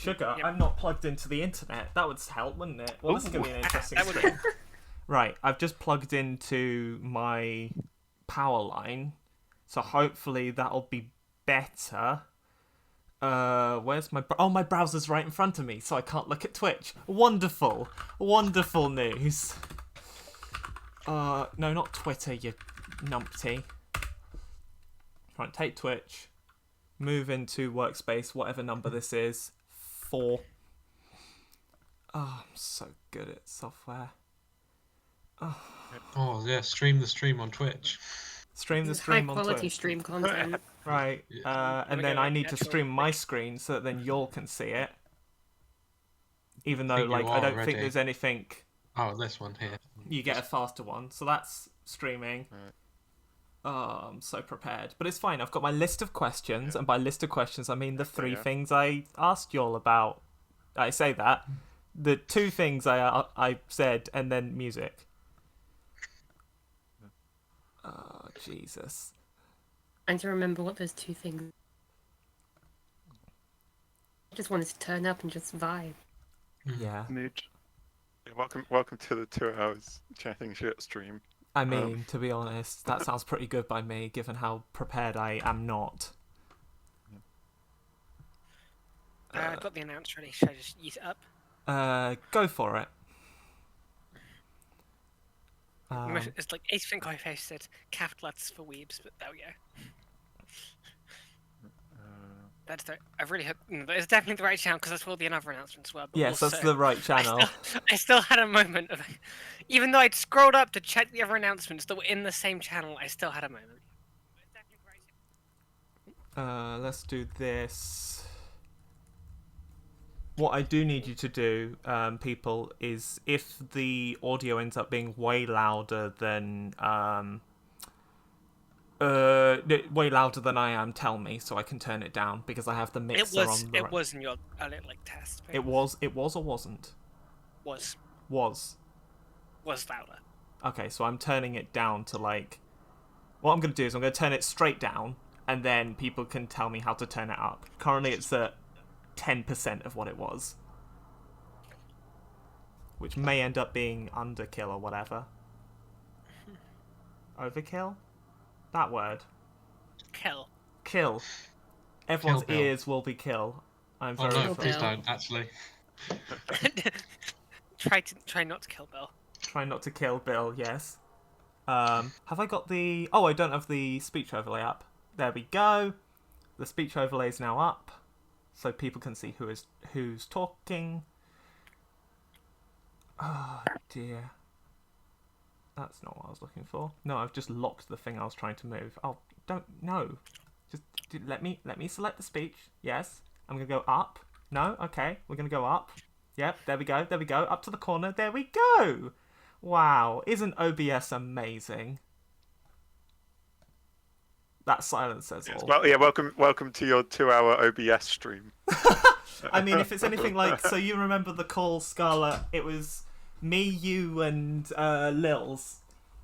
sugar. Yep. I'm not plugged into the internet. That would help, wouldn't it? Well, this is going to be an interesting That would- stream. Right, I've just plugged into my power line, so hopefully that'll be better. Where's my... my browser's right in front of me, so I can't look at Twitch. Wonderful. Wonderful news. No, not Twitter, you numpty. Right, take Twitch. Move into workspace, whatever number this is. 4. Oh, I'm so good at software. Oh yeah, stream the stream on Twitch. Stream the It's stream on high-quality Twitch. stream content. Right, and then go I with need to actual stream my Twitch. screen so that then y'all can see it. Even though, think you like, I are don't think ready. there's anything... Oh, this one here. You get a faster one, so that's streaming. Oh, I'm so prepared. But it's fine, I've got my list of questions, and by list of questions I mean the 3 things I asked y'all about. I say that. The 2 things I said, and then music. Oh, Jesus. I need to remember what those 2 things. I just wanted to turn up and just vibe. Yeah. Mood. Yeah, welcome to the 2 hours chatting shit stream. I mean, to be honest, that sounds pretty good by me, given how prepared I am not. I've got the announce ready. Should I just use it up? Go for it. It's like I think I posted capital letters for weebs, but there we go. That's the. I really hope it's definitely the right channel because that's where all the other announcements were. But Yes, also, that's the right channel. I still had a moment of, even though I'd scrolled up to check the other announcements that were in the same channel, I still had a moment. It's definitely the right channel. Let's do this. What I do need you to do, people, is if the audio ends up being way louder than way louder than I am, tell me so I can turn it down because I have the mixer on the It was in your like test. It was or wasn't? Was louder. Okay, so I'm turning it down to like... What I'm going to do is I'm going to turn it straight down and then people can tell me how to turn it up. Currently it's at 10% of what it was. Which may end up being underkill or whatever. Overkill? That word. Kill. Kill. Everyone's Kill Bill. ears will be kill. I'm Oh very no, sorry. please don't. Actually, Try not to kill Bill. Try not to kill Bill, yes. Have I got the... Oh, I don't have the speech overlay up. There we go. The speech overlay is now up. So people can see who's talking. Oh, dear. That's not what I was looking for. No, I've just locked the thing I was trying to move. Oh, no. Just let me select the speech. Yes. I'm going to go up. No? Okay. We're going to go up. Yep, there we go. Up to the corner. There we go. Wow. Isn't OBS amazing? That silence says all. Well, yeah, welcome to your 2-hour OBS stream. I mean, if it's anything like... So you remember the call, Scarlett? It was me, you, and Lils.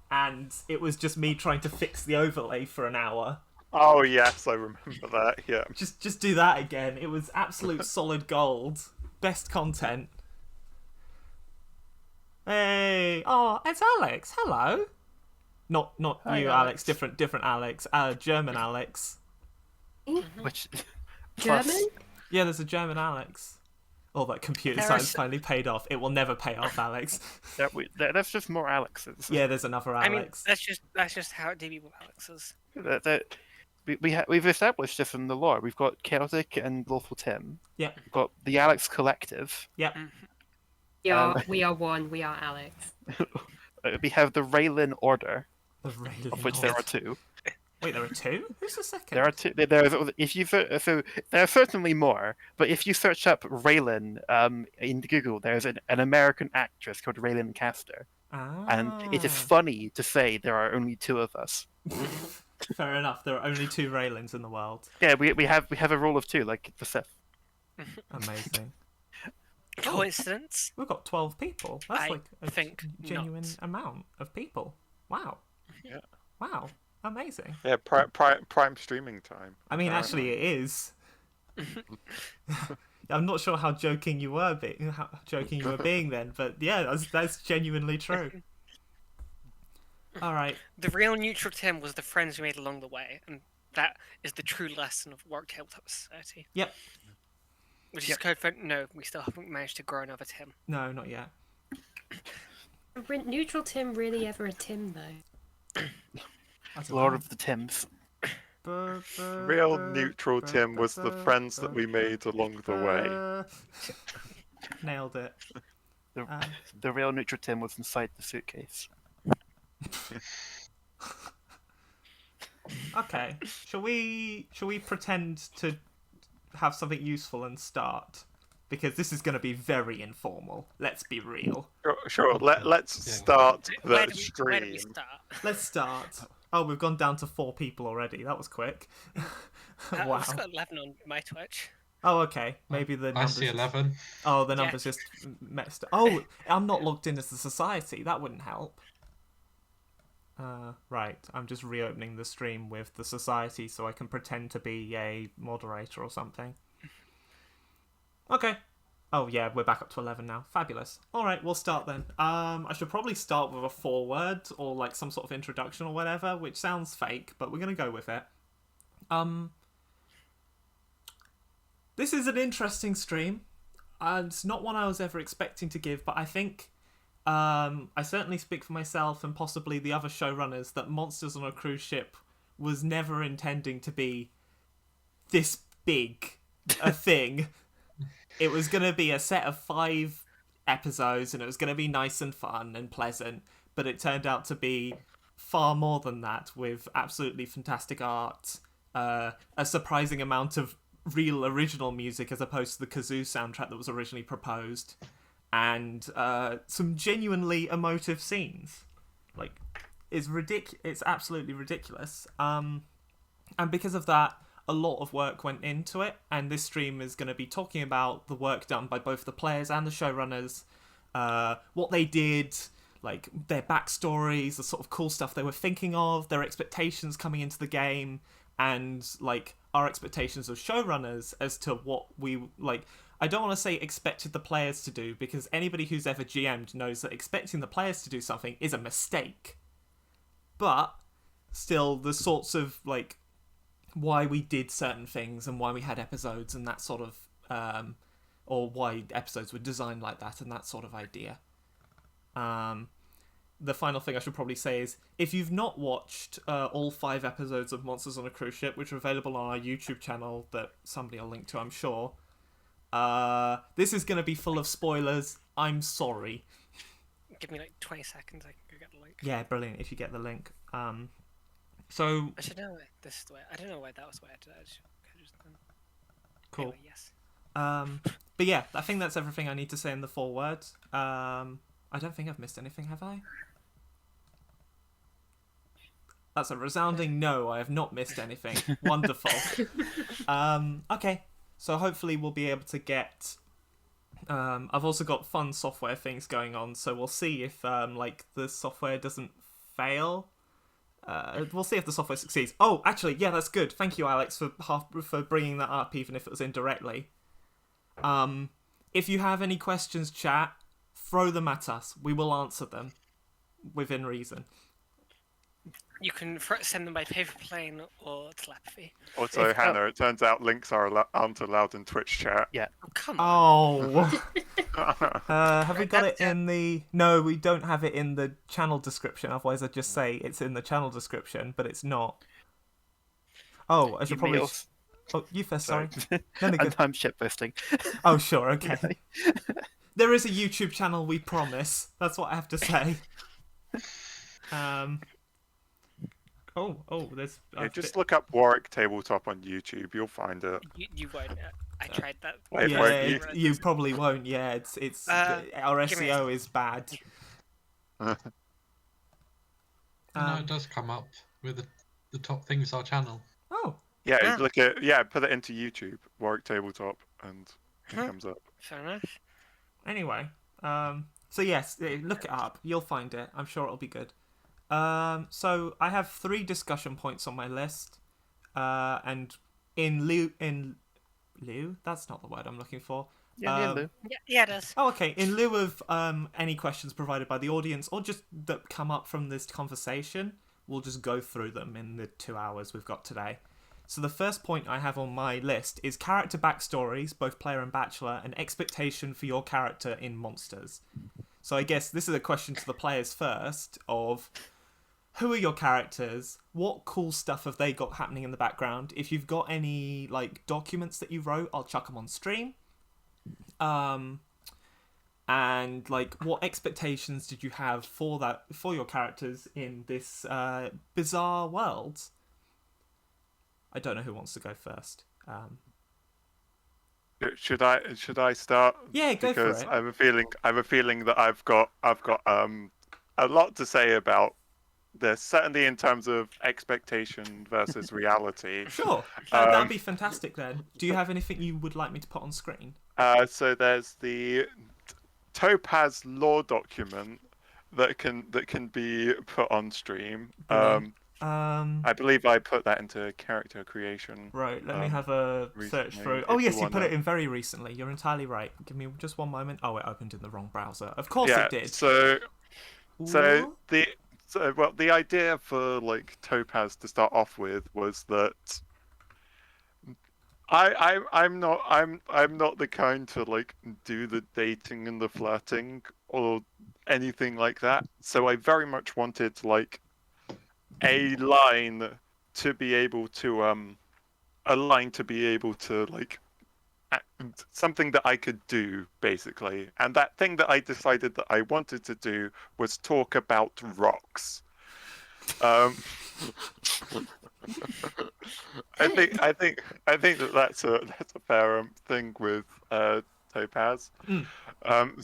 And it was just me trying to fix the overlay for an hour. Oh yes, I remember that. Yeah. Just do that again. It was absolute solid gold. Best content. Hey! Oh, it's Alex. Hello. Not Hi, you, Alex. Different Alex. German Alex. Which German? Yeah, there's a German Alex. Oh, that computer science finally paid off. It will never pay off, Alex. That's just more Alexes. Yeah, there's another Alex. I mean, that's just how it DB with Alex's. We've established this in the lore. We've got Chaotic and Lawful Tim. Yeah. We've got the Alex Collective. Yep. We are one. We are Alex. We have the Raylin Order, The Raylin of which there are 2. Wait, there are 2? Who's the second? There are 2. There are certainly more, but if you search up Raylin in Google, there's an American actress called Raylin Castor, and it is funny to say there are only 2 of us. Fair enough. There are only 2 Raylins in the world. Yeah, we have a rule of 2, like the Sith. Amazing. Coincidence? We've got 12 people. That's I like a think genuine not. amount of people. Wow. Yeah. Wow. Amazing. Yeah, prime streaming time. I mean, apparently. actually, it is. I'm not sure how joking you were being then, but yeah, that's genuinely true. All right. The real neutral Tim was the friends we made along the way, and that is the true lesson of Work Tabletop Society. Yep. Which is code for no, we still haven't managed to grow another Tim. No, not yet. Neutral Tim really ever a Tim though? Lord of the Tims. Real neutral Tim was the friends that we made along the way. Nailed it. The real neutral Tim was inside the suitcase. Okay. Shall we pretend to have something useful and start? Because this is going to be very informal. Let's be real. Sure. Let's start Where the do we stream. start? Let's start. Oh, we've gone down to 4 people already. That was quick. Wow. I've just got 11 on my Twitch. Oh, okay. Maybe the I numbers. see 11. Oh, the numbers just messed. Oh, I'm not logged in as the society. That wouldn't help. Right. I'm just reopening the stream with the society so I can pretend to be a moderator or something. Okay. Oh yeah, we're back up to 11 now. Fabulous. All right, we'll start then. I should probably start with a foreword or like some sort of introduction or whatever, which sounds fake, but we're gonna go with it. This is an interesting stream. It's not one I was ever expecting to give, but I think I certainly speak for myself and possibly the other showrunners that Monsters on a Cruise Ship was never intending to be this big a thing. It was going to be a set of 5 episodes and it was going to be nice and fun and pleasant, but it turned out to be far more than that, with absolutely fantastic art, a surprising amount of real original music as opposed to the kazoo soundtrack that was originally proposed, and some genuinely emotive scenes. Like, it's absolutely ridiculous. And because of that, a lot of work went into it, and this stream is going to be talking about the work done by both the players and the showrunners, what they did, like their backstories, the sort of cool stuff they were thinking of, their expectations coming into the game, and like our expectations of showrunners as to what we like. I don't want to say expected the players to do, because anybody who's ever GM'd knows that expecting the players to do something is a mistake. But still, the sorts of like why we did certain things and why we had episodes and that sort of or why episodes were designed like that and that sort of idea. The final thing I should probably say is, if you've not watched all 5 episodes of Monsters on a Cruise Ship, which are available on our YouTube channel that somebody will link to, I'm sure, this is going to be full of spoilers. I'm sorry. Give me like 20 seconds, I can go get the link. Yeah, brilliant, if you get the link. So I should know this is the way. I don't know why that was the way I did it. cool. Anyway, yes. But yeah, I think that's everything I need to say in the foreword. I don't think I've missed anything, have I? That's a resounding no, I have not missed anything. Wonderful. Okay, so hopefully we'll be able to get... I've also got fun software things going on, so we'll see if like the software doesn't fail. We'll see if the software succeeds. Oh, actually, yeah, that's good. Thank you, Alex, for bringing that up, even if it was indirectly. If you have any questions, chat, throw them at us. We will answer them within reason. You can send them by paper plane or telepathy. Also, Hannah, it turns out links aren't allowed in Twitch chat. Yeah. Oh, come on. Oh. Have we got it in the... No, we don't have it in the channel description. Otherwise, I'd just say it's in the channel description, but it's not. Oh, I should probably... Oh, you first, sorry. No, And I'm shitposting. Oh, sure, okay. There is a YouTube channel, we promise. That's what I have to say. There's... Yeah, just look up Warwick Tabletop on YouTube, you'll find it. You won't. I tried that. Wait, Yeah, you probably won't. Yeah, it's our SEO is bad. No, it does come up with the top things our channel. Oh, Yeah, put it into YouTube, Warwick Tabletop, and it comes up. Fair enough. anyway. So yes, look it up. You'll find it. I'm sure it'll be good. So I have 3 discussion points on my list, and in lieu? That's not the word I'm looking for. Yeah, Lou. Yeah, it is. Oh, okay. In lieu of any questions provided by the audience or just that come up from this conversation, we'll just go through them in the 2 hours we've got today. So the first point I have on my list is character backstories, both player and bachelor, and expectation for your character in Monsters. So I guess this is a question to the players first of who are your characters? What cool stuff have they got happening in the background? If you've got any like documents that you wrote, I'll chuck them on stream. And like, what expectations did you have for your characters in this bizarre world? I don't know who wants to go first. Should I start? Yeah, go for it. Because I have a feeling that I've got a lot to say about this, certainly in terms of expectation versus reality. Sure, that'd be fantastic then. Do you have anything you would like me to put on screen? So there's the Topaz law document that can be put on stream. I believe I put that into character creation. Right, let me have a search through. Oh yes, you put it in very recently. You're entirely right. Give me just one moment. Oh, it opened in the wrong browser. Of course it did. So the idea for like Topaz to start off with was that I'm not the kind to like do the dating and the flirting or anything like that. So I very much wanted like a line to be able to like something that I could do basically, and that thing that I decided that I wanted to do was talk about rocks. I think that's a fair thing with Topaz.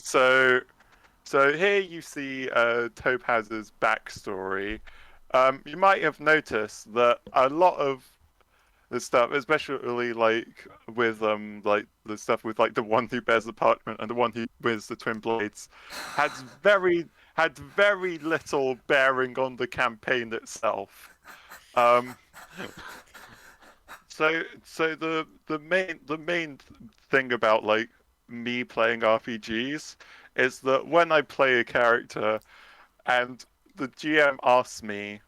So here you see Topaz's backstory. You might have noticed that a lot of the stuff, especially like with like the stuff with like the one who bears the parchment and the one who wears the twin blades, had very little bearing on the campaign itself. So the main thing about like me playing RPGs is that when I play a character and the GM asks me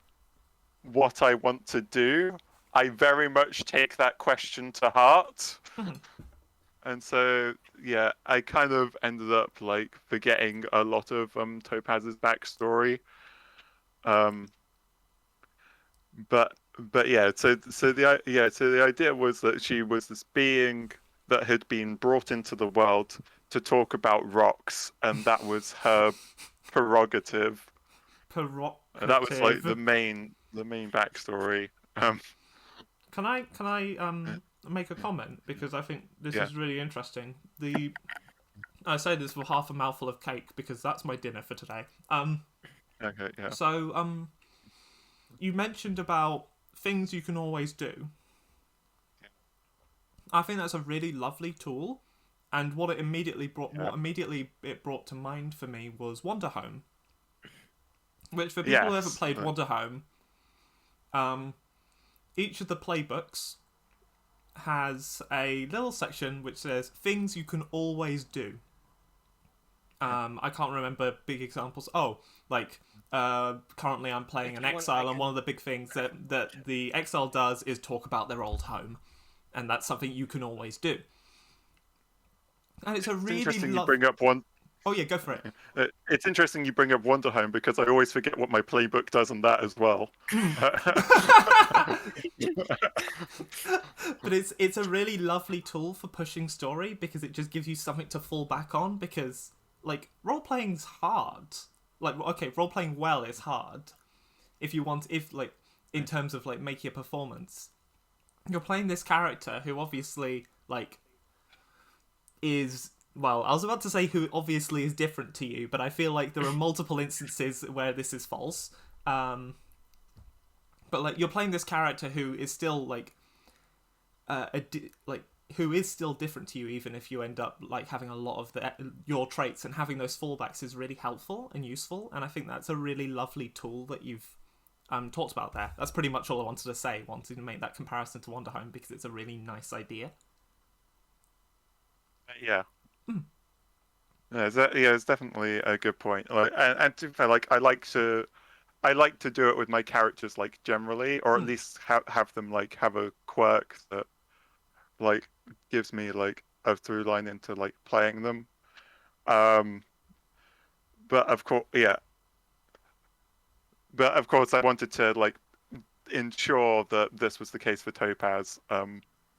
what I want to do, I very much take that question to heart. And so, yeah, I kind of ended up like forgetting a lot of Topaz's backstory. But yeah, so the idea was that she was this being that had been brought into the world to talk about rocks, and that was her prerogative. And that was like the main backstory. Can I make a comment, because I think this is really interesting. I say this with half a mouthful of cake because that's my dinner for today. Okay, yeah. So you mentioned about things you can always do. I think that's a really lovely tool, and what it immediately brought to mind for me was Wanderhome. Which, for people who haven't played Wanderhome, each of the playbooks has a little section which says things you can always do. I can't remember big examples. Currently I'm playing an exile, and one of the big things that the exile does is talk about their old home, and that's something you can always do. And it's interesting you bring up one. Oh yeah, go for it. It's interesting you bring up Wanderhome because I always forget what my playbook does on that as well. But it's a really lovely tool for pushing story because it just gives you something to fall back on, because like role playing's hard. Like, okay, role playing well is hard. In terms of like making a performance, you're playing this character who obviously like is. Well, I was about to say who obviously is different to you, but I feel like there are multiple instances where this is false. But like you're playing this character who is still like, who is still different to you, even if you end up like having a lot of your traits, and having those fallbacks is really helpful and useful. And I think that's a really lovely tool that you've talked about there. That's pretty much all I wanted to say. Wanted to make that comparison to Wanderhome because it's a really nice idea. Yeah. Yeah, it's definitely a good point. Like, and to be fair, like I like to do it with my characters, like generally, or at least have them like have a quirk that like gives me like a through line into like playing them. Um, but of course, yeah. But of course, I wanted to like ensure that this was the case for Topaz,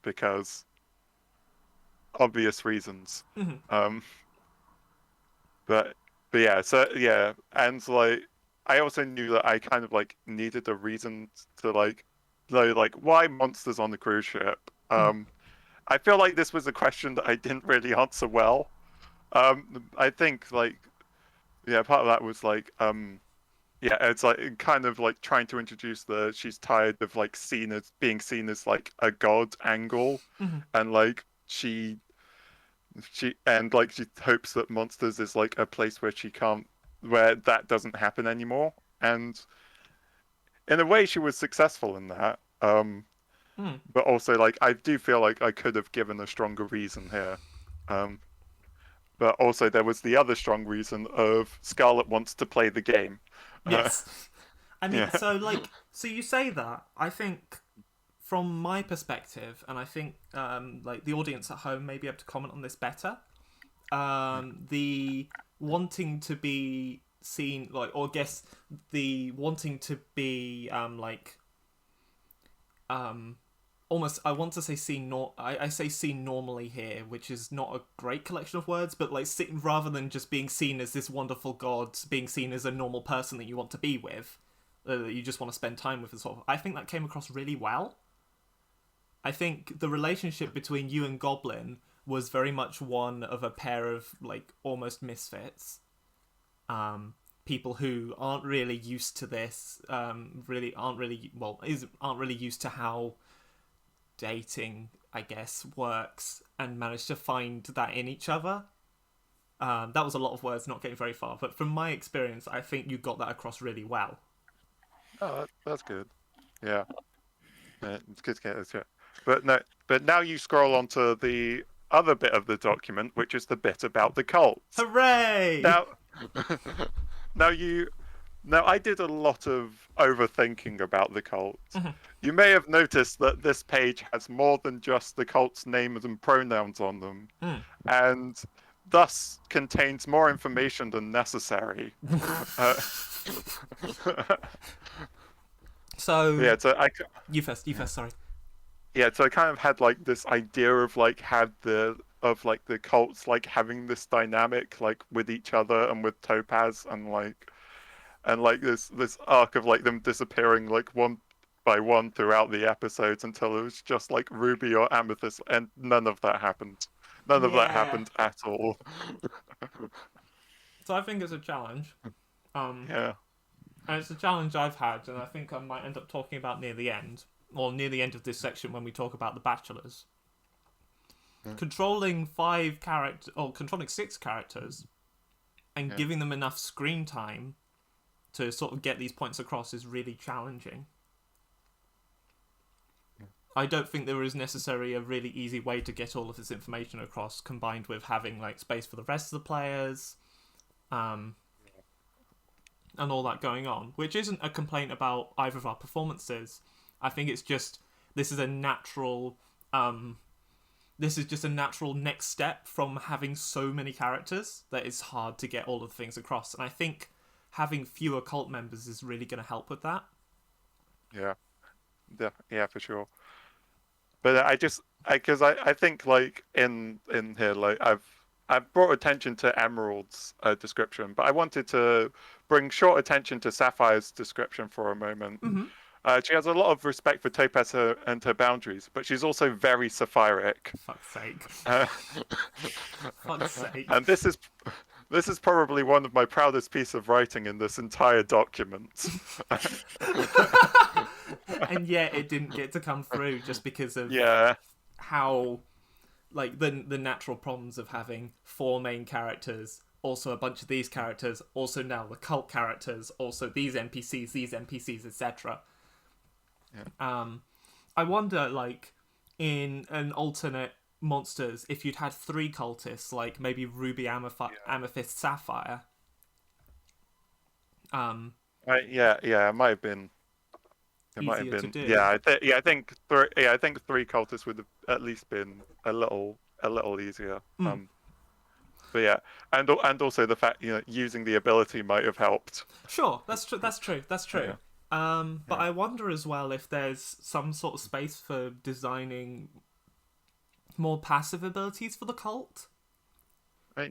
because obvious reasons. Um, but yeah, so yeah, and like I also knew that I kind of like needed a reason to like know like why monsters on the cruise ship. I feel like this was a question that I didn't really answer well. I think like yeah, part of that was like yeah, it's like kind of like trying to introduce the she's tired of like being seen as like a god angle, and like she and like she hopes that monsters is like a place where that doesn't happen anymore, and in a way she was successful in that. But also like I do feel like I could have given a stronger reason here. But also there was the other strong reason of Scarlet wants to play the game. Yes. I mean, yeah. so you say that. I think from my perspective, and I think like the audience at home may be able to comment on this better. The wanting to be seen, like, or I guess the wanting to be almost, I want to say seen I say seen normally here, which is not a great collection of words, but like rather than just being seen as this wonderful god, being seen as a normal person that you want to be with, that you just want to spend time with, and sort of. I think that came across really well. I think the relationship between you and Goblin was very much one of a pair of like almost misfits. People who aren't really used to this, aren't really used to how dating, I guess, works, and managed to find that in each other. That was a lot of words, not getting very far, but from my experience, I think you got that across really well. Oh, that's good. Yeah. It's good to get this. But now you scroll onto the other bit of the document, which is the bit about the cults. Hooray! Now I did a lot of overthinking about the cults. You may have noticed that this page has more than just the cult's names and pronouns on them, and thus contains more information than necessary. So yeah, you first. Sorry. Yeah, so I kind of had like this idea of like the cults like having this dynamic like with each other and with Topaz, and this arc of like them disappearing like one by one throughout the episodes until it was just like Ruby or Amethyst, and none of that happened. None of that happened at all. So I think it's a challenge. Yeah. And it's a challenge I've had, and I think I might end up talking about near the end, or near the end of this section when we talk about the Bachelors. Controlling controlling 6 characters, and giving them enough screen time to sort of get these points across is really challenging. I don't think there is necessarily a really easy way to get all of this information across, combined with having like space for the rest of the players, and all that going on, which isn't a complaint about either of our performances. I think it's just this is just a natural next step from having so many characters that it's hard to get all of the things across, and I think having fewer cult members is really going to help with that. Yeah, for sure. But I think like in here like I've brought attention to Emerald's description, but I wanted to bring short attention to Sapphire's description for a moment. She has a lot of respect for Topaz and her boundaries, but she's also very sapphiric. Fuck's sake. Fuck's sake. And this is probably one of my proudest pieces of writing in this entire document. And yet it didn't get to come through just because of how like the natural problems of having 4 main characters, also a bunch of these characters, also now the cult characters, also these NPCs, etc. I wonder, like, in an alternate monsters if you'd had 3 cultists, like maybe Ruby, Amethyst, Sapphire. Yeah, it might have been. It might have Easier to been. do. I think 3 cultists would have at least been a little easier. But yeah, and also the fact using the ability might have helped. Sure, that's true. That's true. Yeah. But I wonder as well if there's some sort of space for designing more passive abilities for the cult.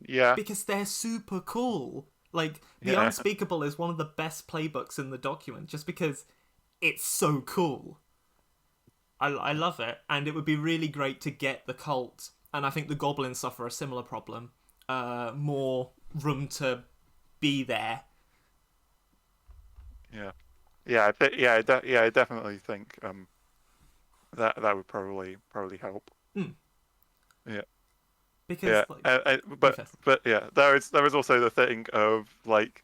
Yeah. Because they're super cool. Like, the Yeah. Unspeakable is one of the best playbooks in the document, just because it's so cool. I love it, and it would be really great to get the cult, and I think the goblins suffer a similar problem, more room to be there. I definitely think that would probably help. Yeah. Because but yeah, there is also the thing of like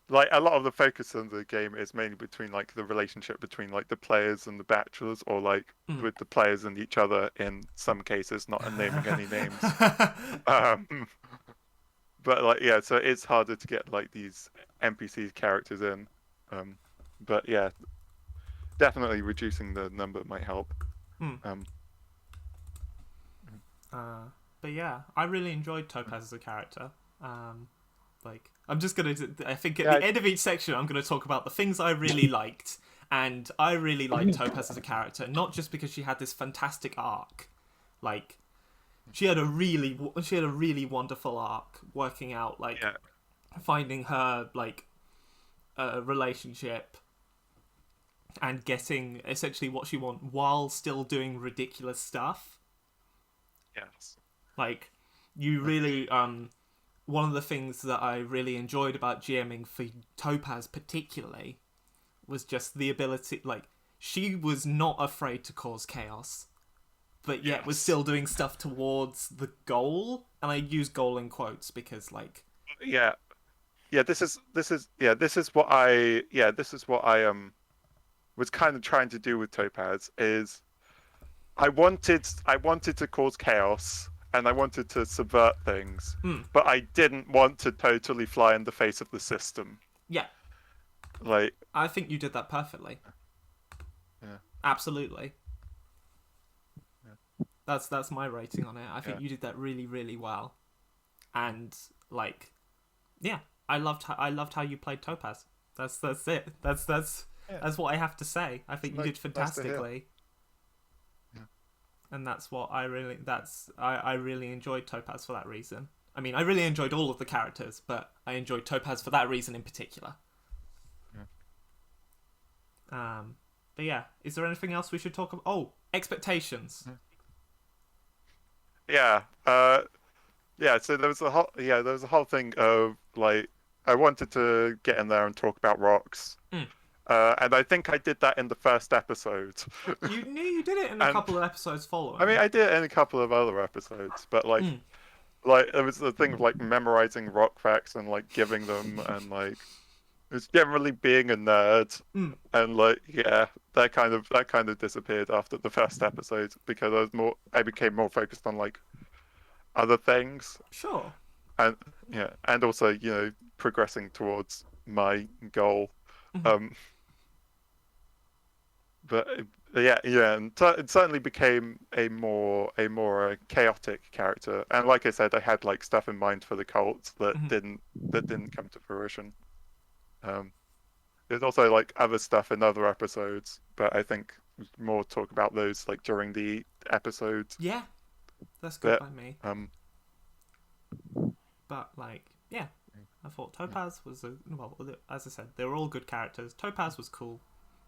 a lot of the focus on the game is mainly between like the relationship between like the players and the bachelors, or like with the players and each other in some cases, not naming any names. But like so it's harder to get like these NPC characters in. But yeah, definitely reducing the number might help. But yeah, I really enjoyed Topaz as a character. I'm just gonna. I think at the end of each section, I'm gonna talk about the things I really liked, and I really liked Topaz as a character, not just because she had this fantastic arc, like she had a really wonderful arc working out, like finding her like relationship and getting essentially what she wants while still doing ridiculous stuff. Yes. Like, you really, one of the things that I really enjoyed about GMing for Topaz particularly was just the ability, like, she was not afraid to cause chaos, but yet was still doing stuff towards the goal, and I use goal in quotes because, like... This is what I was kind of trying to do with Topaz, is I wanted to cause chaos, and I wanted to subvert things, but I didn't want to totally fly in the face of the system. Yeah. Like, I think you did that perfectly. Yeah. Absolutely. Yeah. That's my rating on it. I think you did that really, really well. And like, yeah, I loved how you played Topaz. That's it. That's what I have to say. I think you did fantastically. And that's what I really enjoyed Topaz for that reason. I mean, I really enjoyed all of the characters, but I enjoyed Topaz for that reason in particular. But yeah, is there anything else we should talk about? Oh, expectations. So there was a whole thing of like, I wanted to get in there and talk about rocks. And I think I did that in the first episode. You did it in a couple of episodes following. I mean, I did it in a couple of other episodes, but like there was the thing of like memorizing rock facts and like giving them, and like it was generally being a nerd, and like that kind of disappeared after the first episode because I became more focused on like other things. Sure. And also progressing towards my goal. But and it certainly became a more chaotic character. And like I said, I had like stuff in mind for the cult that didn't come to fruition. There's also like other stuff in other episodes, but I think more talk about those like during the episode. Yeah, that's good by me. But like, I thought Topaz was as I said, they were all good characters. Topaz was cool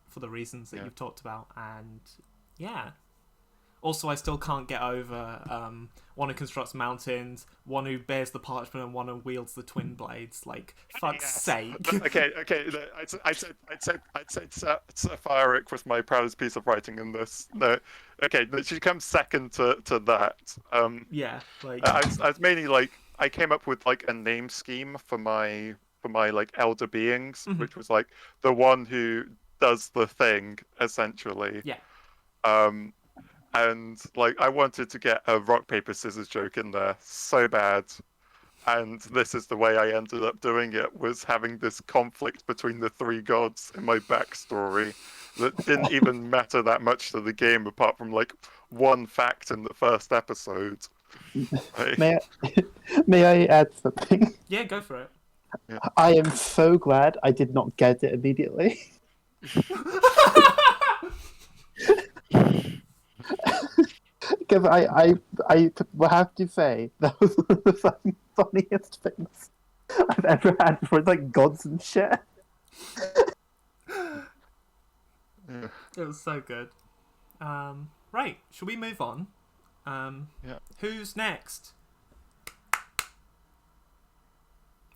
for the reasons that you've talked about, and also I still can't get over one who constructs mountains, one who bears the parchment, and one who wields the twin blades. Like, fuck's sake. Okay. I said Sapphiric was my proudest piece of writing in this. No, okay, she comes second to that. I was mainly like, I came up with like a name scheme for my like elder beings, which was like the one who does the thing essentially. and like I wanted to get a rock paper scissors joke in there so bad, and this is the way I ended up doing it, was having this conflict between the three gods in my backstory that didn't even matter that much to the game apart from like one fact in the first episode. Like, May I add something? Yeah, go for it. I am so glad I did not get it immediately. Because I will have to say that was one of the funniest things I've ever had for like gods and shit. It was so good. Right, shall we move on? Yeah. Who's next?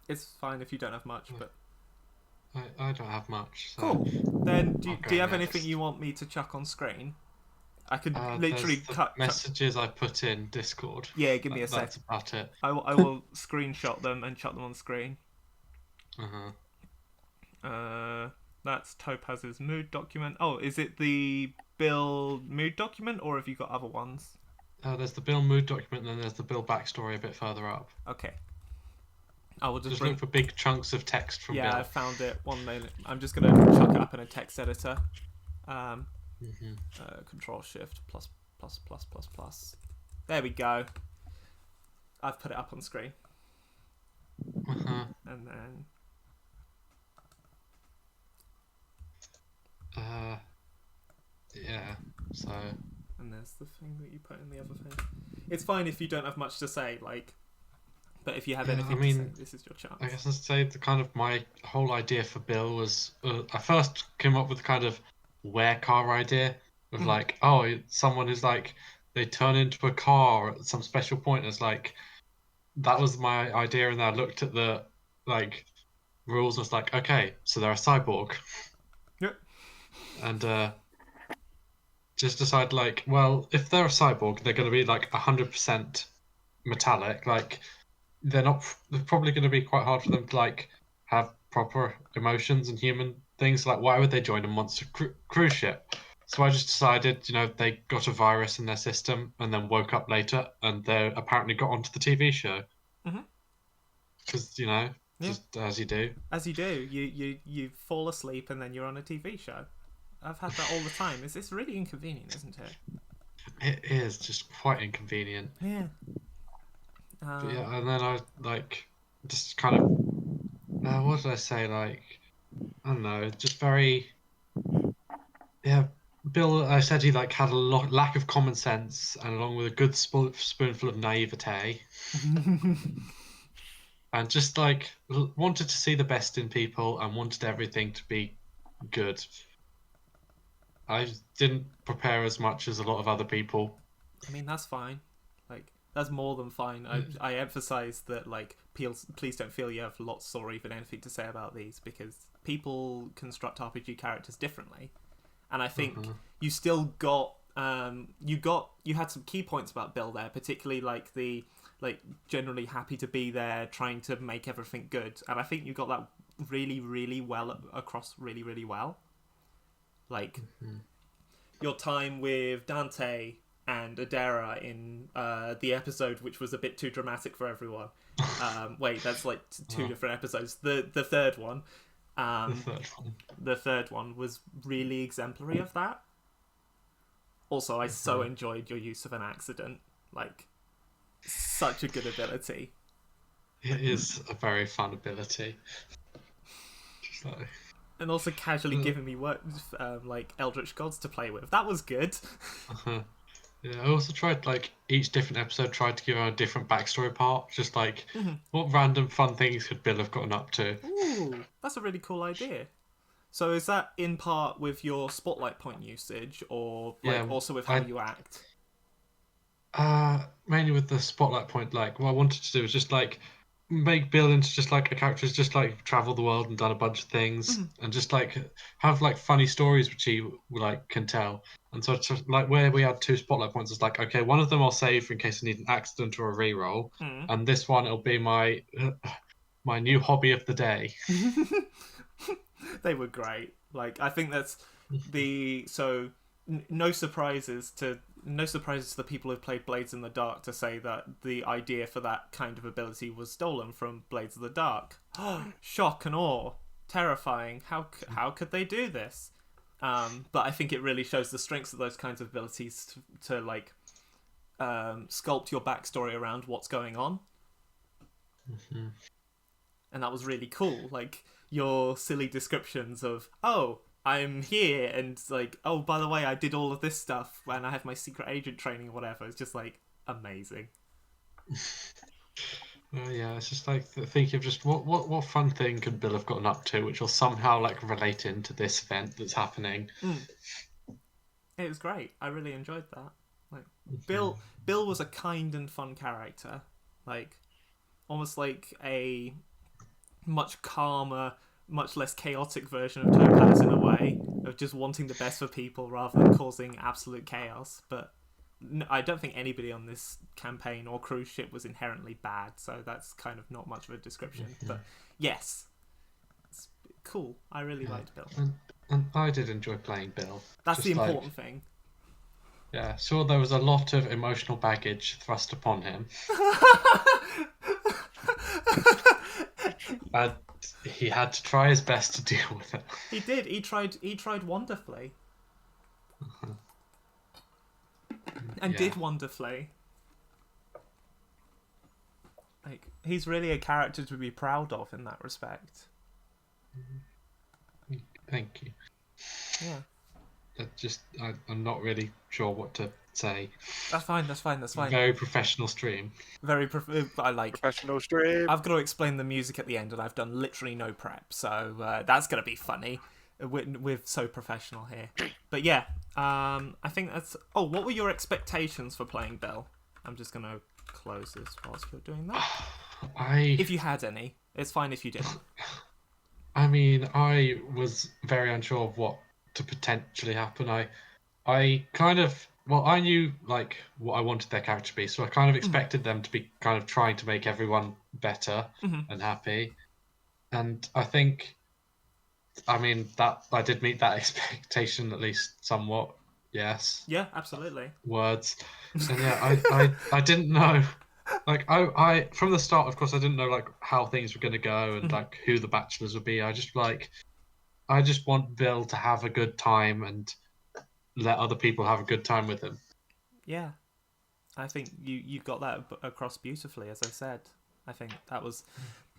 It's fine if you don't have much, but I don't have much. So cool. Then I'll do you go have anything next. you want me to chuck on screen? I could there's literally the cut. messages I put in Discord. Yeah, give me a sec. That's about it. I will screenshot them and chuck them on screen. That's Topaz's mood document. Oh, is it the Bill mood document, or have you got other ones? There's the Bill mood document, and then there's the Bill backstory a bit further up. Okay. I will Just bring... look for big chunks of text from Yeah, Bill. I found it. 1 minute. I'm just gonna chuck it up in a text editor. Control Shift plus. There we go. I've put it up on screen. And then. Yeah. So. And there's the thing that you put in the other thing. It's fine if you don't have much to say, like. But if you have anything to say, this is your chance. I guess I'd say the kind of my whole idea for Bill was I first came up with the kind of where car idea of like, oh, someone is like they turn into a car at some special point. It's like that was my idea, and I looked at the like rules and was like, okay, so they're a cyborg. Yep. And just decide like, well, if they're a cyborg, they're going to be like 100% metallic, like. They're probably going to be quite hard for them to like have proper emotions and human things. Like, why would they join a monster cruise ship? So I just decided, they got a virus in their system and then woke up later, and they apparently got onto the TV show. Because just as you do. As you do, you fall asleep and then you're on a TV show. I've had that all the time. It's really inconvenient, isn't it? It is just quite inconvenient. Yeah. But yeah, and then I like just kind of what did I say? Like, I don't know, just very Bill. I said he like had a lack of common sense, and along with a good spoonful of naivete, and just like wanted to see the best in people and wanted everything to be good. I didn't prepare as much as a lot of other people. I mean, that's fine. Like. That's more than fine. I emphasize that, like, please don't feel you have lots or even anything to say about these, because people construct RPG characters differently, and I think you still got you had some key points about Bill there, particularly like the generally happy to be there, trying to make everything good, and I think you got that really, really well across really, really well. Like your time with Dante and Adara in the episode which was a bit too dramatic for everyone. Wait, that's like two different episodes. The third one. The third one was really exemplary of that. Also, I so enjoyed your use of an accident. Like, such a good ability. It is a very fun ability. So. And also casually giving me like Eldritch Gods to play with. That was good. Yeah, I also tried, like, each different episode tried to give her a different backstory part. Just, like, what random fun things could Bill have gotten up to? Ooh, that's a really cool idea. So is that in part with your spotlight point usage, or also with how you act? Mainly with the spotlight point. Like, what I wanted to do was just, like, make Bill into just, like, a character who's just, like, traveled the world and done a bunch of things. And just, like, have, like, funny stories which he, like, can tell. And so, like, where we had 2 spotlight points, it's like, okay, one of them I'll save in case I need an accident or a reroll, and this one it'll be my new hobby of the day. They were great. Like, I think that's no surprises to no surprise to the people who've played Blades in the Dark to say that the idea for that kind of ability was stolen from Blades of the Dark. Shock and awe. Terrifying. How could they do this? But I think it really shows the strengths of those kinds of abilities to like sculpt your backstory around what's going on. Mm-hmm. And that was really cool. Like, your silly descriptions of, oh, I'm here, and like, oh, by the way, I did all of this stuff, and I have my secret agent training or whatever. It's just, like, amazing. Yeah, it's just like thinking of just what fun thing could Bill have gotten up to, which will somehow like relate into this event that's happening. It was great. I really enjoyed that. Like, Bill was a kind and fun character. Like, almost like a much calmer, much less chaotic version of Topaz in a way, of just wanting the best for people rather than causing absolute chaos. But I don't think anybody on this campaign or cruise ship was inherently bad, so that's kind of not much of a description. But yes, it's cool. I really liked Bill. And I did enjoy playing Bill. That's Just the important thing. Yeah, sure, there was a lot of emotional baggage thrust upon him. And he had to try his best to deal with it. He did. He tried wonderfully. And did wonderfully. Like, he's really a character to be proud of in that respect. Thank you. Yeah. I'm not really sure what to say. That's fine. Very professional stream. I like Professional stream. I've got to explain the music at the end, and I've done literally no prep, so that's gonna be funny. We're so professional here. But yeah, I think that's... Oh, what were your expectations for playing Bill? I'm just gonna close this whilst you're doing that. If you had any. It's fine if you didn't. I mean, I was very unsure of what to potentially happen. I kind of... Well, I knew, like, what I wanted their character to be, so I kind of expected them to be kind of trying to make everyone better and happy. And I think... I mean, that I did meet that expectation at least somewhat. Yes. Yeah, absolutely. Words. And yeah, I didn't know. Like I from the start, of course, I didn't know like how things were going to go and like who the bachelors would be. I just want Bill to have a good time and let other people have a good time with him. Yeah, I think you got that across beautifully. As I said, I think that was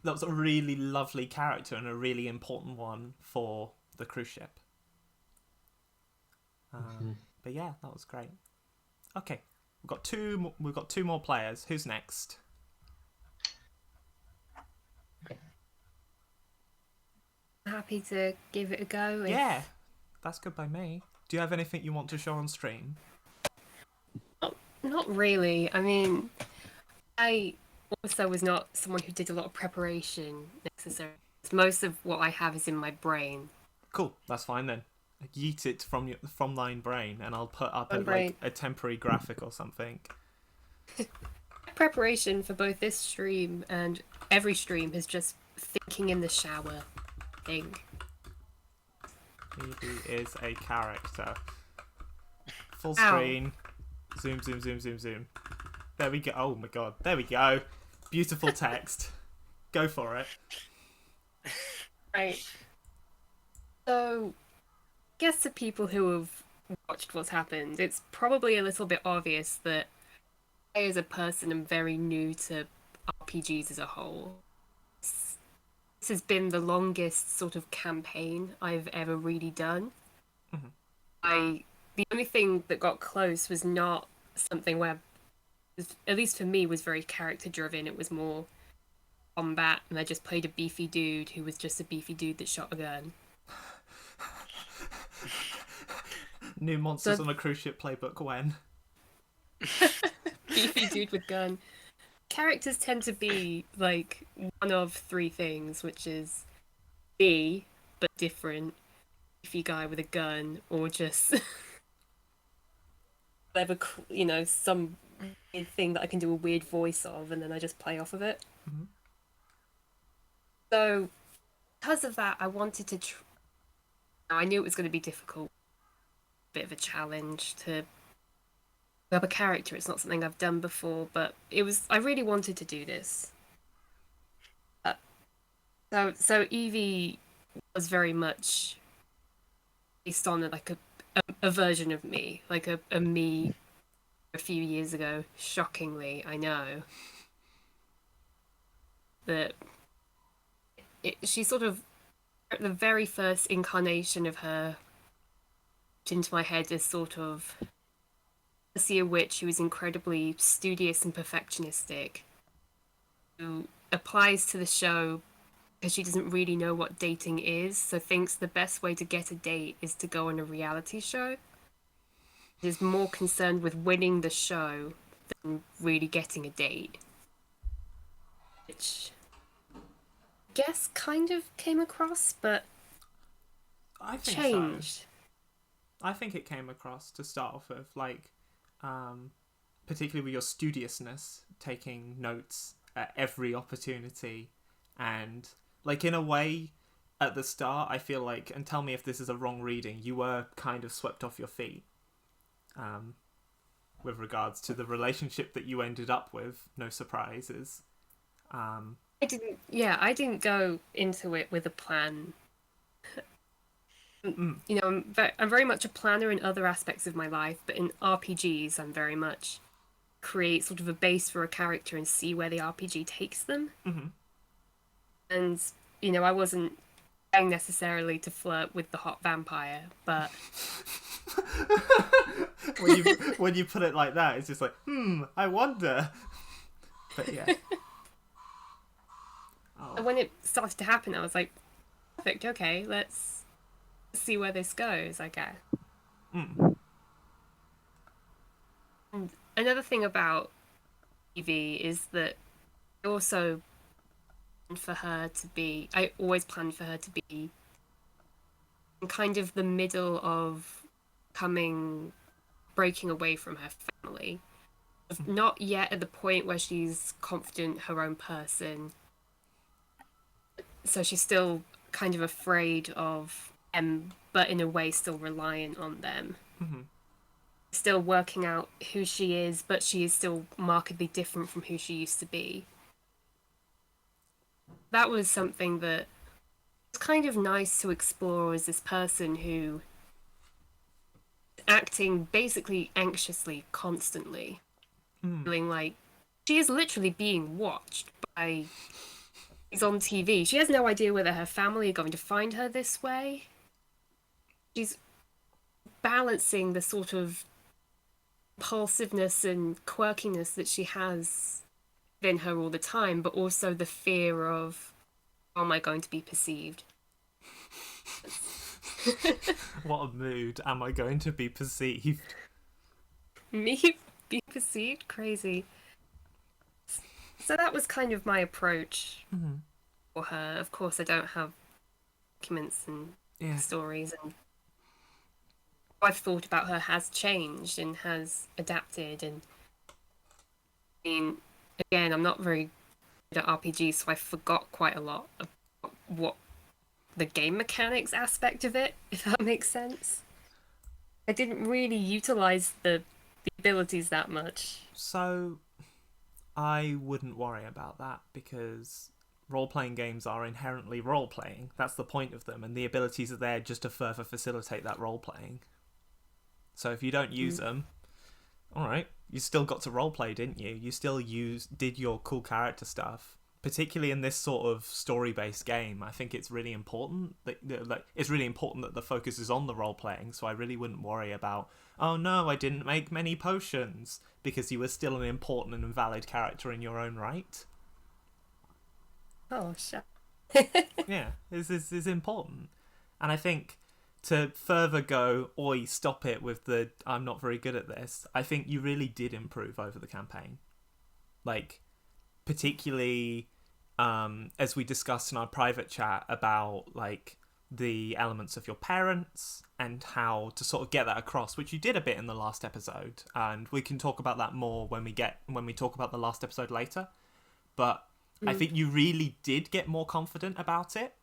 a really lovely character and a really important one for the cruise ship. But yeah, that was great. Okay, we've got two more players. Who's next? Happy to give it a go. Yeah, that's good by me. Do you have anything you want to show on stream? Not really. I mean, I also was not someone who did a lot of preparation necessarily. Most of what I have is in my brain. Cool, that's fine then. Yeet it from thine brain, and I'll put up a temporary graphic or something. Preparation for both this stream and every stream is just thinking in the shower thing. Evie is a character. Full screen. Zoom, zoom, zoom, zoom, zoom. There we go. Oh my god. There we go. Beautiful text. Go for it. Right. So, I guess to people who have watched what's happened, it's probably a little bit obvious that I, as a person, am very new to RPGs as a whole. This has been the longest sort of campaign I've ever really done. The only thing that got close was not something where, at least for me, was very character driven. It was more combat, and I just played a beefy dude who was just a beefy dude that shot a gun. New monsters on a cruise ship playbook when? Beefy dude with gun. Characters tend to be like one of three things, which is me, but different, beefy guy with a gun, or just whatever, some weird thing that I can do a weird voice of, and then I just play off of it. So, because of that, I wanted to. I knew it was going to be difficult, bit of a challenge to a character. It's not something I've done before, but I really wanted to do this. So Evie was very much based on like a version of me, like a me a few years ago. Shockingly, I know. That she sort of, the very first incarnation of her into my head is sort of see a witch who is incredibly studious and perfectionistic, who applies to the show because she doesn't really know what dating is, so thinks the best way to get a date is to go on a reality show. She is more concerned with winning the show than really getting a date. Which I guess kind of came across, but I think changed. So. I think it came across to start off with, like, particularly with your studiousness, taking notes at every opportunity, and like in a way at the start I feel like, and tell me if this is a wrong reading, you were kind of swept off your feet with regards to the relationship that you ended up with. No surprises. I didn't go into it with a plan. You know, I'm very much a planner in other aspects of my life, but in RPGs I'm very much create sort of a base for a character and see where the RPG takes them. Mm-hmm. And, you know, I wasn't trying necessarily to flirt with the hot vampire, but when you put it like that, it's just like, I wonder. But yeah. And when it started to happen, I was like, perfect, okay, let's see where this goes, I guess. And another thing about Evie is that I also I always planned for her to be in kind of the middle of breaking away from her family. Not yet at the point where she's confident, her own person. So she's still kind of afraid of them, but in a way still reliant on them. Mm-hmm. Still working out who she is, but she is still markedly different from who she used to be. That was something that was kind of nice to explore as this person who is acting basically anxiously constantly. Feeling like she is literally being watched by... She's on TV. She has no idea whether her family are going to find her this way. She's balancing the sort of impulsiveness and quirkiness that she has in her all the time, but also the fear of, how am I going to be perceived? What a mood. Am I going to be perceived? Me be perceived? Crazy. So that was kind of my approach for her. Of course, I don't have documents and stories, and what I've thought about her has changed and has adapted. And I mean, again, I'm not very good at RPGs, so I forgot quite a lot of what the game mechanics aspect of it, if that makes sense. I didn't really utilize the abilities that much. So I wouldn't worry about that, because role-playing games are inherently role-playing. That's the point of them, and the abilities are there just to further facilitate that role-playing. So if you don't use them, alright, you still got to roleplay, didn't you? You still did your cool character stuff. Particularly in this sort of story-based game, I think it's really important that the focus is on the role-playing, so I really wouldn't worry about, oh no, I didn't make many potions, because you were still an important and valid character in your own right. Oh, shit. Yeah, this is important. And I think to further go, oi, stop it with the, I'm not very good at this, I think you really did improve over the campaign. Like, particularly, as we discussed in our private chat about, like, the elements of your parents and how to sort of get that across, which you did a bit in the last episode, and we can talk about that more when we talk about the last episode later. But I think you really did get more confident about it,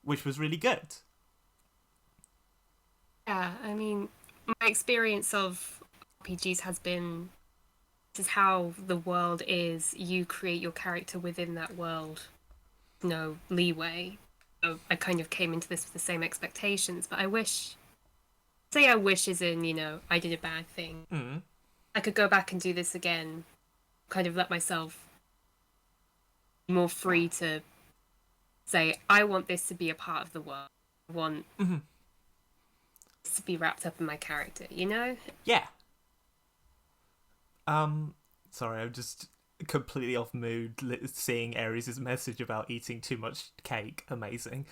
which was really good. Yeah, I mean, my experience of RPGs has been, this is how the world is. You create your character within that world. No leeway. So I kind of came into this with the same expectations, but I wish is in, I did a bad thing. Mm. I could go back and do this again, kind of let myself be more free to say, I want this to be a part of the world. I want this to be wrapped up in my character, Yeah. Sorry, I'm just completely off mood seeing Aries' message about eating too much cake. Amazing.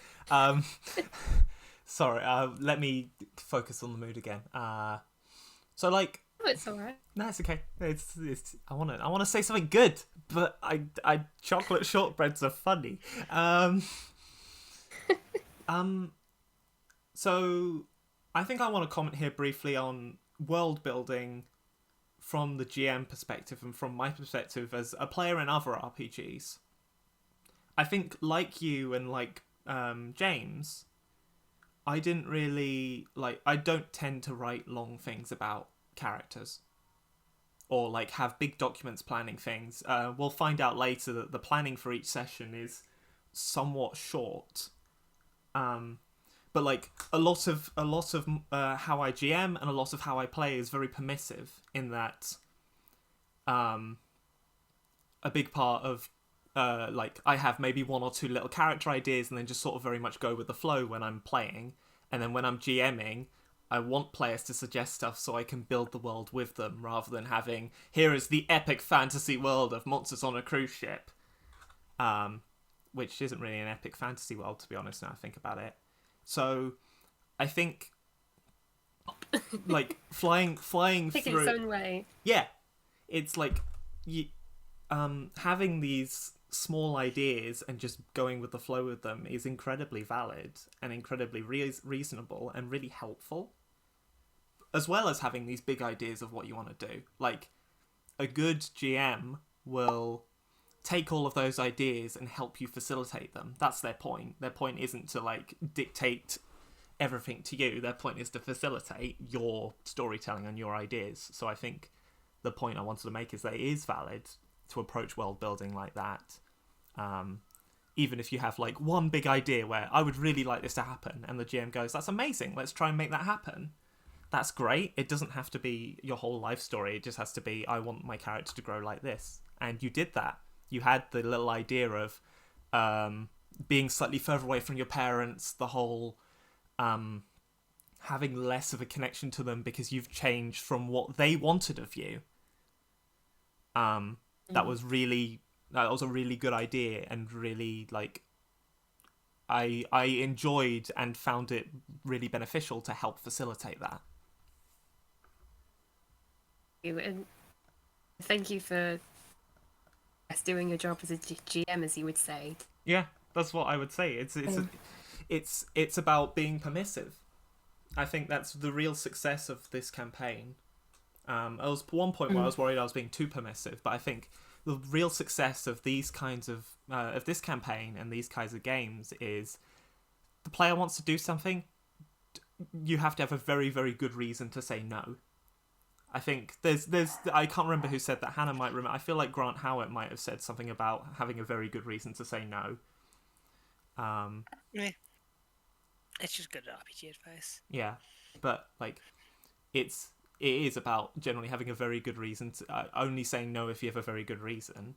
Sorry, let me focus on the mood again. So like, Oh, it's alright. no, it's okay. It's I want to say something good, but I chocolate shortbreads are funny. So I think I want to comment here briefly on world building from the GM perspective and from my perspective as a player in other RPGs. I think, like you and like James, I didn't really I don't tend to write long things about characters or like have big documents planning things. We'll find out later that the planning for each session is somewhat short. But like a lot of how I GM and a lot of how I play is very permissive in that a big part of like I have maybe one or two little character ideas and then just sort of very much go with the flow when I'm playing, and then when I'm GMing I want players to suggest stuff so I can build the world with them rather than having, here is the epic fantasy world of monsters on a cruise ship, which isn't really an epic fantasy world, to be honest, now I think about it. So I think like flying Take through its own way. Yeah, it's like having these small ideas and just going with the flow with them is incredibly valid and incredibly reasonable and really helpful, as well as having these big ideas of what you want to do. Like a good GM will take all of those ideas and help you facilitate them. That's their point. Their point isn't to like dictate everything to you. Their point is to facilitate your storytelling and your ideas. So I think the point I wanted to make is that it is valid to approach world building like that. Even if you have like one big idea where I would really like this to happen and the GM goes, that's amazing, let's try and make that happen. That's great. It doesn't have to be your whole life story. It just has to be, I want my character to grow like this. And you did that. You had the little idea of being slightly further away from your parents, the whole having less of a connection to them because you've changed from what they wanted of you. That was a really good idea, and really like I enjoyed and found it really beneficial to help facilitate that. And thank you for doing your job as a GM, as you would say. Yeah, that's what I would say. It's about being permissive. I think that's the real success of this campaign. There was one point where I was worried I was being too permissive, but I think the real success of these kinds of this campaign and these kinds of games is the player wants to do something. You have to have a very, very good reason to say no. I think there's I can't remember who said that. Hannah might remember. I feel like Grant Howitt might have said something about having a very good reason to say no. Yeah. It's just good RPG advice. Yeah, but like it is about generally having a very good reason to only saying no if you have a very good reason,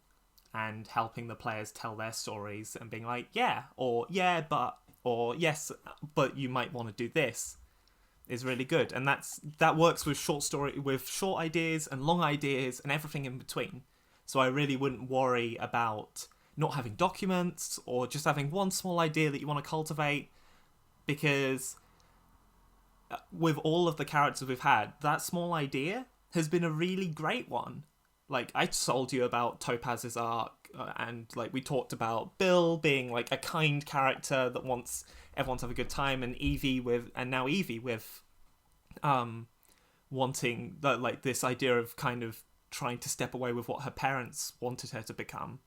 and helping the players tell their stories and being like, yeah, or yeah, but, or yes, but you might want to do this, is really good. And that works with short ideas and long ideas and everything in between. So I really wouldn't worry about not having documents or just having one small idea that you want to cultivate, because with all of the characters we've had, that small idea has been a really great one. Like, I told you about Topaz's arc, and like we talked about Bill being like a kind character that wants everyone to have a good time, and Evie with wanting like this idea of kind of trying to step away with what her parents wanted her to become.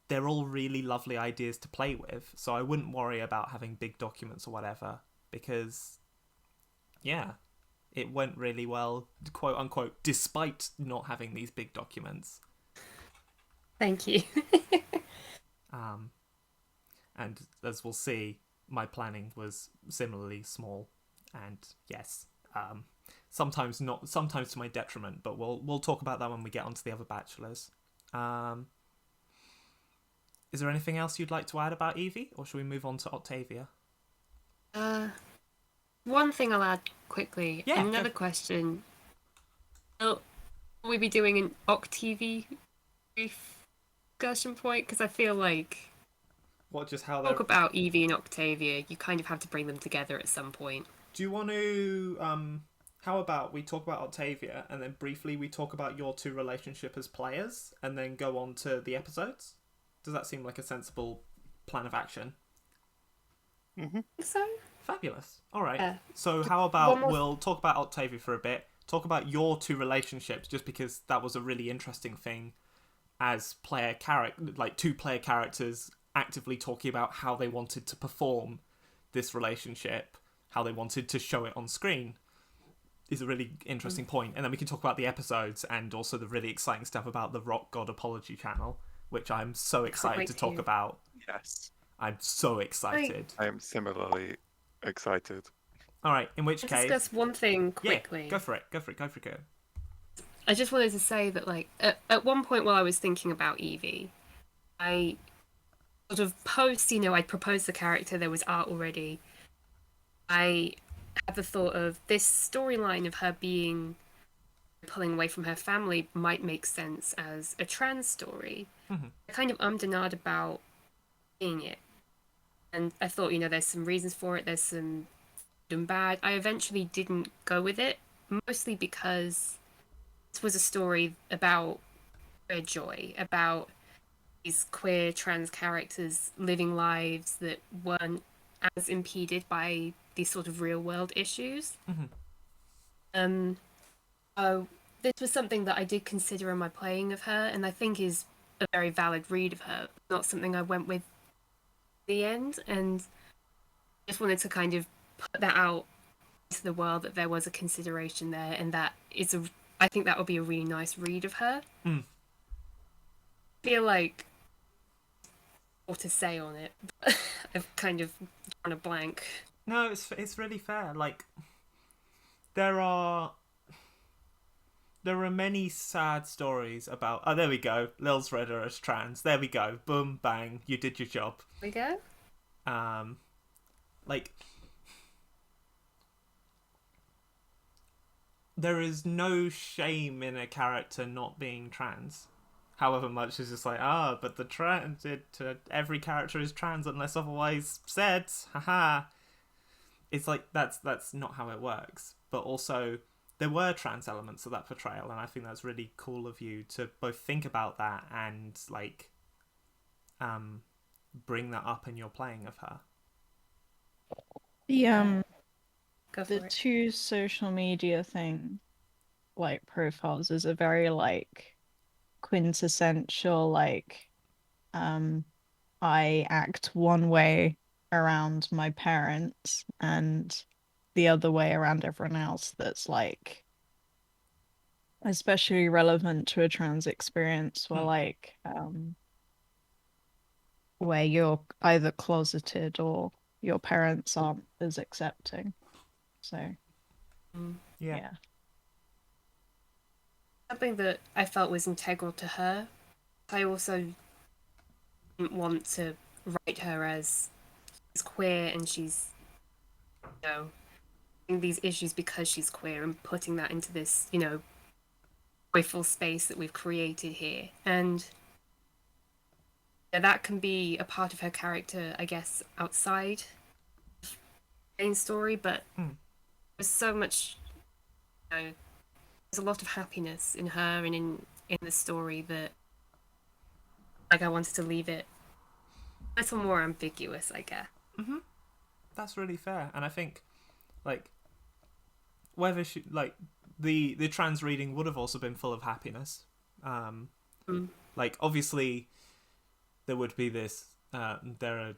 They're all really lovely ideas to play with, so I wouldn't worry about having big documents or whatever, because yeah, it went really well, quote unquote, despite not having these big documents. Thank you. And as we'll see, my planning was similarly small, and yes, sometimes to my detriment. But we'll talk about that when we get onto the other bachelors. Is there anything else you'd like to add about Evie, or should we move on to Octavia? One thing I'll add quickly. Yeah, Another question. Will we be doing an Octavia brief discussion point? Because I feel like What, just how talk about Evie and Octavia, you kind of have to bring them together at some point. Do you want to, how about we talk about Octavia, and then briefly we talk about your two relationship as players, and then go on to the episodes? Does that seem like a sensible plan of action? Mm-hmm. So? Fabulous. All right. So how about we'll talk about Octavia for a bit, talk about your two relationships, just because that was a really interesting thing as two player characters actively talking about how they wanted to perform this relationship, how they wanted to show it on screen, is a really interesting point. And then we can talk about the episodes and also the really exciting stuff about the Rock God Apology channel, which I'm so excited to talk about. Yes. I'm so excited. I am similarly excited. All right, in which Let's case... discuss one thing quickly. Yeah, go for it. I just wanted to say that, like, at one point while I was thinking about Evie, I sort of I'd proposed the character, there was art already. I had the thought of this storyline of her pulling away from her family might make sense as a trans story. Mm-hmm. I kind of ummed and ahed about being it. And I thought, there's some reasons for it, there's some good and bad. I eventually didn't go with it, mostly because this was a story about queer joy, about these queer trans characters living lives that weren't as impeded by these sort of real world issues. Mm-hmm. This was something that I did consider in my playing of her, and I think is a very valid read of her. Not something I went with in the end, and just wanted to kind of put that out into the world that there was a consideration there, and I think that would be a really nice read of her. I feel like what to say on it, but I've kind of drawn a blank. No, it's really fair. Like, there are many sad stories about... Oh, there we go. Lil's read her as trans. There we go. Boom, bang. You did your job. There we go. Like, there is no shame in a character not being trans. However much it's just like, but every character is trans unless otherwise said. Haha. It's like, that's not how it works. But also, there were trans elements of that portrayal, and I think that's really cool of you to both think about that and, like, bring that up in your playing of her. The two social media thing, like, profiles is a very, like, quintessential, like, I act one way around my parents and the other way around everyone else, that's, like, especially relevant to a trans experience where, like, where you're either closeted or your parents aren't as accepting. So, yeah. Something that I felt was integral to her. I also didn't want to write her as she's queer and she's, having these issues because she's queer and putting that into this, joyful space that we've created here. And that can be a part of her character, I guess, outside the main story, but there's so much, there's a lot of happiness in her and in the story that, like, I wanted to leave it a little more ambiguous, I guess. Mm-hmm. That's really fair. And I think, like, whether she, like, the trans reading would have also been full of happiness. Like, obviously, there would be this, there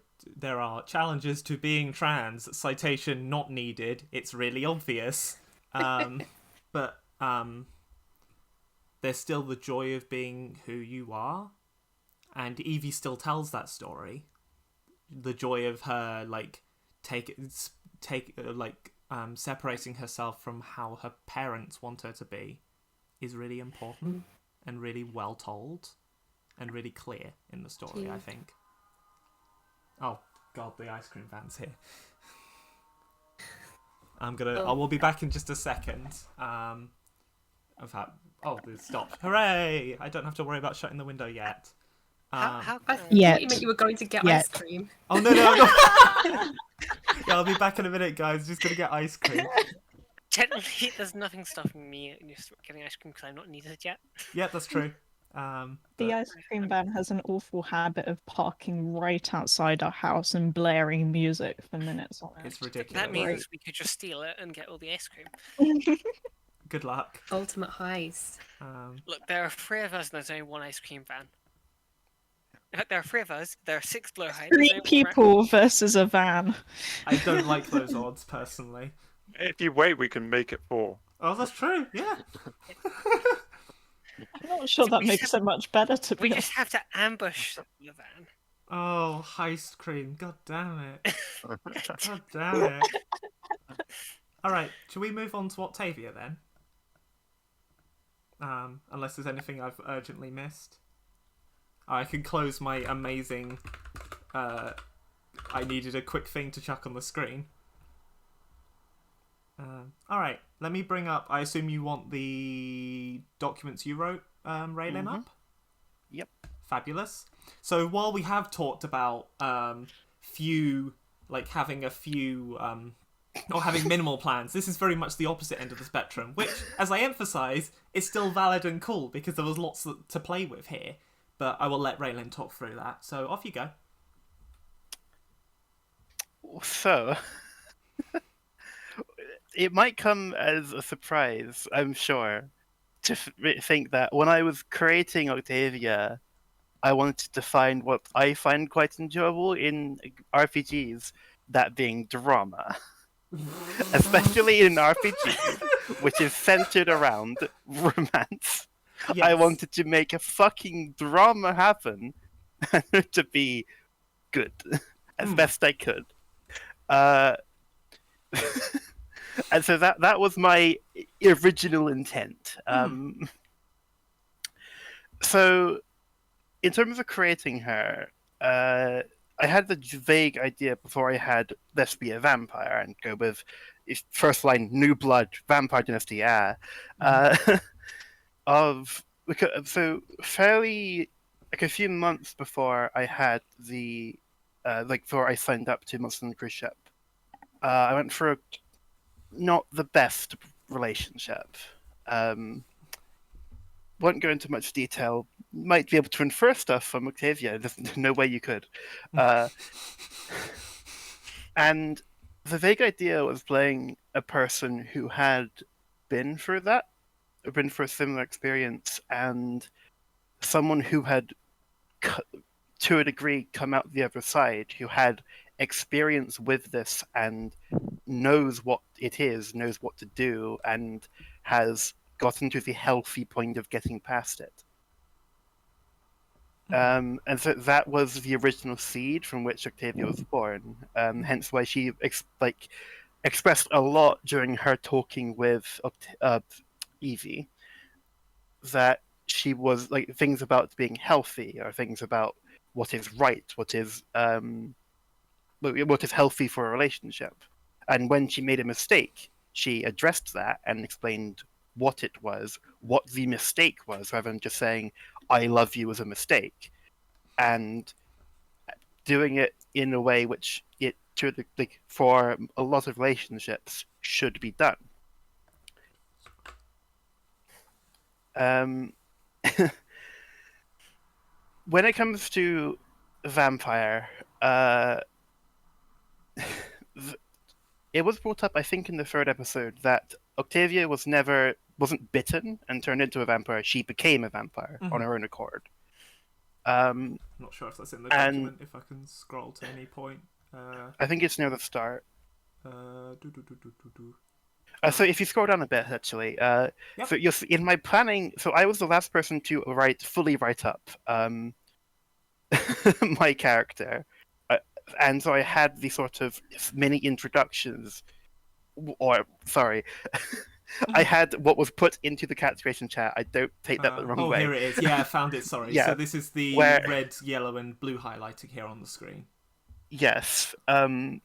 are challenges to being trans, citation not needed, it's really obvious. But there's still the joy of being who you are, and Evie still tells that story. The joy of her separating herself from how her parents want her to be is really important and really well told and really clear in the story, I think. Oh god, the ice cream van's here. I will be back in just a second. It stopped. Hooray! I don't have to worry about shutting the window yet. I thought Yet. you meant you were going to get Yet. ice cream. Oh no, I'm not. Yeah, I'll be back in a minute, guys. Just gonna get ice cream. Technically, there's nothing stopping me getting ice cream because I'm not needed yet. Yeah, that's true. The ice cream van has an awful habit of parking right outside our house and blaring music for minutes on it. It's ridiculous. That means we could just steal it and get all the ice cream. Good luck. Ultimate heist. Look, there are 3 of us and there's only 1 ice cream van. In fact, there are 3 of us, there are 6 blowhides. 3 people versus a van. I don't like those odds, personally. If you wait, we can make it 4. Oh, that's true, yeah. I'm not sure that makes it much better, to be We honest. just have to ambush the van. Oh, heist cream. God damn it. God damn it. Alright, should we move on to Octavia then? Unless there's anything I've urgently missed. I can close my amazing... I needed a quick thing to chuck on the screen. Alright, let me bring up... I assume you want the documents you wrote, Raylin, up? Yep. Fabulous. So while we have talked about having a few... or having minimal plans, this is very much the opposite end of the spectrum, which, as I emphasise, is still valid and cool because there was lots to play with here. But I will let Raylin talk through that. So off you go. So, it might come as a surprise, I'm sure, to think that when I was creating Octavia, I wanted to find what I find quite enjoyable in RPGs, that being drama. Especially in an RPG, which is centered around romance. Yes. I wanted to make a fucking drama happen to be good as best I could. And so that was my original intent. So, in terms of creating her, I had the vague idea before I had let's be a vampire and go with first line new blood vampire dynasty. So fairly like a few months before I had the before I signed up to Monster on the Cruise Ship, I went for a not the best relationship. Won't go into much detail. Might be able to infer stuff from Octavia. There's no way you could. And the vague idea was playing a person who had been through that, been through a similar experience, and someone who had, to a degree, come out the other side, who had experience with this and knows what it is, knows what to do, and has gotten to the healthy point of getting past it. And so that was the original seed from which Octavia was born. Hence why she expressed a lot during her talking with Evie, that she was like things about being healthy, or things about what is right, what is healthy for a relationship. And when she made a mistake, she addressed that and explained what it was, what the mistake was, rather than just saying, I love you as a mistake. And doing it in a way which it, for a lot of relationships, should be done. When it comes to vampire, it was brought up, I think, in the 3rd episode that Octavia wasn't bitten and turned into a vampire. She became a vampire on her own accord. I'm not sure if that's in the document. If I can scroll to any point, I think it's near the start. So if you scroll down a bit, actually, Yep. so you'll see in my planning. So I was the last person to fully write up my character, and so I had the sort of mini introductions, or sorry, I had what was put into the cat creation chat. I don't take that the wrong way. Here it is. Yeah, I found it. Sorry. Yeah, So this is the where- red, yellow, and blue highlighting here on the screen. Yes. And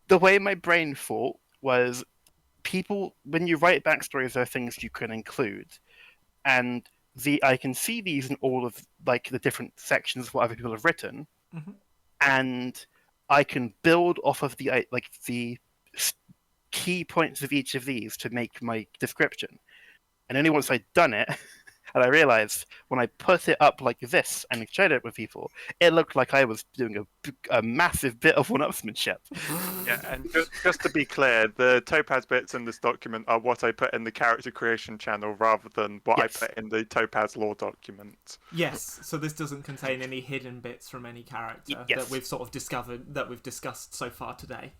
the way my brain thought was people, when you write backstories, there are things you can include. And I can see these in all of like the different sections of what other people have written. Mhm. And I can build off of the key points of each of these to make my description. And only once I'd done it, and I realized when I put it up like this and shared it with people, it looked like I was doing a massive bit of one-upsmanship. Yeah, and just to be clear, the Topaz bits in this document are what I put in the character creation channel rather than what Yes. I put in the Topaz lore document. Yes, so this doesn't contain any hidden bits from any character Yes. that we've sort of discussed so far today.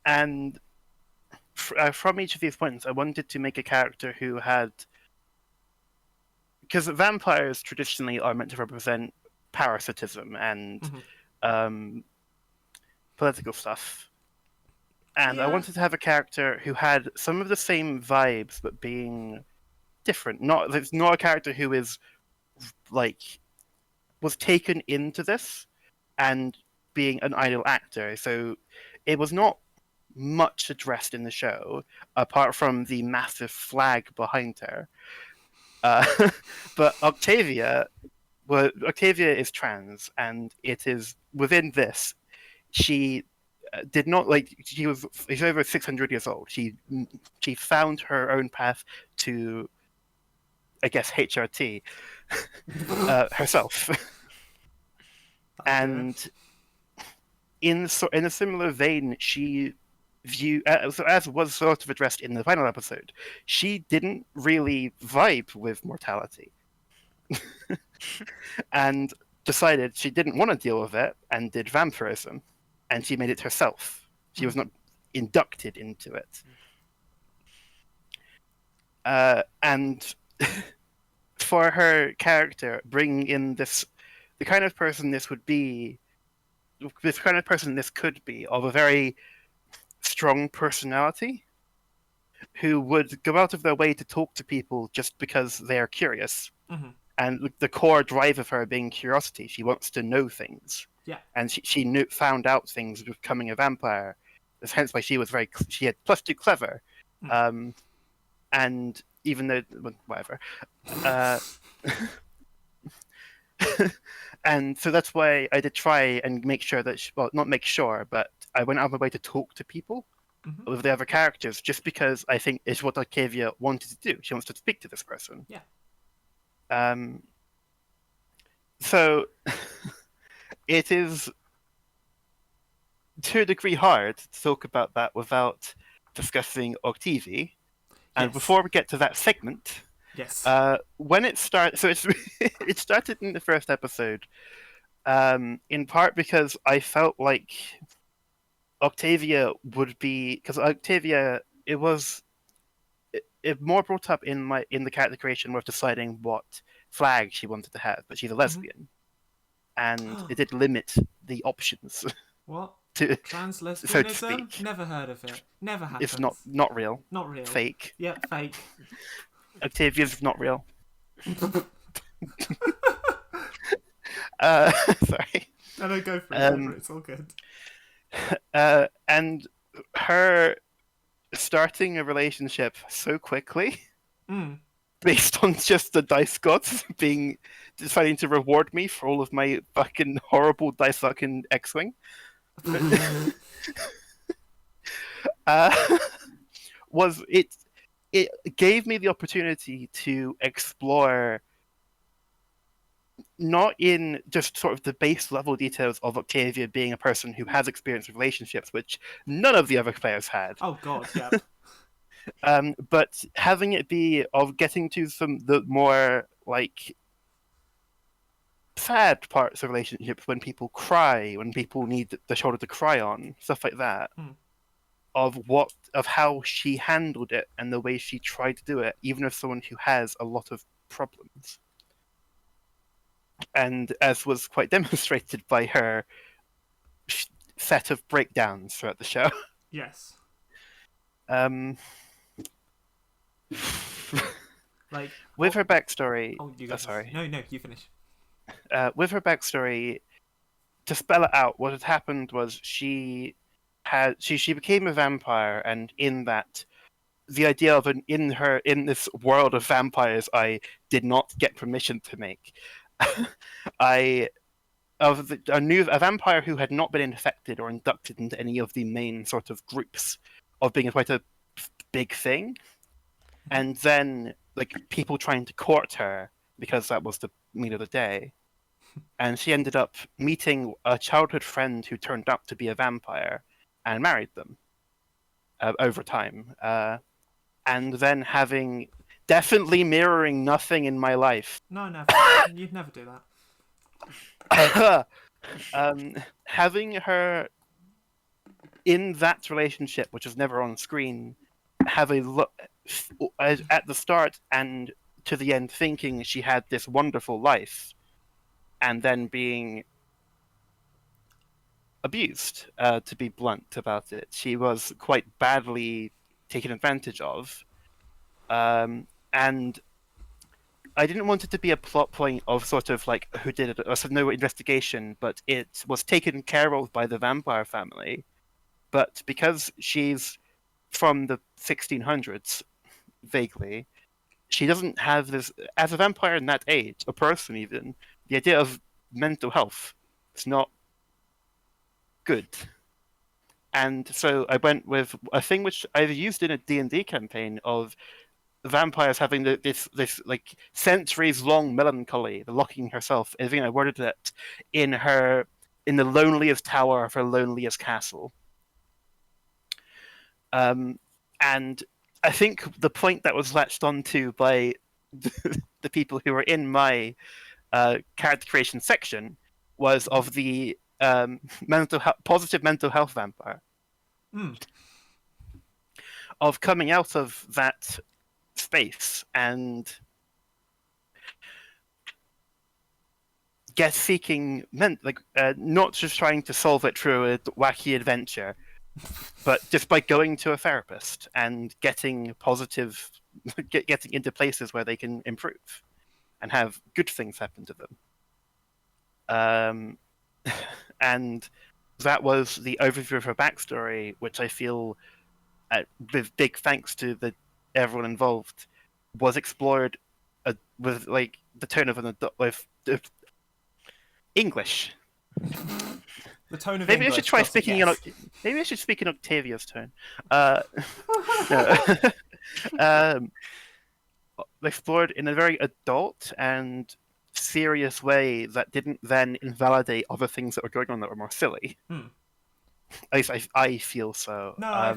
And from each of these points, I wanted to make a character who had, because vampires traditionally are meant to represent parasitism and political stuff, and I Yeah. wanted to have a character who had some of the same vibes but being different. It's not a character who is like was taken into this and being an idle actor. So it was not much addressed in the show, apart from the massive flag behind her. But Octavia is trans, and it is within this. She did not she's over 600 years old. She found her own path to, I guess, HRT herself. And in a similar vein, she as was sort of addressed in the final episode, she didn't really vibe with mortality, and decided she didn't want to deal with it, and did vampirism, and she made it herself. She was not inducted into it, and for her character, bringing in the kind of person this could be, of a very strong personality, who would go out of their way to talk to people just because they are curious. Mhm. And the core drive of her being curiosity. She wants to know things. Yeah. And she found out things with becoming a vampire. That's hence why she was she had +2 clever. And even though, whatever. And so that's why I did try and make sure that, not make sure, but I went out of my way to talk to people with the other characters, just because I think it's what Octavia wanted to do. She wants to speak to this person. Yeah. So it is to a degree hard to talk about that without discussing Octavia. And Yes. before we get to that segment, Yes. when it started, so it started in the first episode, in part because I felt like Octavia would be, because Octavia, it more brought up in the character creation with deciding what flag she wanted to have, but she's a lesbian, and it did limit the options. What? To Trans so to lesbianism? speak. Never heard of it. Never happens. It's not real. Not real. Fake. Yeah, fake. Octavia's not real. Sorry. No, go for it. It's all good. And her starting a relationship so quickly, based on just the dice gods deciding to reward me for all of my fucking horrible dice fucking X-wing, was it gave me the opportunity to explore, not in just sort of the base level details of Octavia being a person who has experience with relationships, which none of the other players had. Oh god, yeah. But having it be of getting to the more like sad parts of relationships when people cry, when people need the shoulder to cry on, stuff like that. Of how she handled it and the way she tried to do it, even as someone who has a lot of problems. And as was quite demonstrated by her set of breakdowns throughout the show. Yes. Like with her backstory. Oh, you go. Sorry. No, you finish. With her backstory, to spell it out, what had happened was she became a vampire, and in that, the idea of in this world of vampires, I did not get permission to make. A vampire who had not been infected or inducted into any of the main sort of groups of being quite a big thing, and then like people trying to court her because that was the meat of the day, and she ended up meeting a childhood friend who turned out to be a vampire and married them over time, and then having definitely mirroring nothing in my life. No, never. You'd never do that. Having her in that relationship, which is never on screen, have a look at the start and to the end, thinking she had this wonderful life, and then being abused, to be blunt about it. She was quite badly taken advantage of. And I didn't want it to be a plot point of sort of like who did it, or no investigation, but it was taken care of by the vampire family. But because she's from the 1600s, vaguely, she doesn't have this, as a vampire in that age, a person even, the idea of mental health is not good. And so I went with a thing which I've used in a D&D campaign of vampires having this like centuries-long melancholy, the locking herself. I think I worded it in the loneliest tower of her loneliest castle. And I think the point that was latched onto by the people who were in my character creation section was of the positive mental health vampire. Of coming out of that space and seeking not just trying to solve it through a wacky adventure, but just by going to a therapist and getting getting into places where they can improve and have good things happen to them. And that was the overview of her backstory, which I feel, with big thanks to everyone involved, was explored with like the tone of with English. The tone of maybe English. I should try speaking yes. Maybe I should speak in Octavia's tone. Explored in a very adult and serious way that didn't then invalidate other things that were going on that were more silly. At least I feel so. No,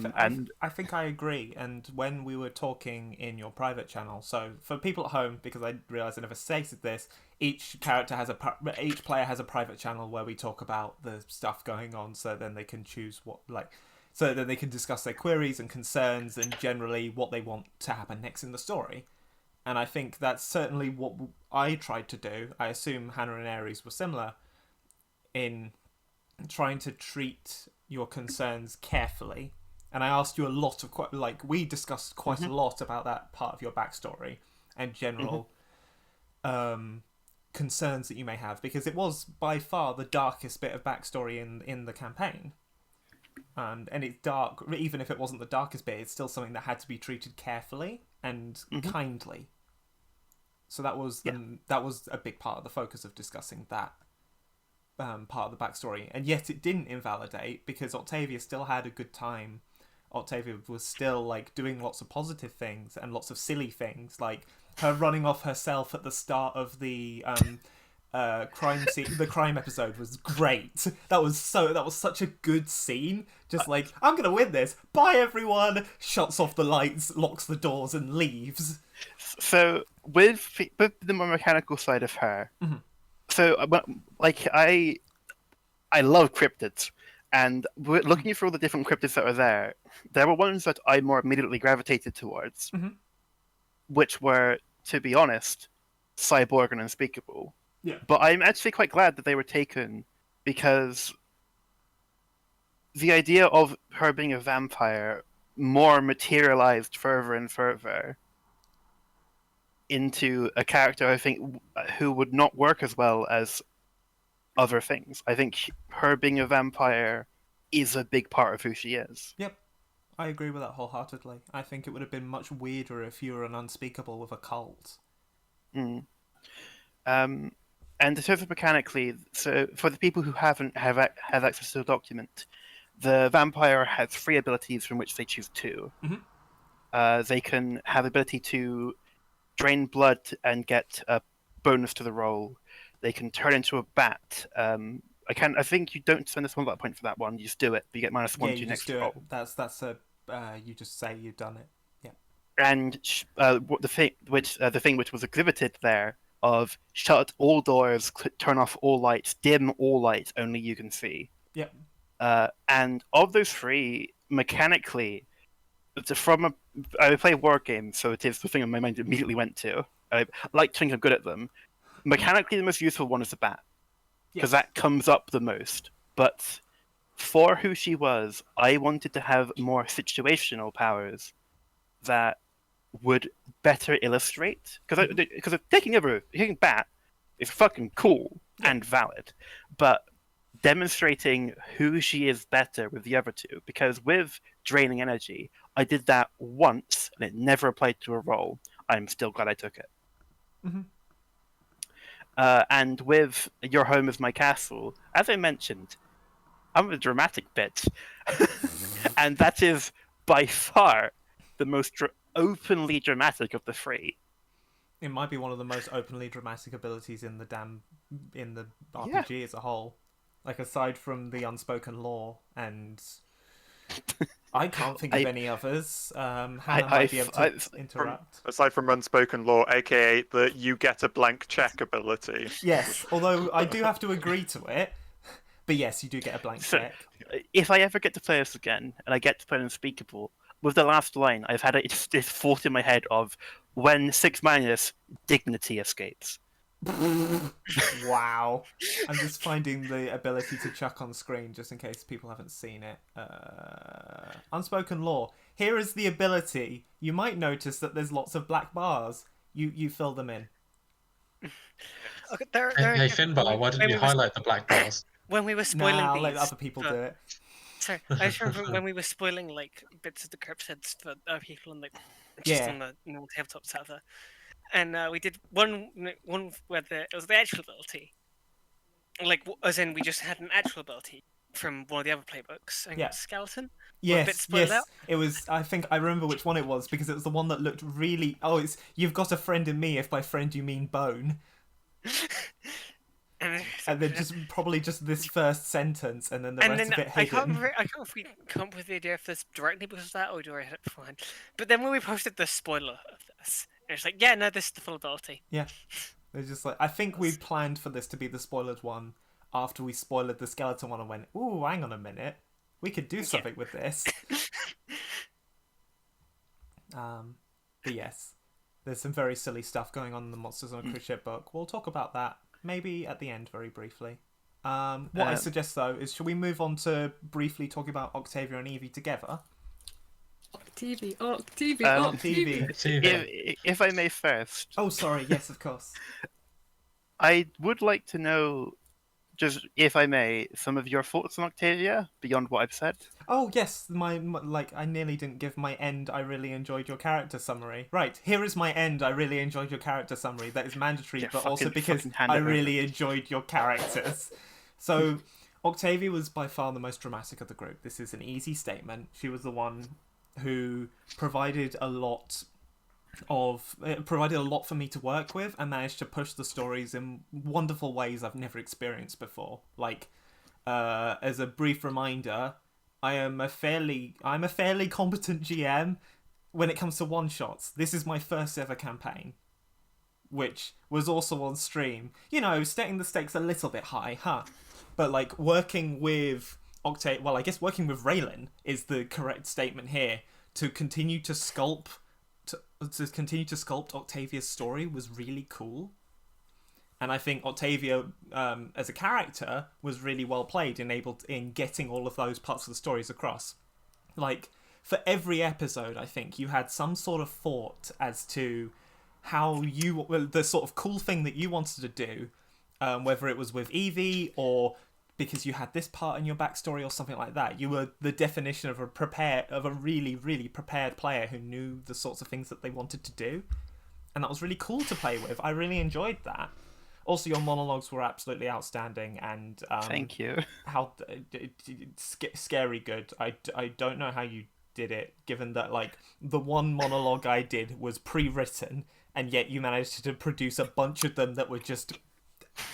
I think I agree. And when we were talking in your private channel, so for people at home, because I realised I never stated this, each player has a private channel where we talk about the stuff going on, so then they can choose so then they can discuss their queries and concerns and generally what they want to happen next in the story. And I think that's certainly what I tried to do. I assume Hannah and Aries were similar in trying to treat your concerns carefully. And I asked you a lot of we discussed quite a lot about that part of your backstory and general concerns that you may have, because it was by far the darkest bit of backstory in the campaign. And it's dark, even if it wasn't the darkest bit, it's still something that had to be treated carefully and kindly. So that was a big part of the focus of discussing that part of the backstory. And yet it didn't invalidate, because Octavia still had a good time. Octavia was still doing lots of positive things and lots of silly things, like her running off herself at the start of the crime scene. The crime episode was great. That was such a good scene. Just I'm gonna win this. Bye everyone. Shuts off the lights, locks the doors, and leaves. So with the more mechanical side of her, So, like, I love cryptids, and looking through all the different cryptids that are there were ones that I more immediately gravitated towards, which were, to be honest, Cyborg and Unspeakable. Yeah. But I'm actually quite glad that they were taken, because the idea of her being a vampire more materialized further and further into a character, I think, who would not work as well as other things. I think her being a vampire is a big part of who she is. Yep. I agree with that wholeheartedly. I think it would have been much weirder if you were an Unspeakable with a cult. And in terms of mechanically, so for the people who haven't have access to the document, the vampire has 3 abilities from which they choose 2. They can have the ability to drain blood and get a bonus to the roll. They can turn into a bat. I think you don't spend a spell point for that one. You just do it, but you get -1 to your next roll. That's you just say you've done it. Yeah. And the thing which was exhibited there of shut all doors, turn off all lights, dim all lights, only you can see. Yep. And of those 3, mechanically, I play war games, so it is the thing my mind immediately went to. I like to think I'm good at them. Mechanically, the most useful one is the bat, because that comes up the most. But for who she was, I wanted to have more situational powers that would better illustrate. Because taking bat is fucking cool and valid, but demonstrating who she is better with the other 2. Because with draining energy, I did that once, and it never applied to a roll. I'm still glad I took it. And with Your Home is My Castle, as I mentioned, I'm a dramatic bitch. And that is by far the most openly dramatic of the 3. It might be one of the most openly dramatic abilities in the RPG as a whole. Like, aside from the unspoken law, and I can't think of any others. Hannah might be able to interrupt. Aside from unspoken law, aka the you get a blank check ability. Yes, although I do have to agree to it. But yes, you do get a blank check. If I ever get to play this again, and I get to play Unspeakable, with the last line, I've had this thought in my head of when 6- dignity escapes. Wow. I'm just finding the ability to chuck on screen just in case people haven't seen it. Unspoken law. Here is the ability. You might notice that there's lots of black bars. You fill them in. Okay, Hey Finbar, why didn't you highlight the black bars? When we were spoiling I'll these, let other people do it. Sorry, I just remember when we were spoiling like bits of the cryptids for people on just on the normal tabletop server, and we did one where it was the actual ability, like as in we just had an actual ability from one of the other playbooks. Skeleton. Yes. It was. I think I remember which one it was because it was the one that looked really. Oh, it's you've got a friend in me. If by friend you mean bone. And then probably just this first sentence, and then the rest of it hidden. I can't remember if we come up with the idea of this directly because of that, or do I hit it beforehand? But then when we posted the spoiler of this, it's like, yeah, no, this is the full ability. Yeah, they're just like, I think we planned for this to be the spoiled one after we spoiled the skeleton one and went, ooh, hang on a minute, we could do something with this. But yes, there's some very silly stuff going on in the Monsters on a Cruise Ship book. We'll talk about that. Maybe at the end, very briefly. What I suggest, though, is shall we move on to briefly talking about Octavia and Evie together? Octavia. If I may first. Oh, sorry. Yes, of course. I would like to know, just if I may, some of your thoughts on Octavia beyond what I've said. Oh yes, my I nearly didn't give my end. I really enjoyed your character summary. Right, here is my end. I really enjoyed your character summary. That is mandatory, but also because I really enjoyed your characters. So, Octavia was by far the most dramatic of the group. This is an easy statement. She was the one who provided a lot for me to work with and managed to push the stories in wonderful ways I've never experienced before. Like, as a brief reminder, I'm a fairly competent GM when it comes to one-shots. This is my first ever campaign. which was also on stream. You know, setting the stakes a little bit high, huh? But like working with I guess working with Raylan is the correct statement here. To continue to sculpt Octavia's story was really cool. And I think Octavia, as a character, was really well played, enabled in getting all of those parts of the stories across. Like, for every episode, I think, you had some sort of thought as to how the sort of cool thing that you wanted to do, whether it was with Evie or because you had this part in your backstory or something like that. You were the definition of a really, really prepared player who knew the sorts of things that they wanted to do. And that was really cool to play with. I really enjoyed that. Also, your monologues were absolutely outstanding, and thank you. How scary good. I don't know how you did it, given that like the one monologue I did was pre-written, and yet you managed to produce a bunch of them that were just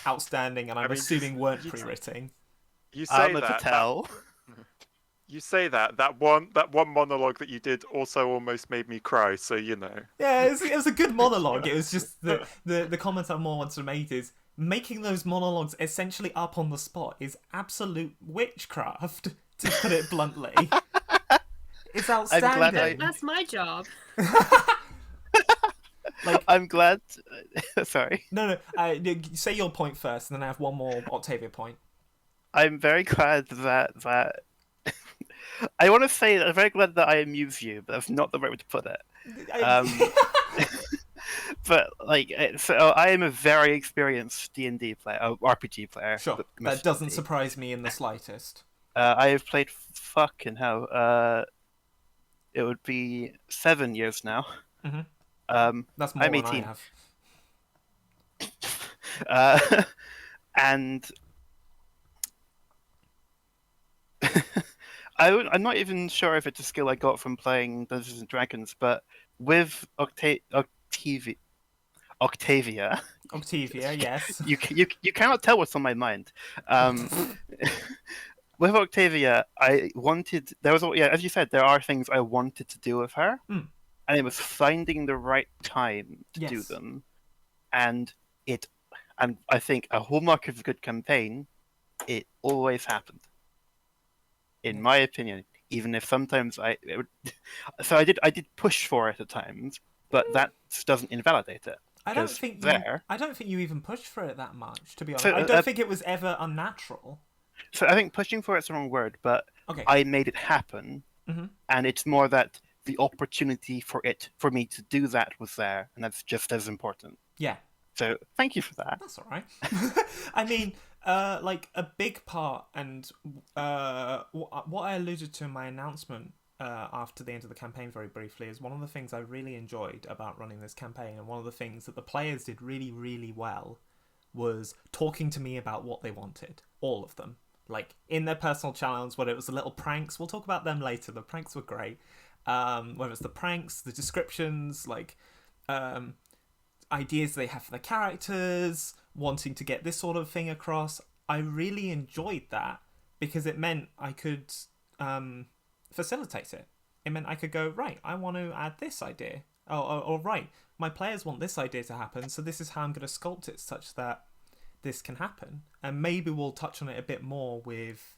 outstanding, and I'm assuming weren't pre-written. You say You say that one monologue that you did also almost made me cry. So you know. Yeah, it was a good monologue. It was just the comment I more wanted to make is making those monologues essentially up on the spot is absolute witchcraft, to put it bluntly. It's outstanding. That's my job. I'm glad. Sorry. No. Say your point first, and then I have one more Octavia point. I'm very glad that I want to say that I'm very glad that I amuse you, but that's not the right way to put it. But like, so I am a very experienced D&D player, RPG player. Sure, that doesn't surprise me in the slightest. I have played fucking hell. It would be 7 years now. Mm-hmm. That's more I'm 18. Than I have. And I'm not even sure if it's a skill I got from playing Dungeons and Dragons, but with Octavia, yes. you cannot tell what's on my mind. With Octavia, I wanted as you said, there are things I wanted to do with her, and it was finding the right time to do them, and I think a hallmark of a good campaign, it always happened. In my opinion, even if sometimes I did push for it at times, but that doesn't invalidate it. I don't think you even pushed for it that much, to be honest. I don't think it was ever unnatural. So I think pushing for it's the wrong word, but I made it happen, and it's more that the opportunity for me to do that was there, and that's just as important. Yeah. So thank you for that. That's all right. I mean, like a big part, and what I alluded to in my announcement after the end of the campaign very briefly is one of the things I really enjoyed about running this campaign, and one of the things that the players did really, really well was talking to me about what they wanted, all of them. Like in their personal channels, whether it was the little pranks, we'll talk about them later. The pranks were great. Whether it's the pranks, the descriptions, like ideas they have for the characters, wanting to get this sort of thing across. I really enjoyed that because it meant I could facilitate it. It meant I could go, right, I want to add this idea. Or right, my players want this idea to happen, so this is how I'm going to sculpt it such that this can happen. And maybe we'll touch on it a bit more with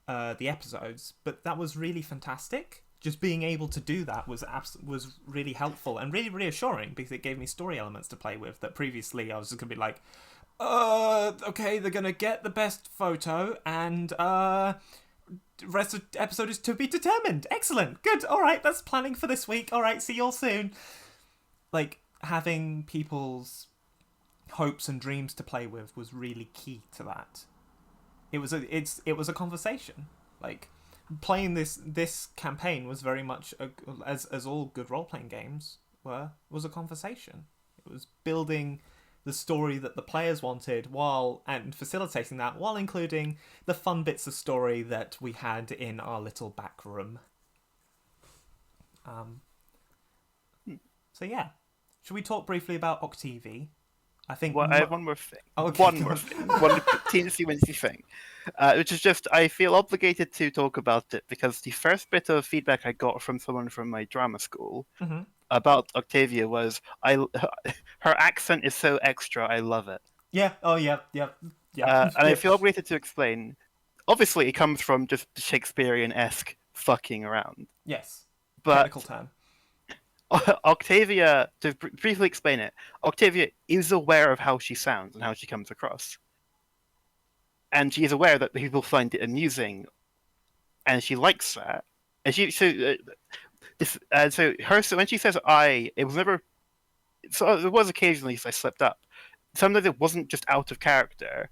the episodes, but that was really fantastic. Just being able to do that was really helpful and really reassuring because it gave me story elements to play with that previously I was just going to be like, okay, they're going to get the best photo and the rest of the episode is to be determined. Excellent. Good. All right, that's planning for this week. All right, see you all soon. Like, having people's hopes and dreams to play with was really key to that. It was a conversation. Like, playing this campaign was very much as all good role-playing games was a conversation. It was building the story that the players wanted and facilitating that while including the fun bits of story that we had in our little back room. So yeah, should we talk briefly about Octavia? I think. Well, I have one more thing. Okay, one teensy thing, which is just I feel obligated to talk about it because the first bit of feedback I got from someone from my drama school about Octavia was her accent is so extra. I love it. Yeah. Oh, yeah. And I feel obligated to explain. Obviously, it comes from just Shakespearean-esque fucking around. Yes. But Technical term. Octavia, to briefly explain it, Octavia is aware of how she sounds and how she comes across. And she is aware that people find it amusing, and she likes that. And so when she says "I," it was never. So there was occasionally I slipped up. Sometimes it wasn't just out of character.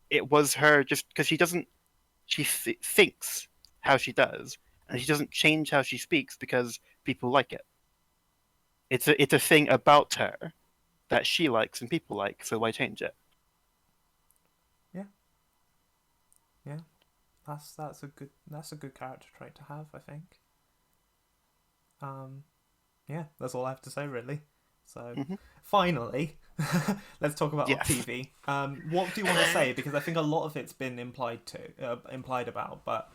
It was her just because she doesn't. She thinks how she does, and she doesn't change how she speaks because people like it. It's a thing about her that she likes and people like, so why change it? Yeah, that's a good character trait to have, I think. Yeah, that's all I have to say really. So finally, let's talk about TV. What do you want to say? Because I think a lot of it's been implied about, but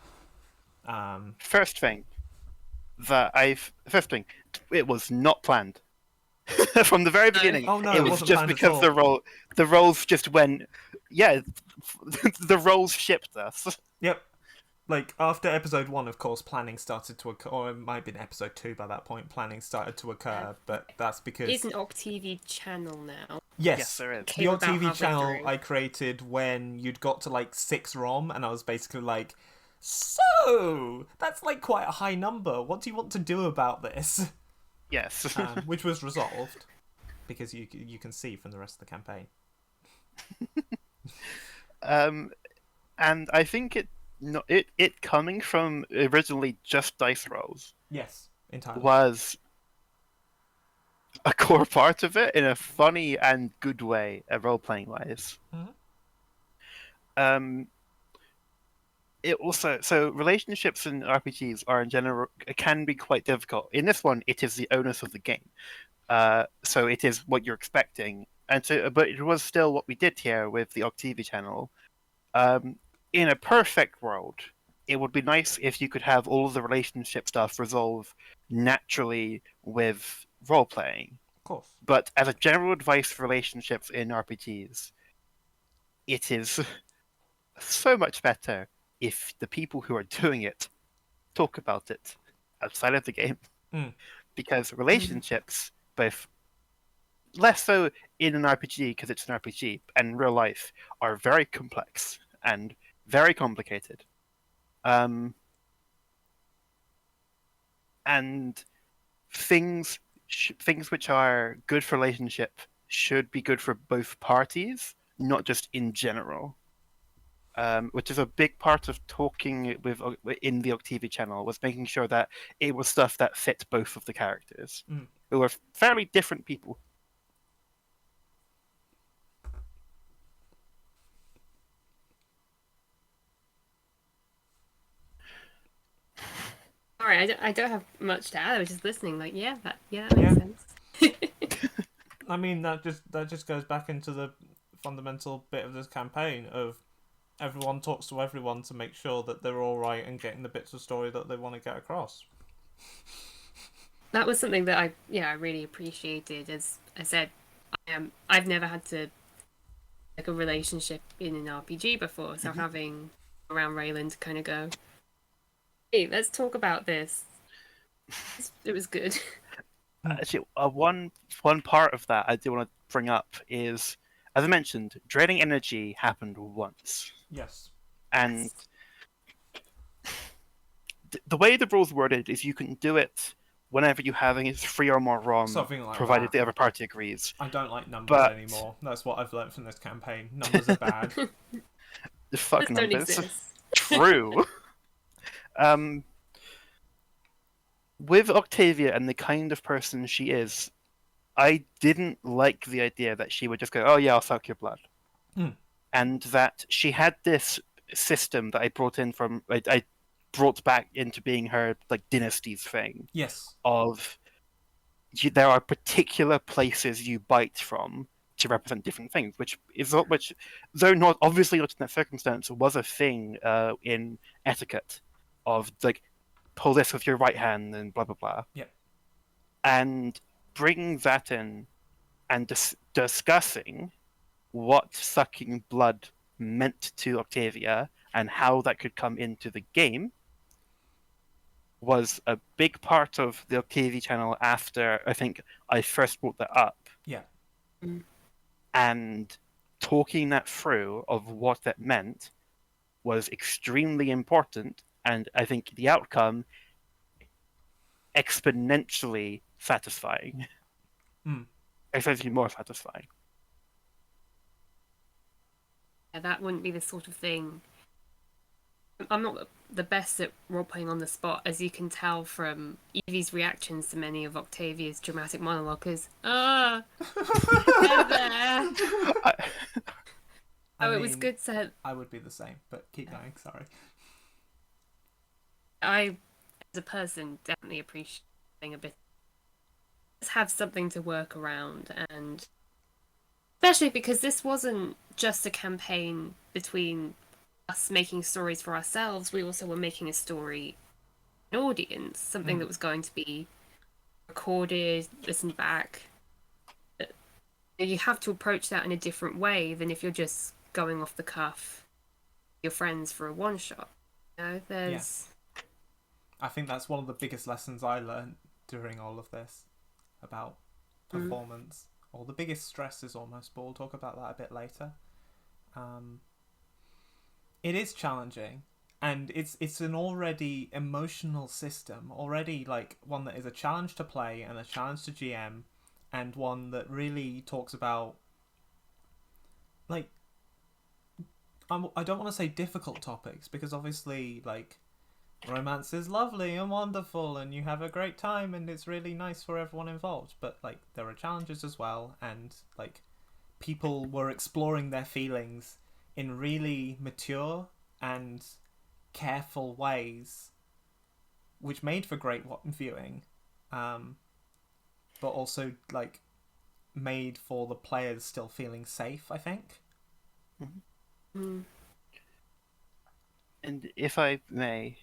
First thing, it was not planned. From the very beginning. Oh, no, it it was wasn't just planned at because all. the roles just went. Yeah, the roles shipped us. Yep. Like, after episode 1, of course, planning started to occur, or it might have been episode 2 by that point, planning started to occur, but that's because... It's an Octavia channel now. Yes, there is. The Octavia channel I created when you'd got to, like, 6 ROM, and I was basically like, so, that's, like, quite a high number. What do you want to do about this? Yes. Which was resolved, because you can see from the rest of the campaign. And I think it coming from originally just dice rolls. Yes, entirely. Was a core part of it in a funny and good way, role playing wise. It also relationships in RPGs are in general can be quite difficult. In this one, it is the onus of the game, so it is what you're expecting, but it was still what we did here with the Octavia channel. In a perfect world, it would be nice if you could have all of the relationship stuff resolve naturally with role playing. Of course. But as a general advice for relationships in RPGs, it is so much better if the people who are doing it talk about it outside of the game. Because relationships, both less so in an RPG because it's an RPG, and in real life, are very complex and very complicated. And things which are good for relationship should be good for both parties, not just in general. Which is a big part of talking in the Octavia channel, was making sure that it was stuff that fit both of the characters, who are fairly different people. Sorry, I don't have much to add. I was just listening. Like, that makes sense. I mean, that just goes back into the fundamental bit of this campaign of everyone talks to everyone to make sure that they're all right and getting the bits of story that they want to get across. That was something that I really appreciated. As I said, I've never had to like a relationship in an RPG before, so having around Raylan to kind of go, hey, let's talk about this. It was good. Actually, one part of that I do want to bring up is, as I mentioned, draining energy happened once. Yes. And the way the rules worded is you can do it whenever you have 3 or more ROM, Something like provided that. the other party agrees. I don't like numbers anymore. That's what I've learned from this campaign. Numbers are bad. The fuck Those don't numbers. exist. True. With Octavia and the kind of person she is, I didn't like the idea that she would just go, oh yeah, I'll suck your blood. And that she had this system that I brought back into being her like dynasties thing. Yes. Of there are particular places you bite from to represent different things, which though not obviously not in that circumstance, was a thing in etiquette of like pull this with your right hand and blah blah blah. Yeah. and bringing that in and discussing what sucking blood meant to Octavia and how that could come into the game was a big part of the Octavia channel after I think I first brought that up. Yeah. And talking that through of what that meant was extremely important, and I think the outcome exponentially satisfying. Exponentially more satisfying. Yeah, that wouldn't be the sort of thing. I'm not the best at role-playing on the spot, as you can tell from Evie's reactions to many of Octavia's dramatic monologues. It was good to... I would be the same, but keep going, sorry. I, as a person, definitely appreciate a bit. Just have something to work around, and especially because this wasn't just a campaign between us making stories for ourselves, we also were making a story for an audience, something that was going to be recorded, listened back. You have to approach that in a different way than if you're just going off the cuff with your friends for a one-shot. You know, there's... I think that's one of the biggest lessons I learned during all of this about performance, or the biggest stresses almost, but we'll talk about that a bit later. It is challenging, and it's an already emotional system, already like one that is a challenge to play and a challenge to GM, and one that really talks about, like, I don't want to say difficult topics, because obviously, like, romance is lovely and wonderful and you have a great time and it's really nice for everyone involved, but like there are challenges as well, and like people were exploring their feelings in really mature and careful ways, which made for great viewing, but also like made for the players still feeling safe, I think. And if I may,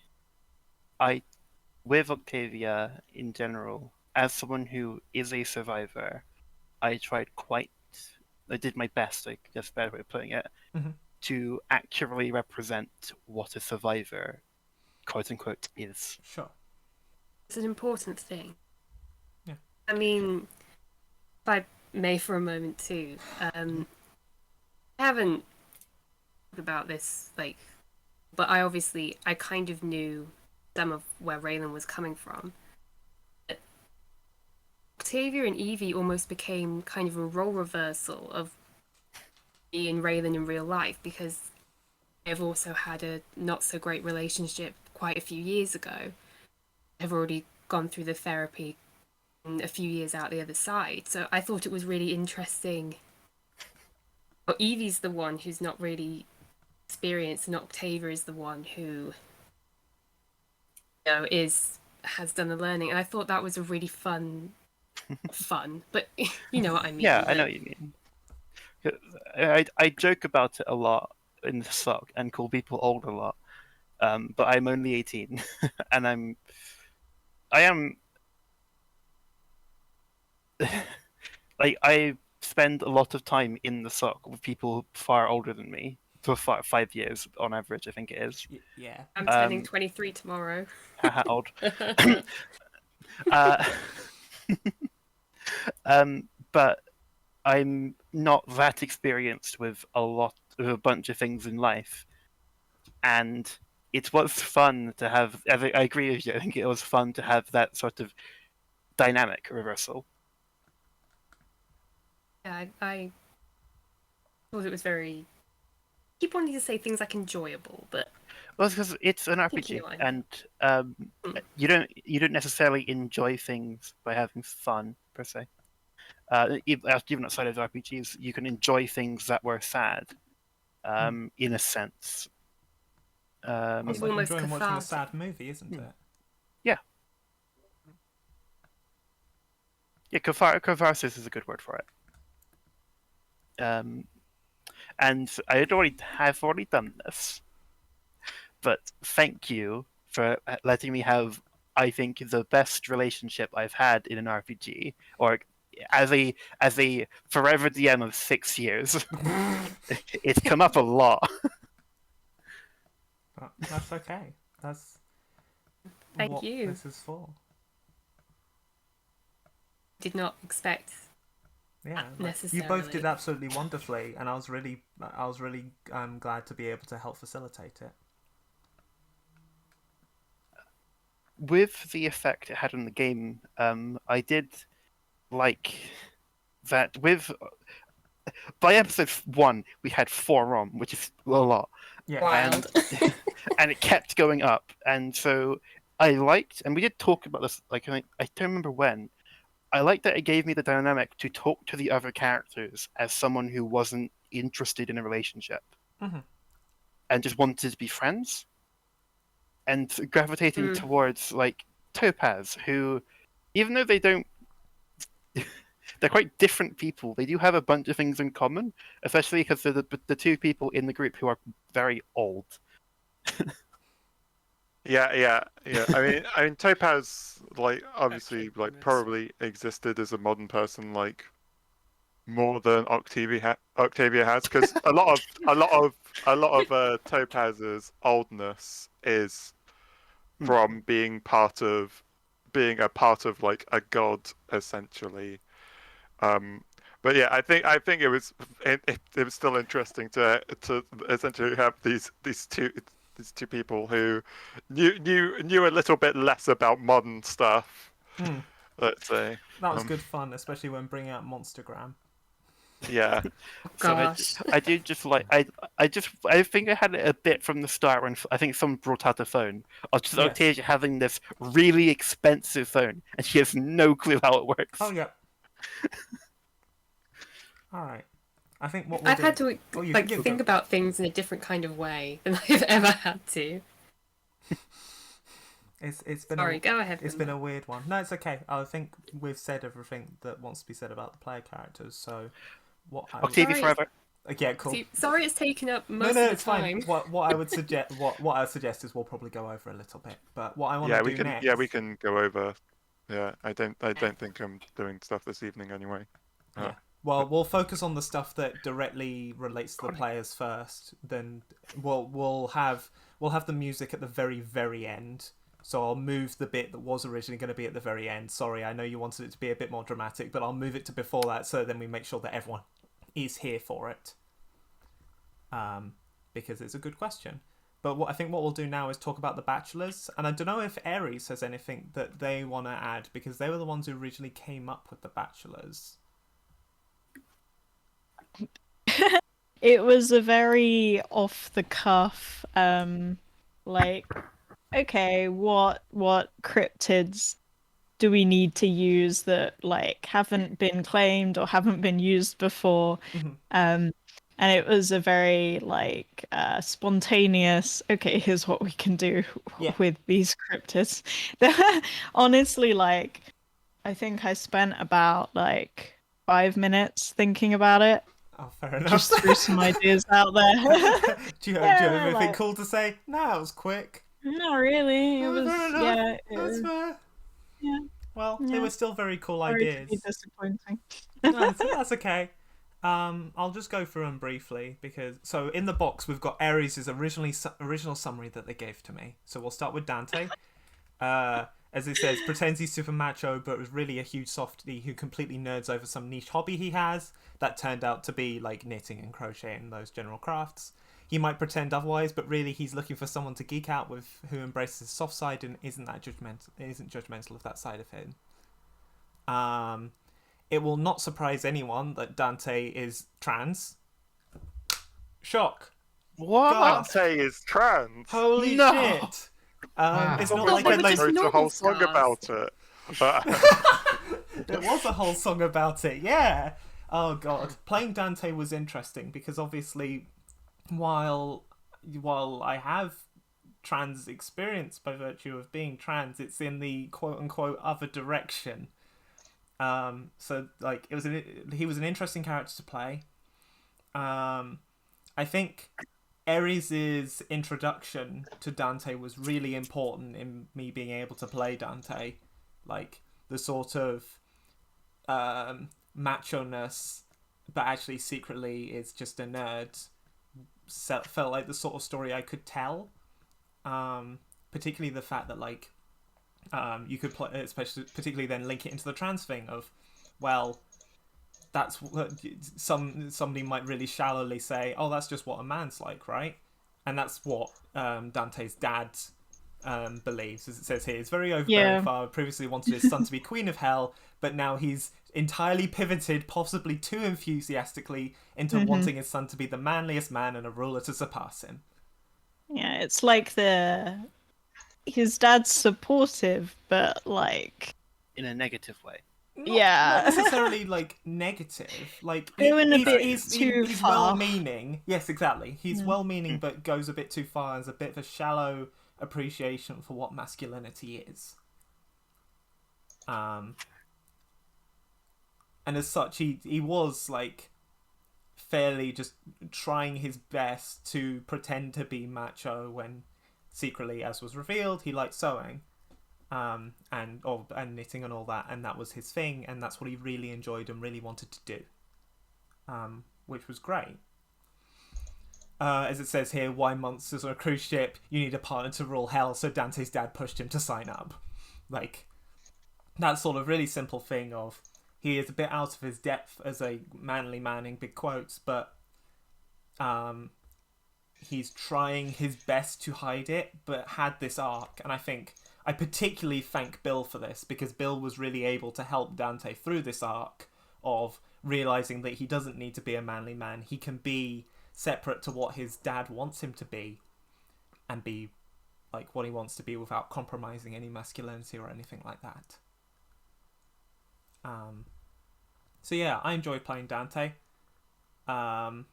with Octavia in general, as someone who is a survivor, I did my best, I guess better way of putting it, to accurately represent what a survivor, quote unquote, is. Sure. It's an important thing. Yeah. I mean, if I may for a moment too, I haven't talked about this, like, but I kind of knew some of where Raylan was coming from. Octavia and Evie almost became kind of a role reversal of me and Raylan in real life, because they've also had a not so great relationship quite a few years ago. They've already gone through the therapy and a few years out the other side. So I thought it was really interesting. Well, Evie's the one who's not really experienced, and Octavia is the one who, you know, has done the learning. And I thought that was a really fun, but you know what I mean. Yeah, I know what you mean. I joke about it a lot in the SOC and call people old a lot, but I'm only 18, and I am like, I spend a lot of time in the SOC with people far older than me, for 5 years on average, I think it is. Yeah. I'm turning 23 tomorrow. Haha, old. But I'm not that experienced with a bunch of things in life, and it was fun to have. I agree with you. I think it was fun to have that sort of dynamic reversal. Yeah, I thought it was very... I keep wanting to say things like enjoyable, but... Well, because it's an RPG, and you don't necessarily enjoy things by having fun per se. Even outside of RPGs, you can enjoy things that were sad, in a sense. It's like almost enjoying watching a cathartic. sad movie, isn't it? Yeah. Yeah, catharsis is a good word for it. And have already done this, but thank you for letting me have I think, the best relationship I've had in an RPG, or as a forever DM of 6 years. It's come up a lot. That's okay. That's Thank what you. this is for. Did not expect. Yeah, necessarily. you both did absolutely wonderfully, and I was really glad to be able to help facilitate it. With the effect it had on the game, I did like that. By episode 1, we had 4 on, which is a lot. Yeah. Wild. And it kept going up, and so I liked, and we did talk about this. Like I don't remember when. I liked that it gave me the dynamic to talk to the other characters as someone who wasn't interested in a relationship, and just wanted to be friends, and gravitating towards like Topaz, who, even though they don't, they're quite different people. They do have a bunch of things in common, especially because they're the 2 people in the group who are very old. Yeah. I mean, Topaz, like, obviously, like, probably existed as a modern person, like, more than Octavia has, because a lot of Topaz's oldness is from being a part of like a god, essentially. But yeah, I think it was still interesting to essentially have these two people who knew a little bit less about modern stuff. Let's say That was good fun, especially when bringing out Monstergram. Yeah. Gosh. So I do just like I think I had it a bit from the start when I think someone brought out a phone. Just Yes. Octavia having this really expensive phone, and she has no clue how it works. Oh yeah. All right. I think what we'll I've do... had to you think about things in a different kind of way than I've ever had to. It's been Sorry, go ahead. It's been a weird one. No, it's okay. I think we've said everything that wants to be said about the player characters. So what? Octavia forever. Yeah, cool. Sorry, it's taken up most No, of the it's time. fine. What I would suggest, what I suggest is we'll probably go over a little bit. But what I want to do next. Yeah, we can go over. Yeah, I don't think I'm doing stuff this evening anyway. Yeah. Well, we'll focus on the stuff that directly relates to the players first. Then we'll have the music at the very, very end. So I'll move the bit that was originally going to be at the very end. Sorry, I know you wanted it to be a bit more dramatic, but I'll move it to before that, so then we make sure that everyone is here for it. Because it's a good question. But what we'll do now is talk about the Bachelors, and I don't know if Aries has anything that they want to add, because they were the ones who originally came up with the Bachelors. It was a very off the cuff, like, okay, what cryptids do we need to use that like haven't been claimed or haven't been used before? And it was a very like spontaneous, okay, here's what we can do with these cryptids. Honestly, like, I think I spent about like 5 minutes thinking about it. Oh, fair enough. Just threw some ideas out there. do you have anything cool to say? No, it was quick. Not really. It was, fair enough. yeah. That's fair. Yeah. Well, they were still very cool Sorry ideas. to be disappointing. No, that's okay. I'll just go through them briefly because in the box we've got Ares' original summary that they gave to me. So we'll start with Dante. As it says, pretends he's super macho, but was really a huge softie who completely nerds over some niche hobby he has that turned out to be like knitting and crocheting, those general crafts. He might pretend otherwise, but really he's looking for someone to geek out with who embraces his soft side and isn't judgmental of that side of him. It will not surprise anyone that Dante is trans. Shock. What? Dante is trans. Holy No. shit. It's not like I a wrote a whole song stars. about it. There was a whole song about it, yeah. Oh god. Playing Dante was interesting because obviously while I have trans experience by virtue of being trans, it's in the quote unquote other direction. So like he was an interesting character to play. I think Ares' introduction to Dante was really important in me being able to play Dante. Like, the sort of macho-ness, but actually secretly is just a nerd, felt like the sort of story I could tell. Particularly the fact that, like, you could play, especially particularly then link it into the trans thing of, well, that's what somebody might really shallowly say, oh, that's just what a man's like, right? And that's what Dante's dad believes, as it says here. His very overbearing father previously wanted his son to be queen of hell, but now he's entirely pivoted, possibly too enthusiastically, into wanting his son to be the manliest man and a ruler to surpass him. Yeah, it's like his dad's supportive, but like in a negative way. Not necessarily like negative. Like he's well-meaning. Yes, exactly. He's well-meaning, but goes a bit too far. As a bit of a shallow appreciation for what masculinity is. And as such, he was like fairly just trying his best to pretend to be macho when secretly, as was revealed, he liked sewing. And knitting and all that, and that was his thing, and that's what he really enjoyed and really wanted to do, which was great. As it says here, why monsters on a cruise ship? You need a partner to rule hell, so Dante's dad pushed him to sign up. Like, that sort of really simple thing of, he is a bit out of his depth as a manly man in big quotes, but he's trying his best to hide it, but had this arc, and I particularly thank Bill for this, because Bill was really able to help Dante through this arc of realizing that he doesn't need to be a manly man. He can be separate to what his dad wants him to be, and be like what he wants to be without compromising any masculinity or anything like that. So yeah, I enjoyed playing Dante. Definitely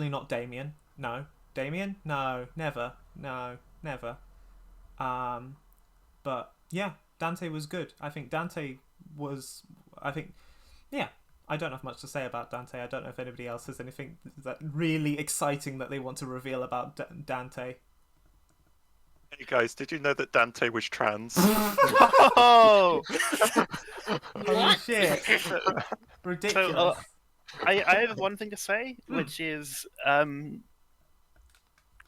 not Damien. No. Damien? No, never. No, never. But yeah, Dante was good. I don't have much to say about Dante. I don't know if anybody else has anything that really exciting that they want to reveal about Dante. Hey guys, did you know that Dante was trans? Oh! Holy shit. Ridiculous. So, I have one thing to say, which is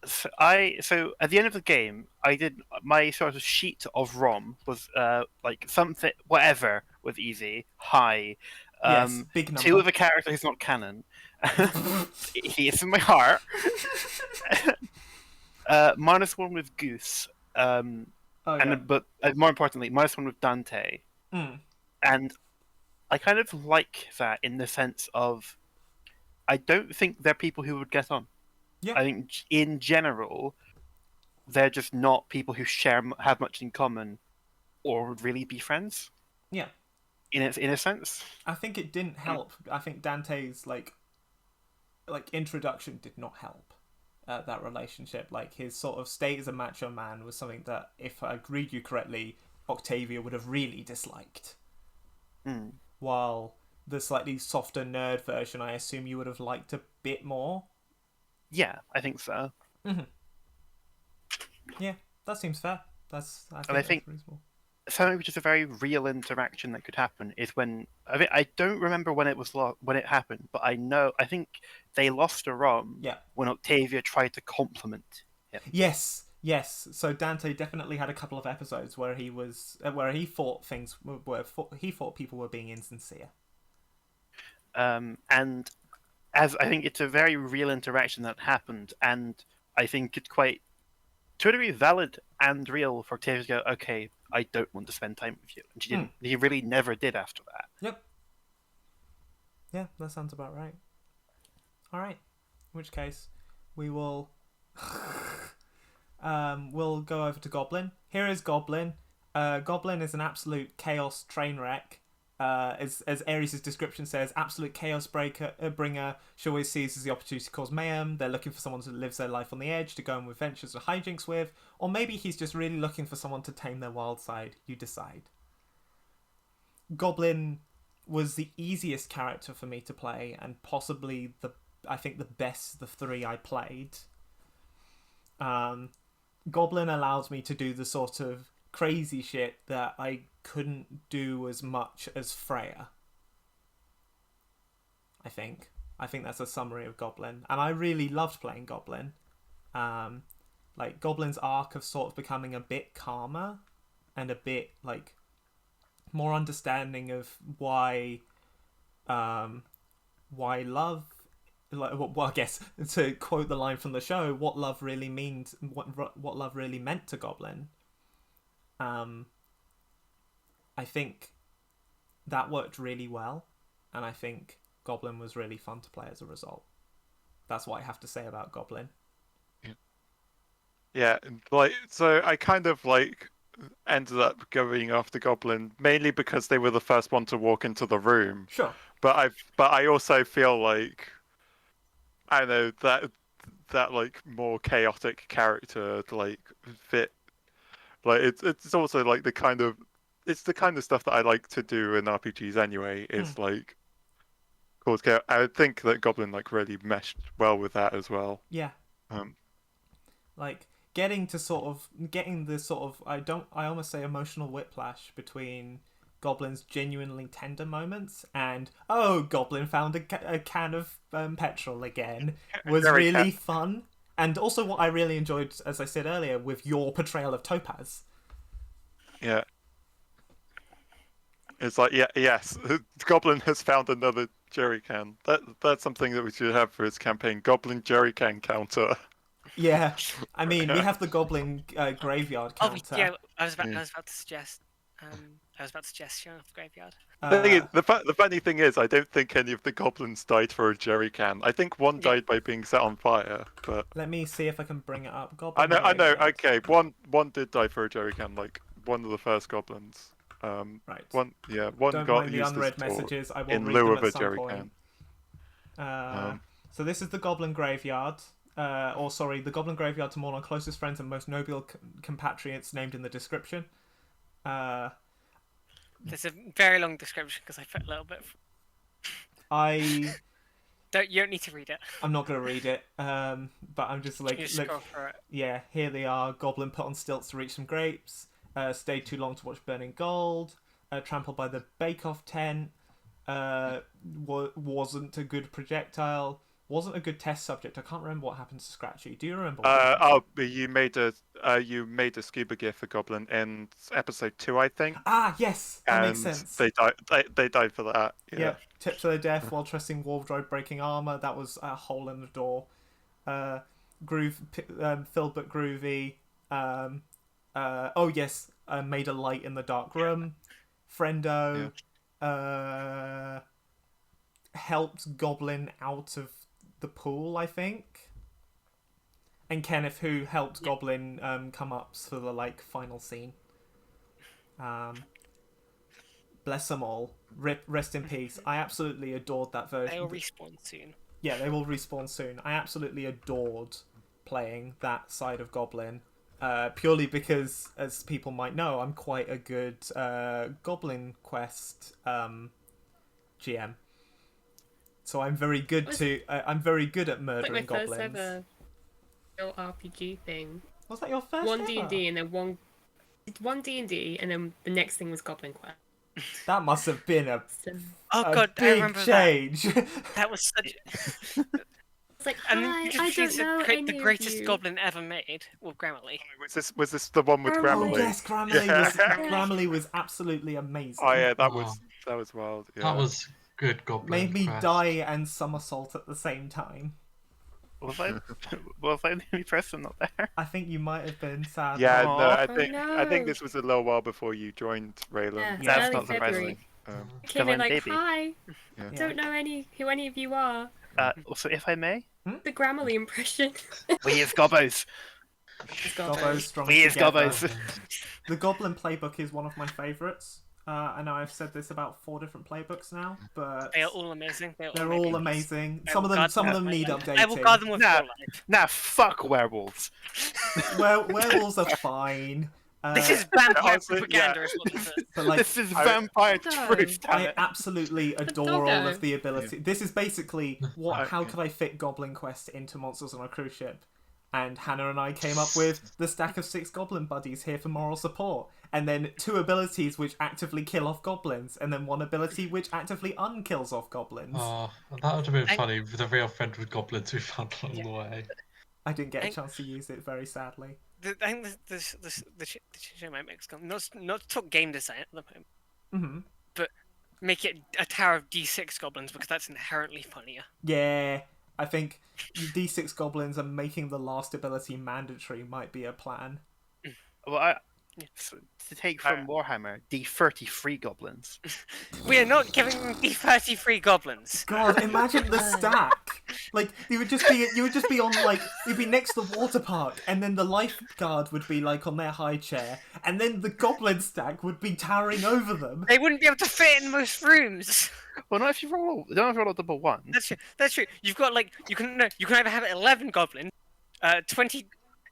so at the end of the game, I did my sort of sheet of ROM was like something whatever was easy, high. Yes, big number. 2 of a character who's not canon. He is in my heart. -1 with Goose. But more importantly, -1 with Dante. And I kind of like that in the sense of, I don't think they're people who would get on. Yeah. I think in general, they're just not people who have much in common, or would really be friends. Yeah. In a sense. I think it didn't help. I think Dante's like introduction did not help that relationship. Like, his sort of state as a macho man was something that, if I read you correctly, Octavia would have really disliked. While the slightly softer nerd version, I assume you would have liked a bit more. Yeah, I think so. Yeah, that seems fair. I think that's reasonable. Something which is a very real interaction that could happen is when I don't remember when it happened, but I think they lost a ROM when Octavia tried to compliment him. Yes. So Dante definitely had a couple of episodes where he thought people were being insincere. And as I think it's a very real interaction that happened, and I think it's quite, to a degree, valid and real for Octavia to go, okay, I don't want to spend time with you. And she didn't. He really never did after that. Yep. Yeah, that sounds about right. All right. In which case, we will we'll go over to Goblin. Here is Goblin. Goblin is an absolute chaos train wreck. As Ares' description says, absolute chaos bringer. She always seizes the opportunity to cause mayhem. They're looking for someone to live their life on the edge, to go on adventures or hijinks with, or maybe he's just really looking for someone to tame their wild side. You decide. Goblin was the easiest character for me to play, and possibly I think the best of the 3 I played. Goblin allows me to do the sort of crazy shit that I couldn't do as much as Freya. I think that's a summary of Goblin, and I really loved playing Goblin. Like Goblin's arc of sort of becoming a bit calmer and a bit like more understanding of why love, like, well, I guess to quote the line from the show, what love really means, what love really meant to Goblin. I think that worked really well, and I think Goblin was really fun to play as a result. That's what I have to say about Goblin. Yeah, like, so I kind of like ended up going after Goblin mainly because they were the first one to walk into the room. Sure. But I also feel like, I don't know, that like more chaotic character like fit, like it's also like the kind of stuff that I like to do in RPGs anyway. Is like cause chaos. I think that Goblin like really meshed well with that as well. Yeah. Like getting the sort of I almost say emotional whiplash between Goblin's genuinely tender moments and Goblin found a can of petrol again was really fun. And also what I really enjoyed, as I said earlier, with your portrayal of Topaz. Yeah. It's like, yes, Goblin has found another jerry can. That's something that we should have for his campaign. Goblin jerry can counter. Yeah, I mean, we have the Goblin Graveyard counter. Oh, yeah, I was about to suggest. Showing off the Graveyard. The funny thing is, I don't think any of the goblins died for a jerry can. I think one died by being set on fire. But let me see if I can bring it up. Goblin I know. Okay, one did die for a jerry can, like one of the first goblins. Right. One Don't got mind the used unread as messages. I will in read lieu them of at a some jerry point. can. So this is the Goblin Graveyard. The Goblin Graveyard to mourn our closest friends and most noble compatriots named in the description. There's a very long description because I put a little bit. You don't need to read it. I'm not going to read it, but I'm just like, scroll through it. Yeah, here they are. Goblin put on stilts to reach some grapes. Stayed too long to watch burning gold. Trampled by the bake-off tent. Wasn't a good projectile. Wasn't a good test subject. I can't remember what happened to Scratchy. Do you remember? You made a scuba gear for Goblin in episode 2, I think. Ah, yes, that makes sense. They died for that. Yeah. Tipped to their death while trusting wardrobe breaking armor. That was a hole in the door. Filled but groovy. Made a light in the dark room. Friendo. Helped Goblin out of the pool, I think. And Kenneth, who helped Goblin come up for the final scene. Bless them all. Rest in peace. I absolutely adored that version. They'll respawn soon. Yeah, they will respawn soon. I absolutely adored playing that side of Goblin. Purely because, as people might know, I'm quite a good Goblin Quest GM. So I'm very good I'm very good at murdering goblins. Like my first ever real RPG thing. Was that your first? One D&D and then one D&D and then the next thing was Goblin Quest. That must have been a big change. That was such. It's like, And hi, you I just don't know the any greatest of you. goblin ever made, well, Grammarly. Was this the one with Grammarly? Oh yes, Grammarly was absolutely amazing. Oh yeah, that was wild. Yeah. That was good Goblin Made me Quest. die and somersault at the same time. Was I the only person not there? I think you might have been sad. Yeah, Aw. no, I think no. this was a little while before you joined Raylan. Yeah, That's early not surprising. February. I came in like, baby. hi, Yeah. don't know who any of you are. Also, if I may, The Grammarly impression. we as Gobbos. Gobbos strong We as together. Gobbos. The Goblin playbook is one of my favourites. I know I've said this about 4 different playbooks now, but They are all amazing. they're all amazing. I Some will of guard them need I will updating. guard them with Nah. your life. Nah, fuck werewolves. Werewolves are fine. This is vampire honestly, propaganda, yeah. is what this is. But like, This is vampire No. truth. damn I it. absolutely adore all doggo. of the ability. This is basically what. How Okay. could I fit Goblin Quest into Monsters on a Cruise Ship? And Hannah and I came up with the stack of 6 goblin buddies here for moral support, and then 2 abilities which actively kill off goblins, and then 1 ability which actively unkills off goblins. Oh, that would have been funny with a real friend with goblins we found along the way. I didn't get a And- chance to use it, very sadly. I think the show might make not to talk game design at the moment, but make it a tower of D6 goblins because that's inherently funnier. Yeah, I think D6 goblins and making the last ability mandatory might be a plan. Well, to take from Warhammer, D33 goblins. We are not giving them D33 goblins. God, imagine the stack. Like you would just be on like you'd be next to the water park, and then the lifeguard would be like on their high chair, and then the goblin stack would be towering over them. They wouldn't be able to fit in most rooms. Well, not if you roll. Don't have to roll a double one. That's true. That's true. You've got like you can either have 11 goblins,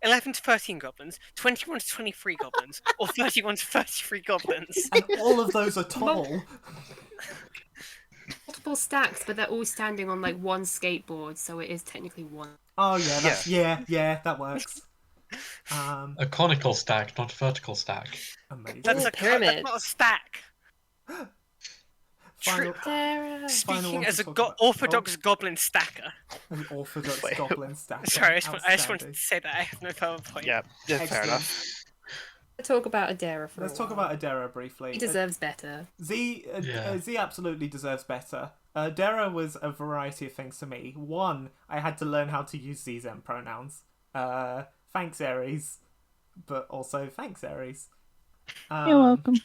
11 to 13 goblins, 21 to 23 goblins, or 31 to 33 goblins. And all of those are tall. Multiple stacks, but they're all standing on like one skateboard, so it is technically one. Oh yeah, that's, yeah, that works. A conical stack, not a vertical stack. Amazing. That's Ooh, a pyramid. That's not a stack. Final, Sarah. Speaking one as to a talk about. orthodox goblin stacker. An orthodox Wait. goblin stack. Sorry, I just wanted Outstanding. to say that. I have no further point. Yeah, fair Excellent. enough. Let's talk about Adara for Let's a talk while. about Adara briefly. He deserves better. Z Yeah. Z absolutely deserves better. Dara was a variety of things to me. One, I had to learn how to use Z's and pronouns. Thanks, Ares. But also, thanks, Ares. You're welcome.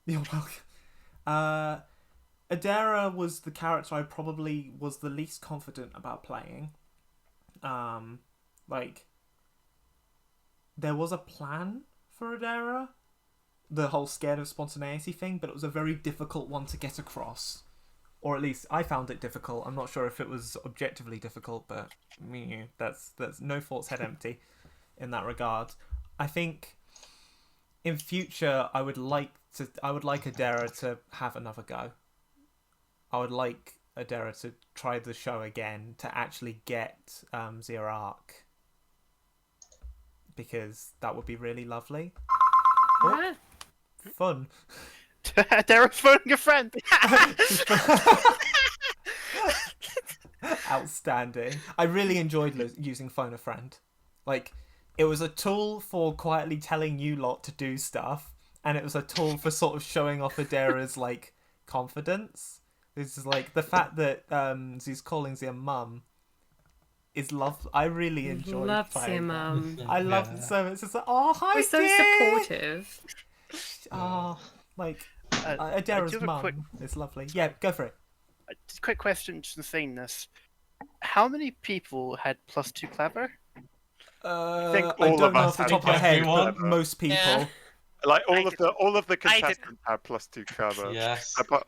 You're welcome. Adara was the character I probably was the least confident about playing. Like, there was a plan for Adara, the whole scared of spontaneity thing, but it was a very difficult one to get across. Or at least I found it difficult. I'm not sure if it was objectively difficult, but that's no fault's head empty in that regard. I think in future I would like Adara to have another go. I would like Adara to try the show again to actually get Zero Arc, because that would be really lovely. Yeah. Fun. Derek's phoning a friend. Outstanding. I really enjoyed using Phone a Friend. Like, it was a tool for quietly telling you lot to do stuff, and it was a tool for sort of showing off Adara's like confidence. This is like the fact that she's calling Z a mum is love. I really enjoyed Love playing that. Mum. I loved it so much. It's just like, oh hi, We're so dear! supportive. Oh, like I Adara's do have a mum quick- is lovely. Yeah, go for it. Just a quick question, just in saying this. How many people had +2 clever? think I all don't of know us off the had top of my plus head, one. but most people. Yeah. Like I all of the I did- contestants had +2 cover. Yes. Like,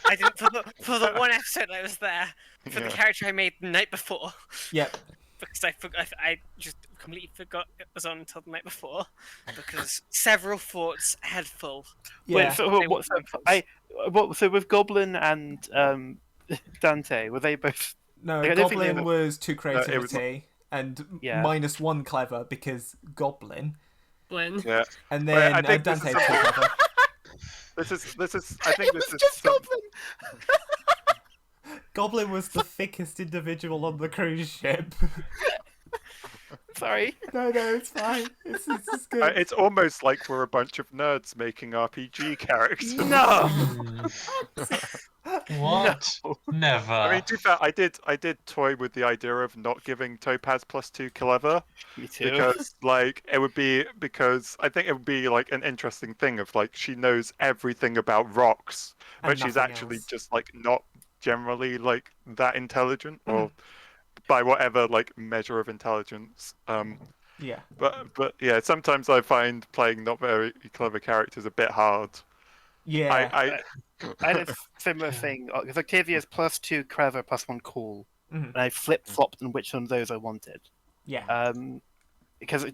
I didn't for the one episode I was there for the Yeah. character I made the night before Yep. because I just completely forgot it was on until the night before because several forts had full. Yeah. Wait, so, They what, were so with Goblin and Dante, were they both? No, Like, I don't think they Goblin was 2 it was creativity and Yeah. -1 clever because Goblin, Blin. yeah. and Wait, then I think this Dante is 2 something- clever. This is. I think this is. just some- Goblin. Goblin was the thickest individual on the cruise ship. Sorry. No, it's fine. It's good. It's almost like we're a bunch of nerds making RPG characters. No. What? Never. I mean, to be fair, I did toy with the idea of not giving Topaz +2 clever Me too. because, like, it would be because I think it would be like an interesting thing of like she knows everything about rocks, but And she's nothing actually else. just like not generally like that intelligent or by whatever like measure of intelligence. Yeah. But yeah, sometimes I find playing not very clever characters a bit hard. Yeah. I I had a similar thing because Octavia's +2 clever +1 cool, Mhm. and I flip flopped on which one of those I wanted. Yeah. because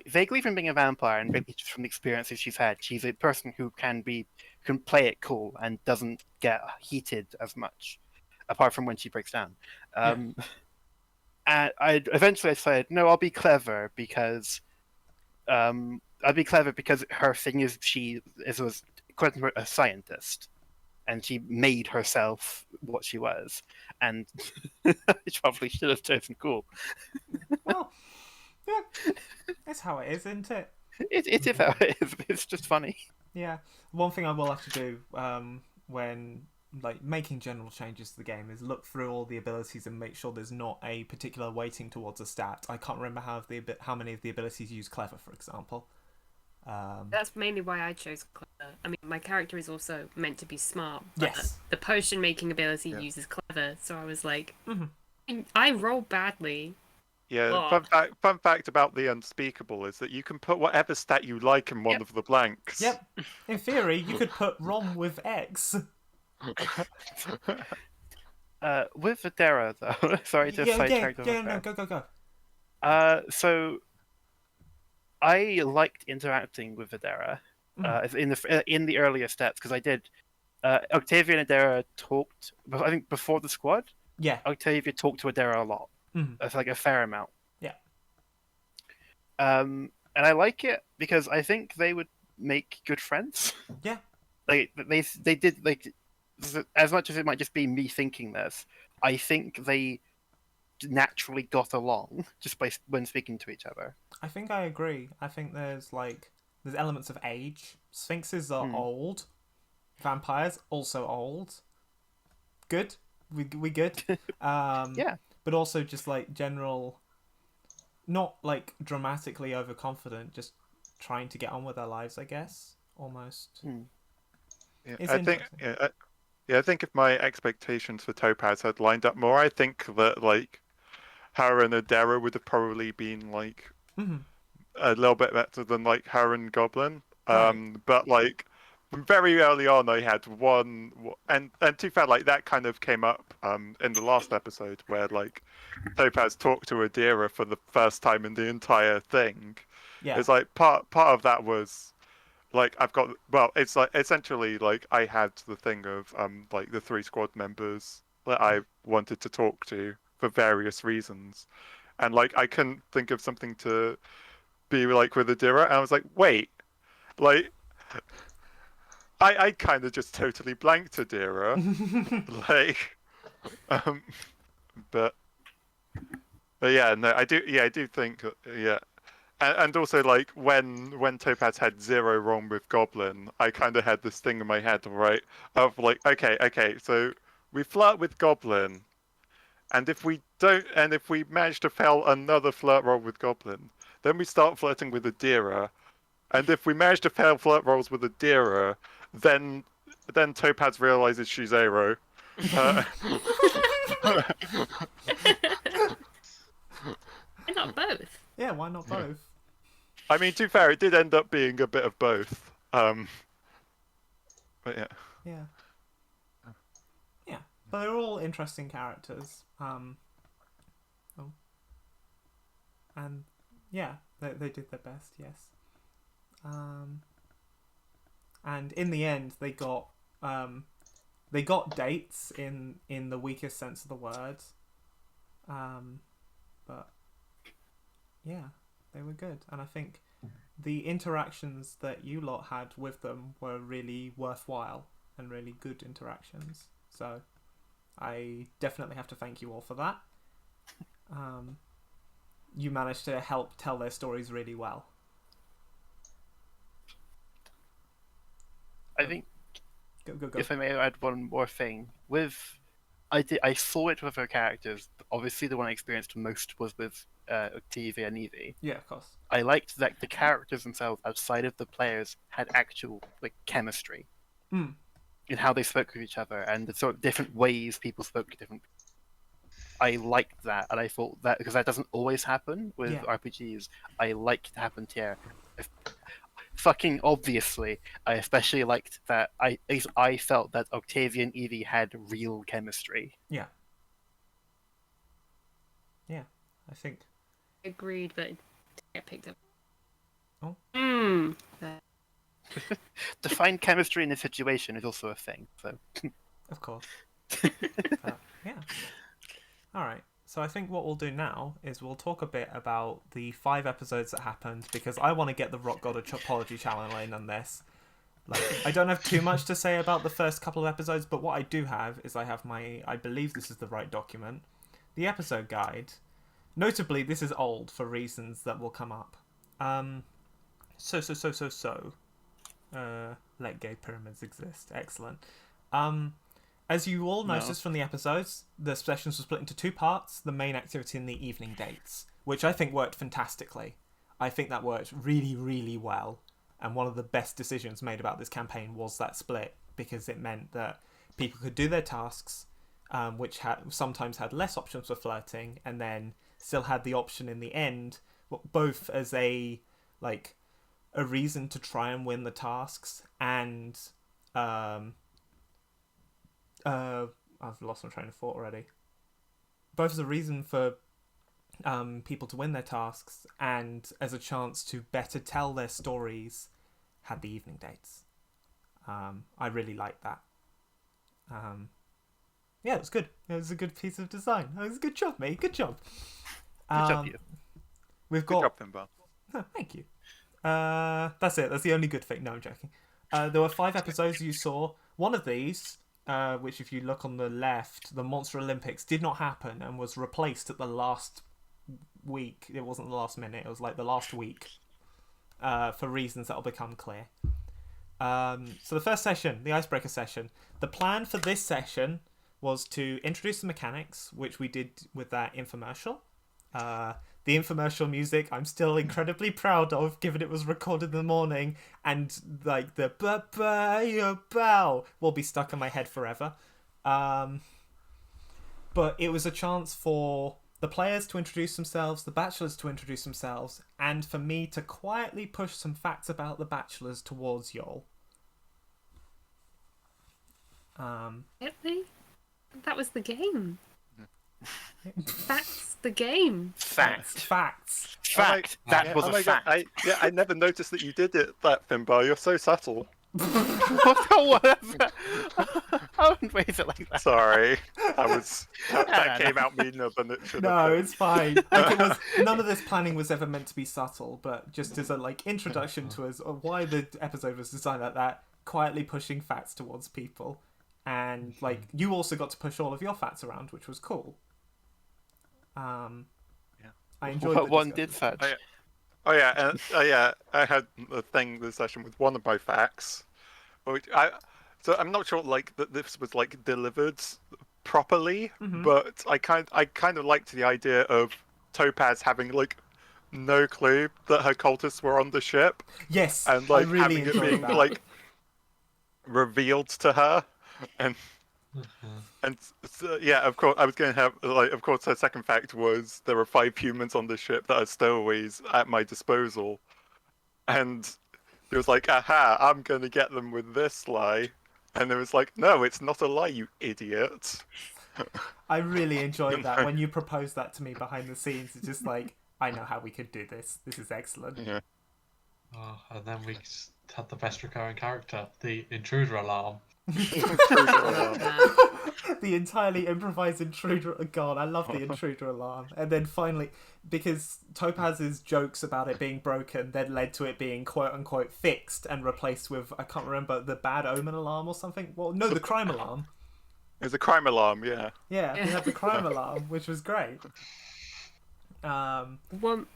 vaguely from being a vampire and vaguely from the experiences she's had, she's a person who can play it cool and doesn't get heated as much, apart from when she breaks down. And I eventually decided, no, I'll be clever because her thing is was quote unquote a scientist, and she made herself what she was, and she probably should have chosen cool. Well, yeah, that's how it is, isn't it? It is how it is. It's just funny. Yeah. One thing I will have to do when like making general changes to the game is look through all the abilities and make sure there's not a particular weighting towards a stat. I can't remember how many of the abilities use clever, for example. That's mainly why I chose clever. I mean, my character is also meant to be smart. But Yes. the potion making ability uses clever, so I was like, I roll badly. Yeah, fun fact about the unspeakable is that you can put whatever stat you like in one of the blanks. Yep. In theory, you could put Rom with X. With Videra, though, sorry to sidetrack. No, go. So I liked interacting with Videra in the earlier steps because I did. Octavia and Adara talked. I think before the squad. Yeah. Octavia talked to Adara a lot. It's like a fair amount. Yeah. And I like it because I think they would make good friends. Yeah. They did, like, as much as it might just be me thinking this, I think they naturally got along just when speaking to each other. I think I agree. I think there's elements of age. Sphinxes are old. Vampires also old. Good. We good. Yeah. But also just like general, not like dramatically overconfident, just trying to get on with their lives, I guess. Almost. Yeah, I think if my expectations for Topaz had lined up more, I think that like her and Adara would have probably been like a little bit better than like her and Goblin. Right. But like very early on, I had one, and to be fair, like that kind of came up in the last episode where like Topaz talked to Adira for the first time in the entire thing. Yeah. It's like part of that was like it's like essentially like I had the thing of like the 3 squad members that I wanted to talk to for various reasons, and like I couldn't think of something to be like with Adira, and I was like, wait, like I kind of just totally blanked Adira, like, but yeah, no, I do think yeah. And also, like, when Topaz had 0 wrong with Goblin, I kind of had this thing in my head, right, of like, okay, so we flirt with Goblin, and if we manage to fail another flirt roll with Goblin, then we start flirting with Adira, and if we manage to fail flirt rolls with Adira, then Topaz realizes she's Aero. Why not both? Yeah, why not both? I mean, to be fair, it did end up being a bit of both. But yeah. Yeah. Yeah, but they're all interesting characters. And yeah, they did their best. Yes. And in the end, they got dates in the weakest sense of the word. But yeah, they were good, and I think the interactions that you lot had with them were really worthwhile and really good interactions. So I definitely have to thank you all for that. You managed to help tell their stories really well. I think Go. if I may add one more thing, I saw it with her characters. Obviously, the one I experienced most was with Octavia and Evie. Yeah, of course. I liked that the characters themselves, outside of the players, had actual like chemistry in how they spoke with each other and the sort of different ways people spoke to different. I liked that, and I thought that because that doesn't always happen with RPGs. I liked it to happen here. Fucking obviously, I especially liked that. I felt that Octavia and Evie had real chemistry. Yeah. Yeah, I think. Agreed, but get picked up. Oh. To find chemistry in a situation is also a thing. So. Of course. Yeah. All right. So I think what we'll do now is we'll talk a bit about the 5 episodes that happened, because I want to get the Rock God apology channel in on this. Like, I don't have too much to say about the first couple of episodes, but what I do have is I have I believe this is the right document, the episode guide. Notably, this is old for reasons that will come up. Let gay pyramids exist. Excellent. As you all noticed from the episodes, the sessions were split into 2 parts, the main activity and the evening dates, which I think worked fantastically. I think that worked really, really well. And one of the best decisions made about this campaign was that split, because it meant that people could do their tasks, which sometimes had less options for flirting, and then still had the option in the end, both as a reason to try and win the tasks, and I've lost my train of thought already. Both as a reason for people to win their tasks, and as a chance to better tell their stories, had the evening dates. I really liked that. Yeah, it was good. It was a good piece of design. It was a good job, mate. Good job. Good job, you. We've got... Good job, Finbar. Oh, thank you. That's it. That's the only good thing. No, I'm joking. There were 5 episodes you saw. One of these, which if you look on the left, the Monster Olympics, did not happen and was replaced at the last week. It wasn't the last minute. It was like the last week. For reasons that will become clear. So the first session, the icebreaker session. The plan for this session was to introduce the mechanics, which we did with that infomercial. The infomercial music I'm still incredibly proud of, given it was recorded in the morning, and like the bow will be stuck in my head forever. But it was a chance for the players to introduce themselves, the bachelors to introduce themselves, and for me to quietly push some facts about the bachelors towards y'all. Really? That was the game. That's the game. Facts. Fact. That was a fact. I never noticed that you did it, that Finbar. You're so subtle. Whatever. I wouldn't phrase it like that. Sorry, that came out meaner than it should have. No, been. it's fine. Like, none of this planning was ever meant to be subtle, but just as a introduction to us of why the episode was designed like that, quietly pushing facts towards people, and you also got to push all of your facts around, which was cool. I enjoyed. What one did fetch? I had a thing this session with one of my facts, so I'm not sure that this was delivered properly, but I kind of liked the idea of Topaz having no clue that her cultists were on the ship. Yes, and I really having it being that. Revealed to her, and so, yeah, of course, I was going to have of course, her second fact was there are 5 humans on the ship that are stowaways at my disposal, and it was aha, I'm going to get them with this lie, and it was no, it's not a lie, you idiot. I really enjoyed that when you proposed that to me behind the scenes. It's just I know how we could do this. This is excellent. Yeah. Oh, and then we had the best recurring character, the Intruder Alarm. The entirely improvised intruder. God, I love the intruder alarm. And then finally, because Topaz's jokes about it being broken then led to it being quote unquote fixed and replaced with, I can't remember, the bad omen alarm or something. Well, no, the crime alarm. It was a crime alarm, yeah. Yeah, we had the crime alarm, which was great. One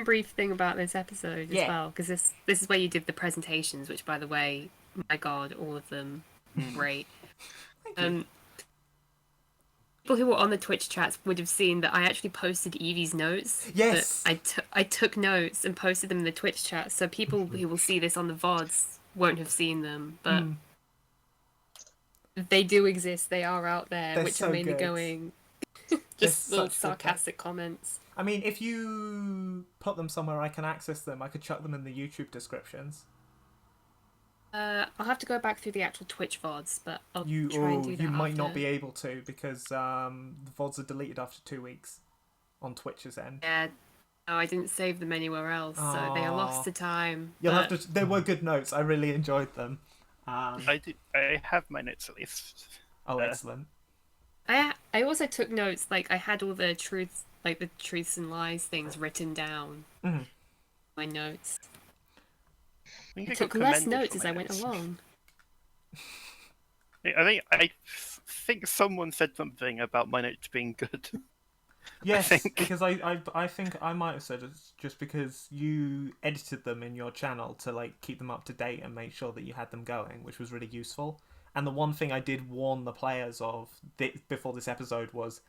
brief thing about this episode as well, because this is where you did the presentations, which, by the way, my God, all of them great. People who were on the Twitch chats would have seen that I actually posted Evie's notes. Yes, I took notes and posted them in the Twitch chat, so people who will see this on the VODs won't have seen them, but they do exist. They are out there, They're which so are mainly good. going just little sarcastic comments. I mean, if you put them somewhere I can access them, I could chuck them in the YouTube descriptions. I'll have to go back through the actual Twitch VODs, but I'll try and do that. You might after. not be able to, because the VODs are deleted after 2 weeks on Twitch's end. Yeah, Oh, I didn't save them anywhere else, so they are lost to time. You'll but... have to. They were good notes. I really enjoyed them. I have my notes at least. Oh, excellent. I also took notes. Like I had all the truths, like the truths and lies things written down. My notes. I took less notes as I went along. I think someone said something about my notes being good. Yes, because I think I might have said it just because you edited them in your channel to like keep them up to date and make sure that you had them going, which was really useful. And the one thing I did warn the players of before this episode was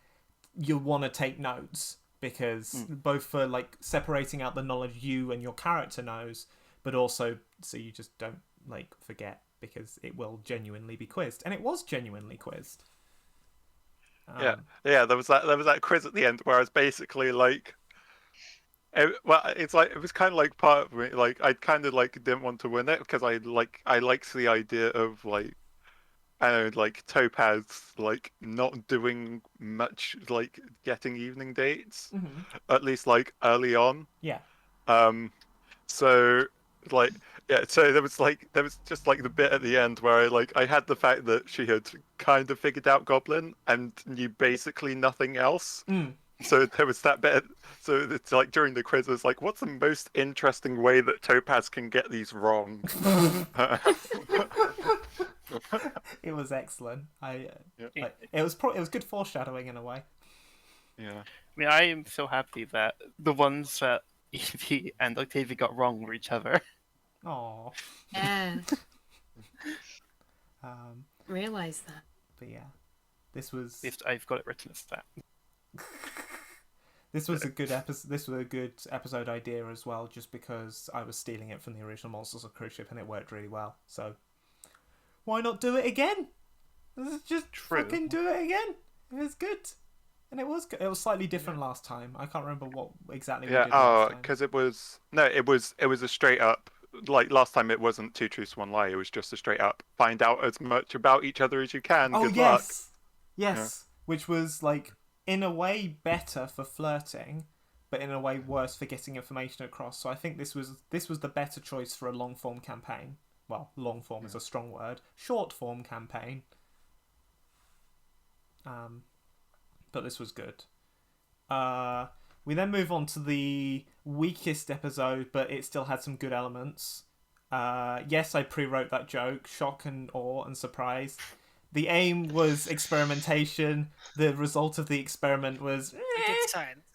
you'll want to take notes because both for like separating out the knowledge you and your character knows, but also so you just don't like forget because it will genuinely be quizzed, and it was genuinely quizzed. Yeah. There was that quiz at the end where I was basically like, it's like it was kind of like part of me. Like I kind of like didn't want to win it because I liked the idea of like, I don't know, like Topaz like not doing much, like getting evening dates, at least like early on. Yeah. So like. Yeah, so there was just like the bit at the end where I had the fact that she had kind of figured out Goblin and knew basically nothing else. So there was that bit. So it's like during the quiz, it's like, what's the most interesting way that Topaz can get these wrong? It was excellent. It was good foreshadowing in a way. Yeah. I mean, I am so happy that the ones that Evie and Octavia got wrong were each other. Oh. Yeah. Realize that. But yeah, this was. I've got it written as that. This was a good episode. This was a good episode idea as well, just because I was stealing it from the original Monsters of Cruise Ship, and it worked really well. So why not do it again? Let's just fucking do it again. It was good, and it was good. It was slightly different last time. I can't remember what exactly. Yeah. We did last time. Because it was a straight up. Like last time, it wasn't 2 truths, 1 lie. It was just a straight up find out as much about each other as you can. Oh, Good luck. Yes. Which was like in a way better for flirting, but in a way worse for getting information across. So I think this was the better choice for a long form campaign. Well, long form is a strong word. Short form campaign. But this was good. We then move on to the weakest episode, but it still had some good elements. Yes, I pre-wrote that joke. Shock and awe and surprise. The aim was experimentation. The result of the experiment was... Good science.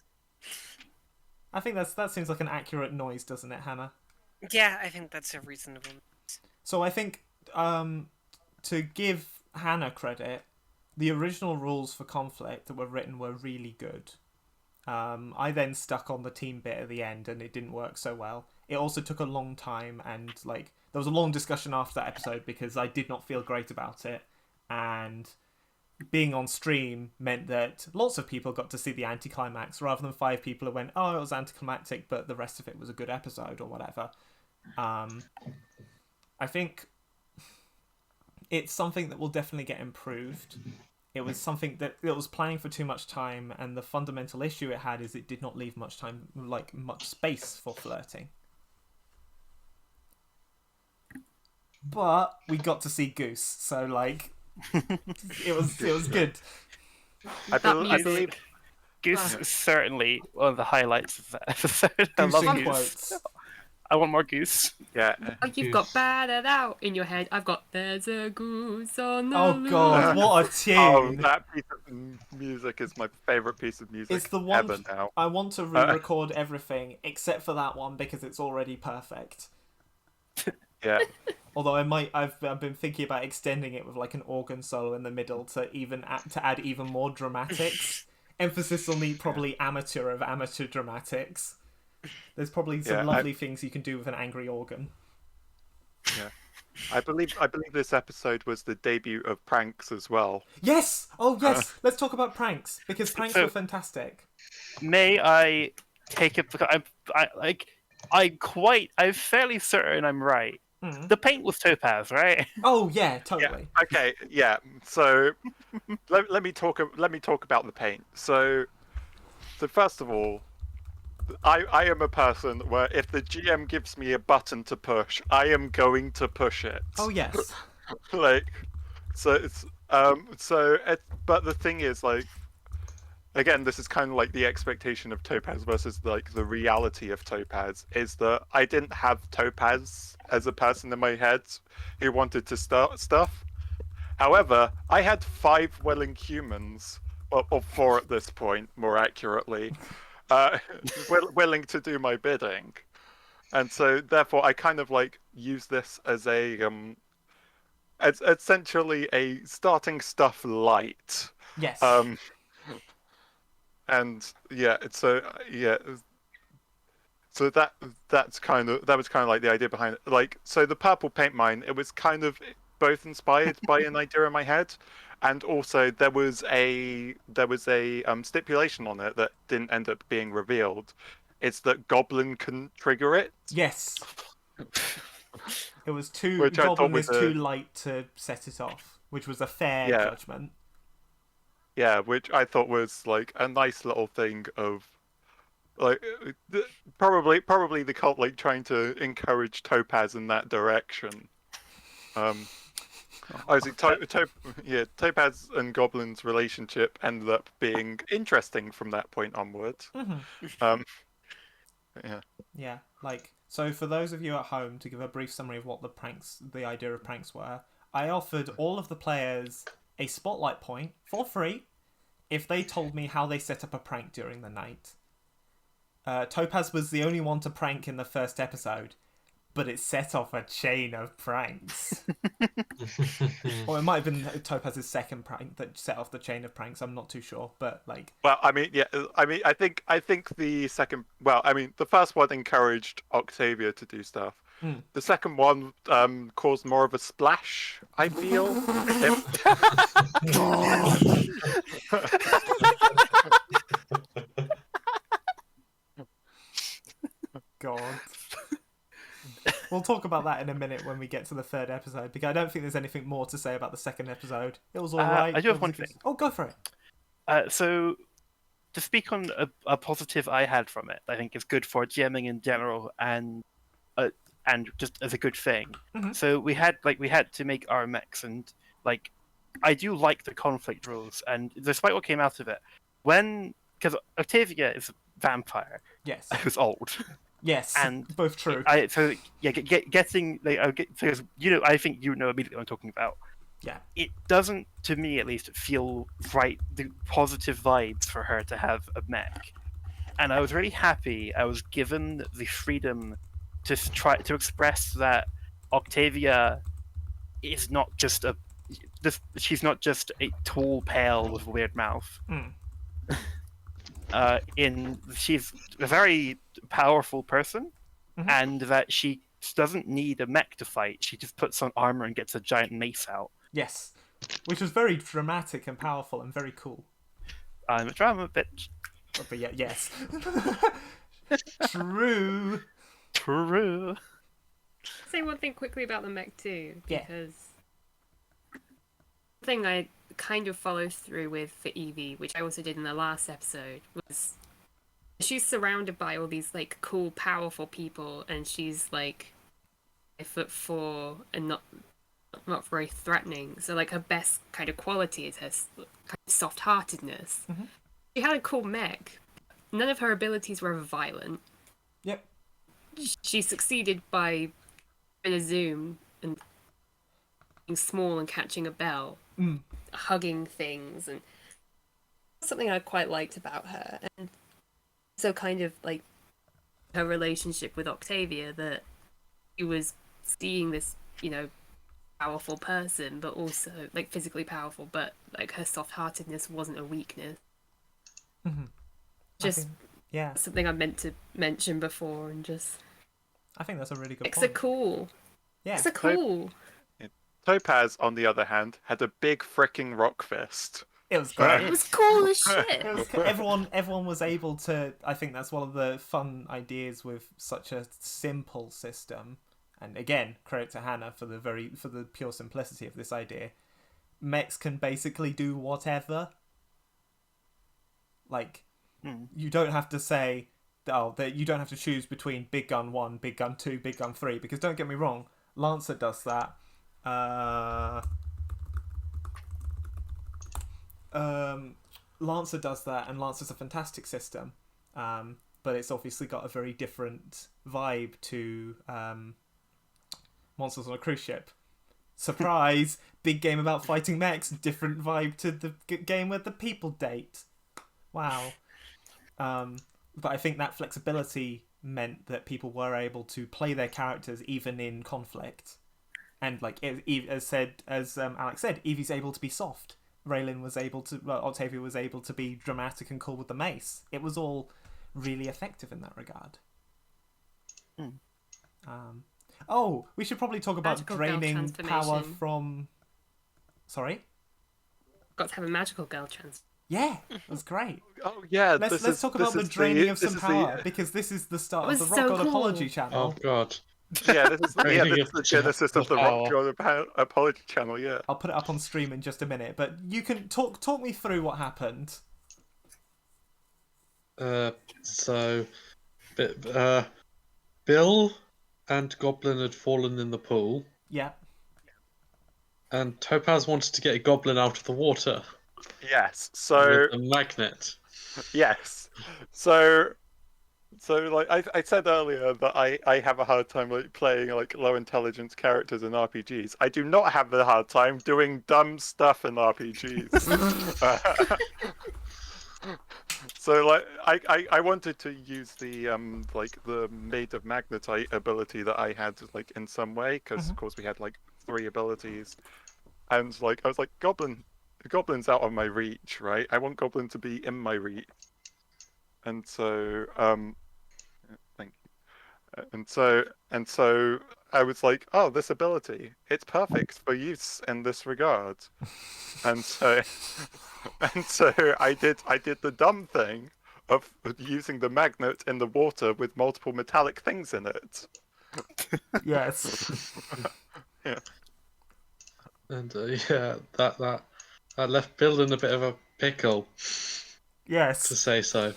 I think that seems like an accurate noise, doesn't it, Hannah? Yeah, I think that's a reasonable. So I think, to give Hannah credit, the original rules for conflict that were written were really good. I then stuck on the team bit at the end and it didn't work so well. It also took a long time and like there was a long discussion after that episode because I did not feel great about it, and being on stream meant that lots of people got to see the anticlimax rather than 5 people who went, oh, it was anticlimactic but the rest of it was a good episode or whatever. I think it's something that will definitely get improved. It was something that it was planning for too much time, and the fundamental issue it had is it did not leave much time, like much space for flirting. But we got to see Goose, so like it was good. I believe Goose is certainly one of the highlights of that episode. I Goose love in Goose. quotes. I want more Goose. Yeah. Oh, you've got battered out in your head. I've got there's a goose on the Oh god, what a tune! Oh, that piece of music is my favorite piece of music It's the one ever now. I want to re-record everything except for that one because it's already perfect. Yeah. Although I've been thinking about extending it with like an organ solo in the middle to add even more dramatics. Emphasis on the probably amateur of amateur dramatics. There's probably some lovely things you can do with an angry organ. Yeah. I believe this episode was the debut of pranks as well. Yes! Oh yes! Let's talk about pranks because pranks were fantastic. May I take it because I'm fairly certain I'm right. Mm. The paint was Topaz, right? Oh yeah, totally. Yeah. Okay, yeah. So let me talk about the paint. So first of all, I am a person where if the GM gives me a button to push, I am going to push it. Oh yes. Like, so it's but the thing is, like, again, this is kind of like the expectation of Topaz versus like the reality of Topaz is that I didn't have Topaz as a person in my head who wanted to start stuff. However, I had 5 willing humans, or 4 at this point, more accurately, willing to do my bidding, and so therefore I kind of like use this as as essentially a starting stuff light. Yes. And yeah, so so that was kind of like the idea behind it. Like, so the purple paint mine, it was kind of both inspired by an idea in my head, and also there was a stipulation on it that didn't end up being revealed. It's that Goblin can trigger it. Yes. It was too Which I thought Goblin was is too light to set it off, which was a fair judgment. Yeah, which I thought was like a nice little thing of like probably the cult like trying to encourage Topaz in that direction. Obviously, Topaz and Goblin's relationship ended up being interesting from that point onward. Mm-hmm. Yeah, like, so for those of you at home, to give a brief summary of what the idea of pranks were, I offered all of the players a spotlight point for free if they told me how they set up a prank during the night. Topaz was the only one to prank in the first episode, but it set off a chain of pranks. Or it might have been Topaz's second prank that set off the chain of pranks. I'm not too sure, but like. Well, I mean, I think the second. Well, I mean, the first one encouraged Octavia to do stuff. The second one caused more of a splash, I feel. God. We'll talk about that in a minute when we get to the third episode, because I don't think there's anything more to say about the second episode. It was alright. I do have one thing. Oh, go for it. So, to speak on a positive I had from it, I think it's good for GMing in general and just as a good thing. Mm-hmm. So we had to make our mechs, and like I do like the conflict rules, and despite what came out of it, because Octavia is a vampire, yes, who's old. Yes, and both true. Getting because I think immediately what I'm talking about. Yeah, it doesn't, to me at least, feel right. The positive vibes for her to have a mech, and I was really happy. I was given the freedom to try to express that Octavia is not just she's not just a tall, pale with a weird mouth. She's a very powerful person, and that she doesn't need a mech to fight. She just puts on armor and gets a giant mace out. Yes, which was very dramatic and powerful and very cool. I'm a drama bitch. But yeah, yes. True. Say one thing quickly about the mech too, Yeah. because the thing I kind of follow through with for Evie, which I also did in the last episode, was she's surrounded by all these like cool, powerful people, and she's like 5'4" and not very threatening. So like her best kind of quality is her kind of soft-heartedness. Mm-hmm. She had a cool mech. None of her abilities were ever violent. Yep. She succeeded by in a zoom and being small and catching a bell, hugging things, and something I quite liked about her. And so kind of like her relationship with Octavia, that she was seeing this, powerful person, but also like physically powerful, but like her soft-heartedness wasn't a weakness. Mm-hmm. Just yeah, something I meant to mention before, and just I think that's a really good It's point. cool. Yeah. It's cool. Topaz, on the other hand, had a big fricking rock fist. It was great. It was cool as shit. Everyone was able to. I think that's one of the fun ideas with such a simple system. And again, credit to Hannah for the pure simplicity of this idea. Mechs can basically do whatever. Like, you don't have to say, that you don't have to choose between Big Gun 1, Big Gun 2, Big Gun 3, because don't get me wrong, Lancer does that. Lancer does that, and Lancer's a fantastic system, but it's obviously got a very different vibe to Monsters on a Cruise Ship. Surprise! Big game about fighting mechs, different vibe to the game where the people date. Wow. But I think that flexibility meant that people were able to play their characters even in conflict. And like as Alex said, Evie's able to be soft. Raylan was able to, Octavia was able to be dramatic and cool with the mace. It was all really effective in that regard. We should probably talk about Magical draining power from... Sorry? Got to have a magical girl trans. Yeah, that's great. Oh yeah, let's talk about the draining of some power, because this is the start of the Rock God Apology channel. Oh god. Yeah, this is the genesis of the Rock God Apology channel. Yeah, I'll put it up on stream in just a minute, but you can talk me through what happened. So, Bill and Goblin had fallen in the pool. Yeah. And Topaz wanted to get a goblin out of the water. Yes. So with a magnet. Yes. So like I said earlier that I have a hard time like playing like low intelligence characters in RPGs. I do not have a hard time doing dumb stuff in RPGs. So like I wanted to use the like the Made of Magnetite ability that I had like in some way, because of course we had like 3 abilities, and like I was like Goblin's out of my reach, right? I want Goblin to be in my reach, and so thank you. And so I was like, oh, this ability, it's perfect for use in this regard, and so I did the dumb thing of using the magnet in the water with multiple metallic things in it. Yes. Yeah. And yeah, that left Bill in a bit of a pickle. Yes. To say so,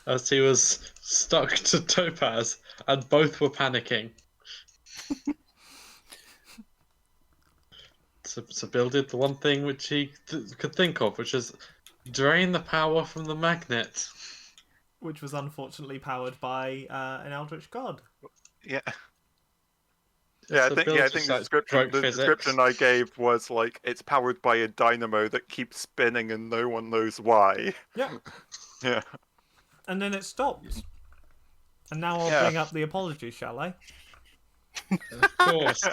as he was stuck to Topaz, and both were panicking. So Bill did the one thing which he could think of, which is drain the power from the magnet. Which was unfortunately powered by an Eldritch God. Yeah. Yeah, So I think the description I gave was like it's powered by a dynamo that keeps spinning and no one knows why. Yeah. Yeah. And then it stopped. And now I'll bring up the apology, shall I? Of course.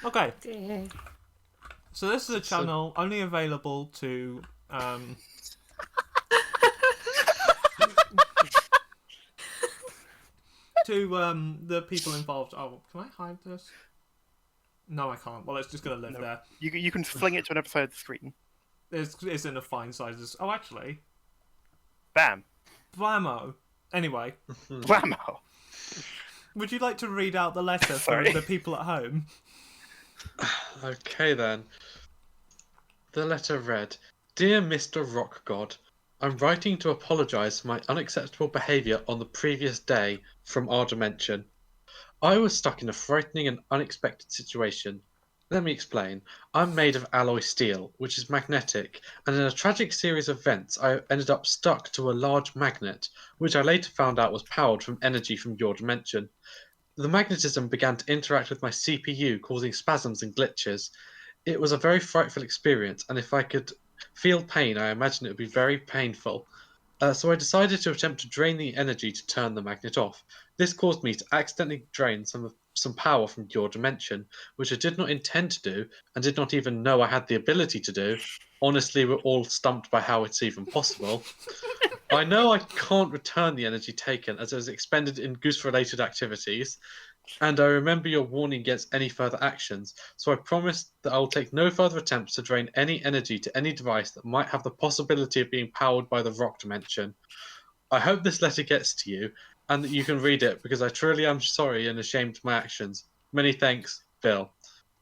Okay. So this is a channel only available to the people involved. Oh, can I hide this? No, I can't. Well, it's just gonna live there. You can fling it to another side of the screen. It's in a fine size. Oh, actually. Bam. Blammo. Anyway. Blammo. Would you like to read out the letter for the people at home? Okay then. The letter read, "Dear Mr. Rock God, I'm writing to apologise for my unacceptable behaviour on the previous day from our dimension. I was stuck in a frightening and unexpected situation. Let me explain. I'm made of alloy steel, which is magnetic, and in a tragic series of events I ended up stuck to a large magnet, which I later found out was powered from energy from your dimension. The magnetism began to interact with my CPU, causing spasms and glitches. It was a very frightful experience, and if I could feel pain, I imagine it would be very painful. So I decided to attempt to drain the energy to turn the magnet off. This caused me to accidentally drain some power from your dimension, which I did not intend to do, and did not even know I had the ability to do. Honestly, we're all stumped by how it's even possible. I know I can't return the energy taken, as it was expended in Goose-related activities, and I remember your warning against any further actions, so I promised that I will take no further attempts to drain any energy to any device that might have the possibility of being powered by the rock dimension. I hope this letter gets to you, and that you can read it, because I truly am sorry and ashamed of my actions. Many thanks, Bill."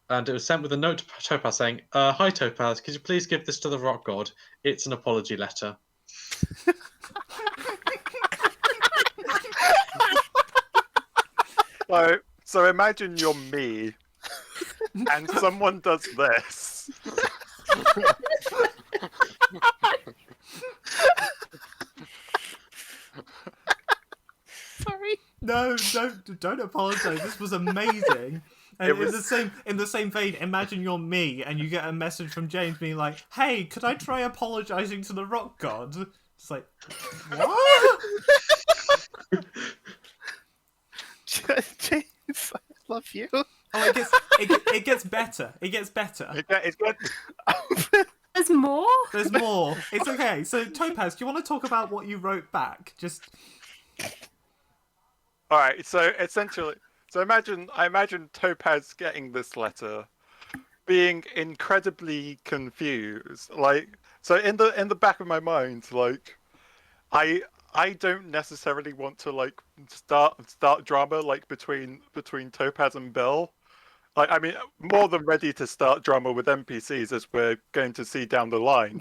And it was sent with a note to Topaz saying, "Hi Topaz, could you please give this to the rock god? It's an apology letter." So imagine you're me, and someone does this. Sorry. No, don't apologize. This was amazing. And in the same vein, imagine you're me and you get a message from James being like, "Hey, could I try apologizing to the rock god?" It's like, what? James, I love you. Oh, it gets better. It gets better. It's good. There's more? There's more. It's okay. So, Topaz, do you want to talk about what you wrote back? Just... All right. So essentially, I imagine Topaz getting this letter, being incredibly confused. Like, so in the back of my mind, like, I don't necessarily want to like start drama like between Topaz and Bill. Like, I mean, more than ready to start drama with NPCs, as we're going to see down the line.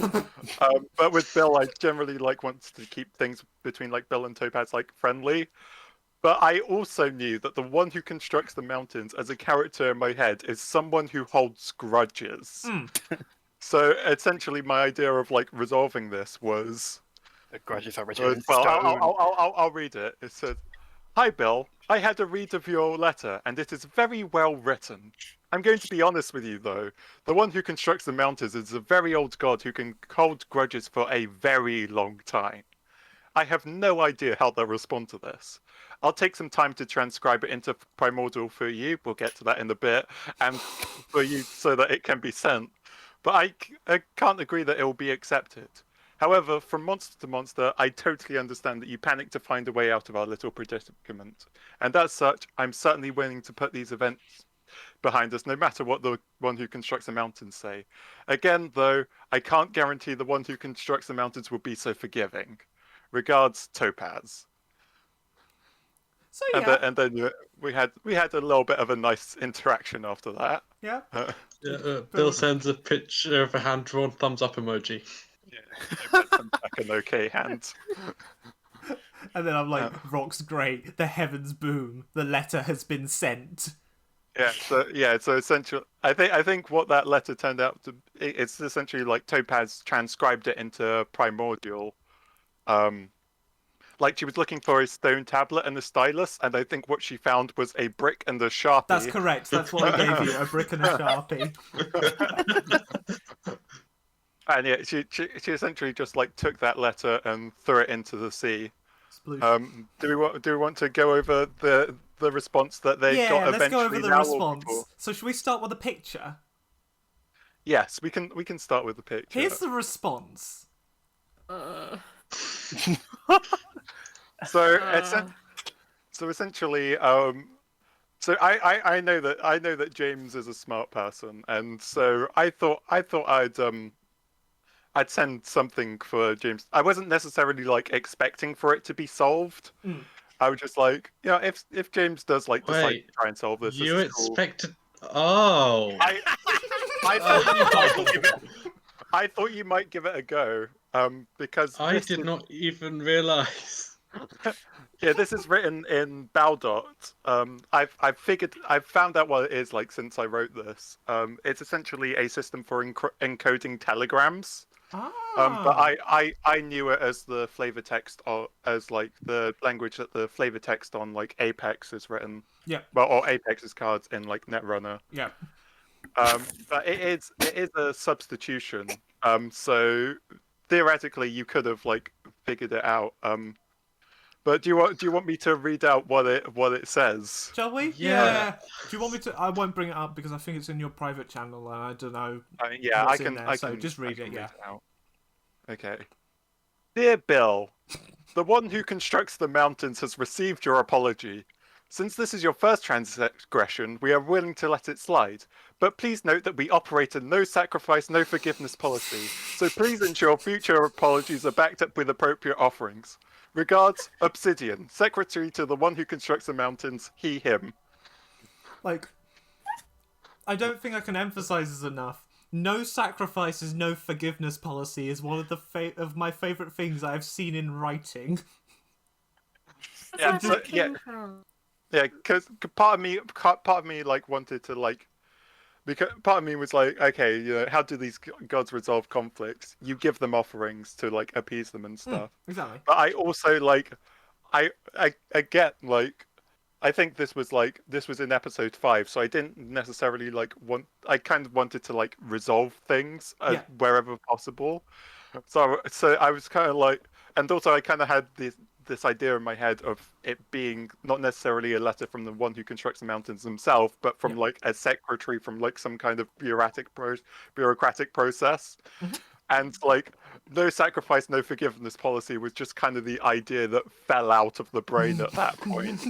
But with Bill, I generally like want to keep things between like Bill and Topaz like friendly. But I also knew that the one who constructs the mountains as a character in my head is someone who holds grudges. So essentially, my idea of like resolving this was. The grudges are written in Well, stone. I'll read it. It says, "Hi, Bill. I had a read of your letter, and it is very well written. I'm going to be honest with you, though. The one who constructs the mountains is a very old god who can hold grudges for a very long time. I have no idea how they'll respond to this. I'll take some time to transcribe it into Primordial for you. We'll get to that in a bit, and for you so that it can be sent. But I can't agree that it will be accepted. However, from monster to monster, I totally understand that you panic to find a way out of our little predicament. And as such, I'm certainly willing to put these events behind us, no matter what the one who constructs the mountains say. Again, though, I can't guarantee the one who constructs the mountains will be so forgiving. Regards, Topaz." So yeah. And then we had a little bit of a nice interaction after that. Yeah. Bill sends a picture of a hand-drawn thumbs-up emoji. Yeah, like an okay hand. And then I'm like, "Rock's great. The heavens boom. The letter has been sent." So essentially, I think what that letter turned out to, it's essentially like Topaz transcribed it into Primordial. Like she was looking for a stone tablet and a stylus, and I think what she found was a brick and a Sharpie. That's correct. That's what I gave you, a brick and a Sharpie. And yeah, she essentially just like took that letter and threw it into the sea. Do we want to go over the response that they got eventually? Let's go over the now, response. So should we start with the picture? Yes, we can start with the picture. Here's the response. So essentially, so I know that James is a smart person, and so I thought I'd send something for James. I wasn't necessarily like expecting for it to be solved. I was just like, if James does like decide to try and solve this, You this is expected? Cool. Oh. I thought you might give it a go. Because I did not even realize. Yeah, this is written in Baldot. I've found out what it is like since I wrote this. It's essentially a system for encoding telegrams. But I knew it as the flavor text, or as like the language that the flavor text on like Apex is written. Yeah. Well, or Apex's cards in like Netrunner. Yeah. But it is a substitution. So theoretically, you could have like figured it out. But do you want me to read out what it says? Shall we? Yeah. Do you want me to? I won't bring it up because I think it's in your private channel, and I don't know. I can. So just read it. Yeah. Okay. Dear Bill, the one who constructs the mountains has received your apology. Since this is your first transgression, we are willing to let it slide. But please note that we operate a no sacrifice, no forgiveness policy. So please ensure future apologies are backed up with appropriate offerings. Regards, Obsidian, secretary to the one who constructs the mountains, he, him. Like, I don't think I can emphasize this enough. No sacrifices, no forgiveness policy is one of the of my favorite things I've seen in writing. Yeah, because part of me like wanted to like, because part of me was like, okay, how do these gods resolve conflicts? You give them offerings to like appease them and stuff. Exactly. But I also like, I get like, I think this was in episode 5, so I didn't necessarily like I kind of wanted to like resolve things wherever possible. So I was kind of like, and also I kind of had this idea in my head of it being not necessarily a letter from the one who constructs the mountains himself, but from like a secretary from like some kind of bureaucratic process. And like, no sacrifice, no forgiveness policy was just kind of the idea that fell out of the brain at that point.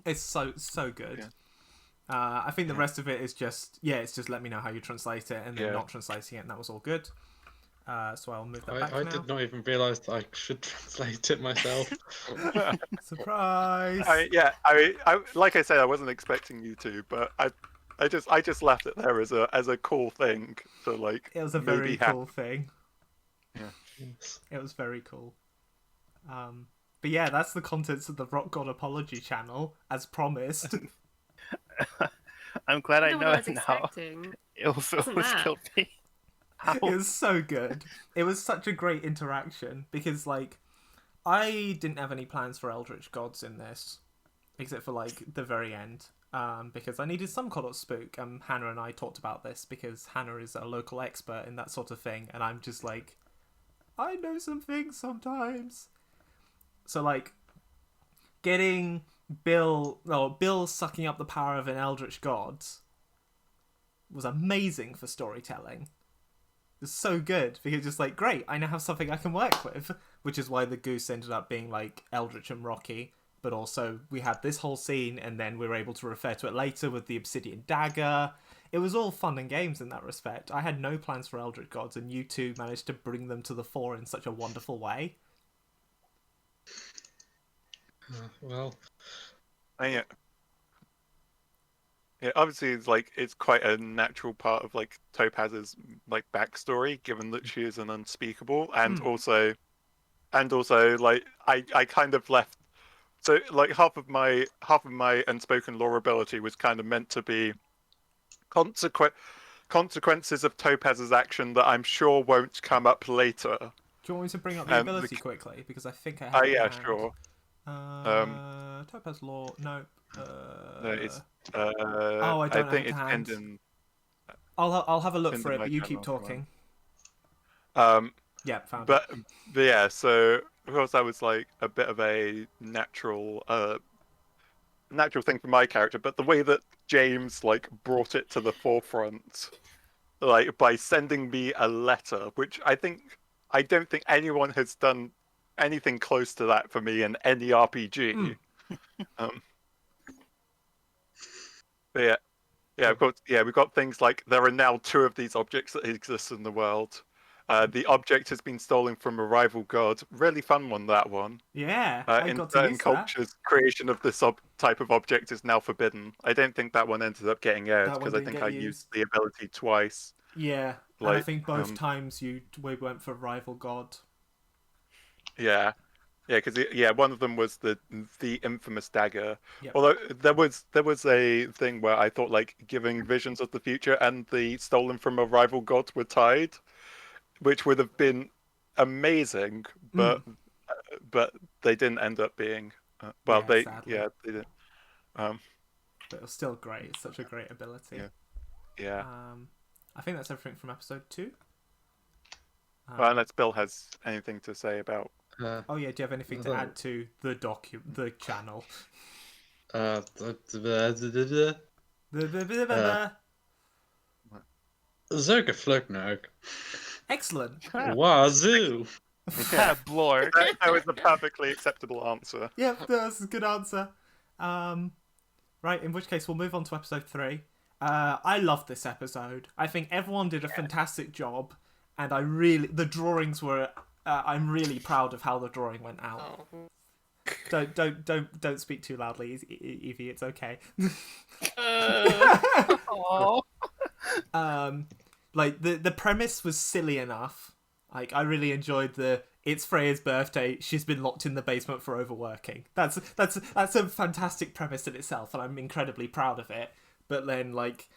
It's so good. I think the rest of it is just it's just let me know how you translate it, and then not translating it, and that was all good. So I'll move that back I now. did not even realise that I should translate it myself. Surprise! Like I said, I wasn't expecting you to, but I just left it there as a cool thing to like. It was a very cool thing. Yeah. It was very cool. But yeah, that's the contents of the Rock God Apology channel, as promised. I'm glad I know what I was it now. expecting. It also Wasn't almost that? killed me. It was so good. It was such a great interaction because, like, I didn't have any plans for Eldritch Gods in this, except for like the very end, because I needed some kind of spook. Hannah and I talked about this because Hannah is a local expert in that sort of thing, and I'm just like, I know some things sometimes. So like, getting Bill sucking up the power of an Eldritch God was amazing for storytelling. It's so good because it's just like, great, I now have something I can work with, which is why the goose ended up being like Eldritch and Rocky. But also we had this whole scene, and then we were able to refer to it later with the obsidian dagger. It was all fun and games in that respect. I had no plans for Eldritch Gods, and you two managed to bring them to the fore in such a wonderful way. Well, obviously it's quite a natural part of like Topaz's like backstory, given that she is an unspeakable, and also like I kind of left. So like half of my unspoken lore ability was kind of meant to be consequences of Topaz's action that I'm sure won't come up later. Do you want me to bring up the ability quickly? Because I think I have it in hand. Sure. Topaz lore, no. No, it's I don't think have it's it to pinned in. I'll have a look pinned for in it, my but you keep channel, talking. Yeah, found but it. yeah, so of course that was like a bit of a natural thing for my character, but the way that James like brought it to the forefront, like by sending me a letter, which I don't think anyone has done anything close to that for me in any RPG. But of course, we've got things like there are now 2 of these objects that exist in the world. The object has been stolen from a rival god. Really fun one, that one. Yeah, I in got to certain use cultures, creation of this type of object is now forbidden. I don't think that one ended up getting aired because I think I used the ability twice. Yeah, and I think both times we went for rival god. Yeah, because one of them was the infamous dagger. Yep. Although there was a thing where I thought like giving visions of the future and the stolen from a rival god were tied, which would have been amazing, but they didn't end up being. They didn't. But it was still great. It's such a great ability. Yeah. I think that's everything from episode 2. Well, unless Bill has anything to say about. Do you have anything to add to the channel? Zerga Flugnog. Excellent. Wazoo. Blor. That was a perfectly acceptable answer. Yep, that was a good answer. Right, in which case we'll move on to episode 3. I loved this episode. I think everyone did a fantastic job, and the drawings were. I'm really proud of how the drawing went out. Don't speak too loudly, Evie. It's okay. Like the premise was silly enough. Like, I really enjoyed it's Freya's birthday, she's been locked in the basement for overworking. That's a fantastic premise in itself, and I'm incredibly proud of it. But then, like,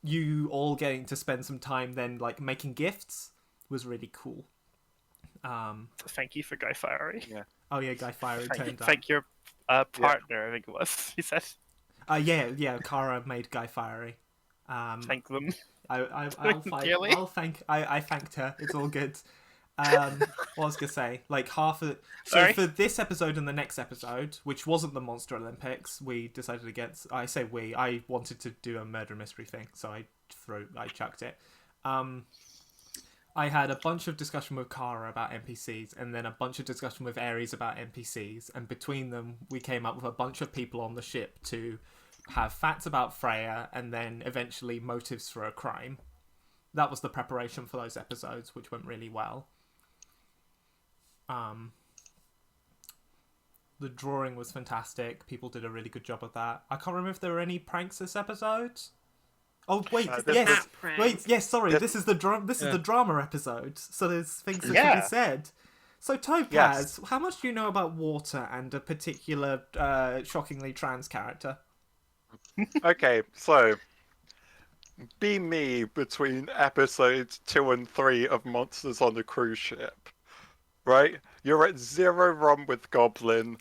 you all getting to spend some time then, like, making gifts was really cool. Thank you for Guy Fieri. Yeah. Oh yeah, Guy Fieri turned up. Thank your partner, I think it was. He said. Yeah, Kara made Guy Fieri. Thank them. I thanked her. It's all good. What was I gonna say? Like Sorry? for this episode and the next episode, which wasn't the Monster Olympics, we decided against. I say we. I wanted to do a murder mystery thing, so I chucked it. I had a bunch of discussion with Kara about NPCs, and then a bunch of discussion with Ares about NPCs, and between them, we came up with a bunch of people on the ship to have facts about Freya, and then eventually motives for a crime. That was the preparation for those episodes, which went really well. The drawing was fantastic. People did a really good job of that. I can't remember if there were any pranks this episode. Oh wait, yes. Sorry, this is the drama episode. So there's things that can be said. So Topaz, how much do you know about water and a particular shockingly trans character? Okay, so be me between episodes 2 and 3 of Monsters on a Cruise Ship, right? You're at 0 rum with Goblin.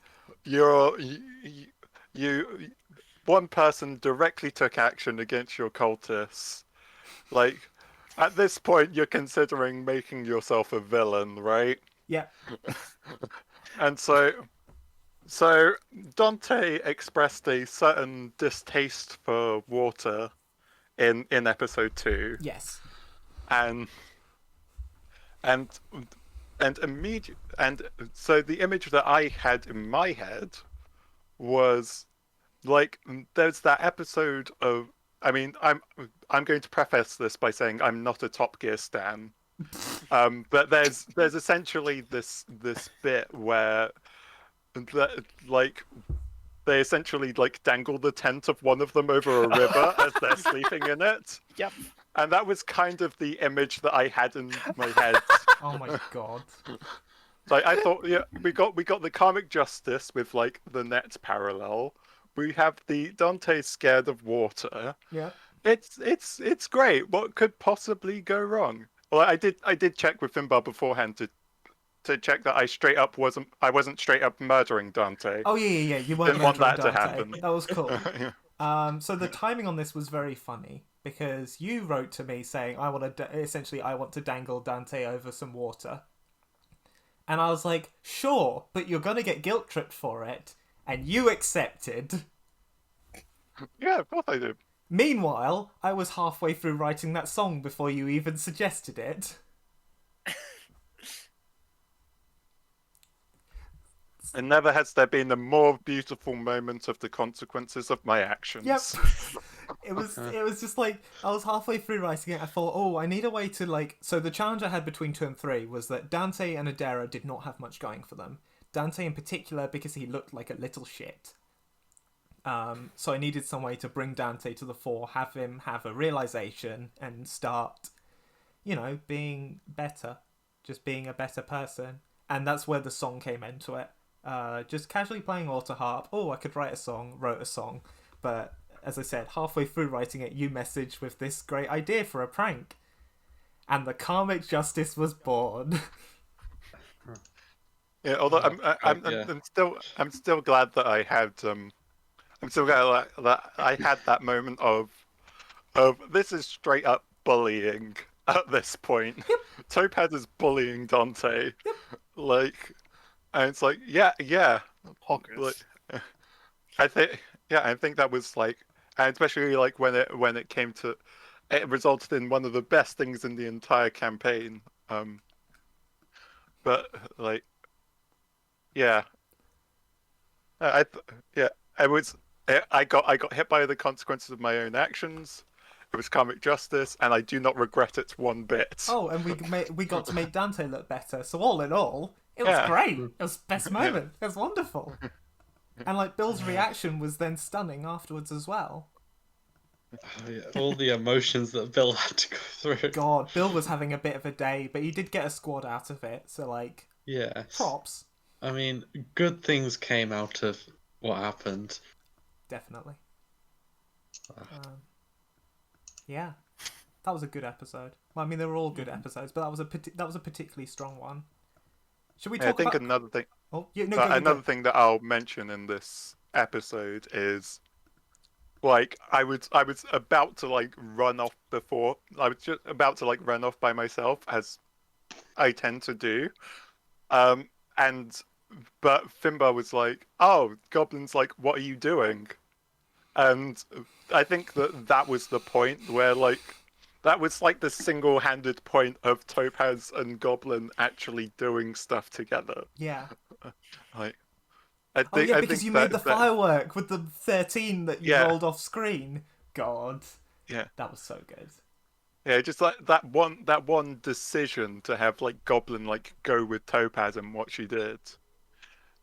One person directly took action against your cultists. Like, at this point, you're considering making yourself a villain, right? Yeah. And so Dante expressed a certain distaste for water in episode 2. Yes. And so the image that I had in my head was like, there's that episode of, I mean, I'm going to preface this by saying I'm not a Top Gear stan, but there's essentially this bit where, like, they essentially like dangle the tent of one of them over a river as they're sleeping in it. Yep. And that was kind of the image that I had in my head. Oh my god. Like, I thought, yeah, we got the karmic justice with like the net parallel. We have the Dante scared of water. Yeah. It's great. What could possibly go wrong? Well, I did check with Finbar beforehand to check that I wasn't straight up murdering Dante. Oh yeah. You weren't Didn't want that murdering to Dante. happen. That was cool. Yeah. So the timing on this was very funny because you wrote to me saying I want to dangle Dante over some water, and I was like, sure, but you're gonna get guilt tripped for it, and you accepted. Yeah, of course I do. Meanwhile, I was halfway through writing that song before you even suggested it. And never has there been a more beautiful moment of the consequences of my actions. Yep. It was just like, I was halfway through writing it, I thought, oh, I need a way to like... So the challenge I had between 2 and 3 was that Dante and Adara did not have much going for them. Dante in particular because he looked like a little shit. So I needed some way to bring Dante to the fore, have him have a realization and start, being better. Just being a better person. And that's where the song came into it. Just casually playing auto harp. Oh, I could wrote a song. But as I said, halfway through writing it, you messaged with this great idea for a prank. And the karmic justice was born. Yeah, although I'm still glad that I had I'm still glad that I had that moment of this is straight up bullying at this point. Yep. Topaz is bullying Dante. Yep. Like, and it's like, yeah. Hoggers. Like, I think that was like, and especially like when it came to, it resulted in one of the best things in the entire campaign. But like, yeah, I got hit by the consequences of my own actions. It was karmic justice, and I do not regret it one bit. Oh, and we got to make Dante look better. So all in all, it was great. It was the best moment. It was wonderful. And like Bill's reaction was then stunning afterwards as well. All the emotions that Bill had to go through. God, Bill was having a bit of a day, but he did get a squad out of it, so, like, Yes. props. I mean, good things came out of what happened. Definitely. Yeah. That was a good episode. Well, I mean, they were all good episodes, but that was a particularly strong one. Should we talk I think about... another thing. Oh, yeah, no, go. Another thing that I'll mention in this episode is, like, I was about to like run off before. I was just about to like run off by myself, as I tend to do. But Finbar was like, "Oh, Goblin's like, what are you doing?" And I think that was the point where, like, that was like the single-handed point of Topaz and Goblin actually doing stuff together. Yeah. Like, I think, Oh, yeah, I because think you that, made the firework with the 13 that you rolled off screen. God. Yeah. That was so good. Yeah, just like that one decision to have like Goblin like go with Topaz and what she did.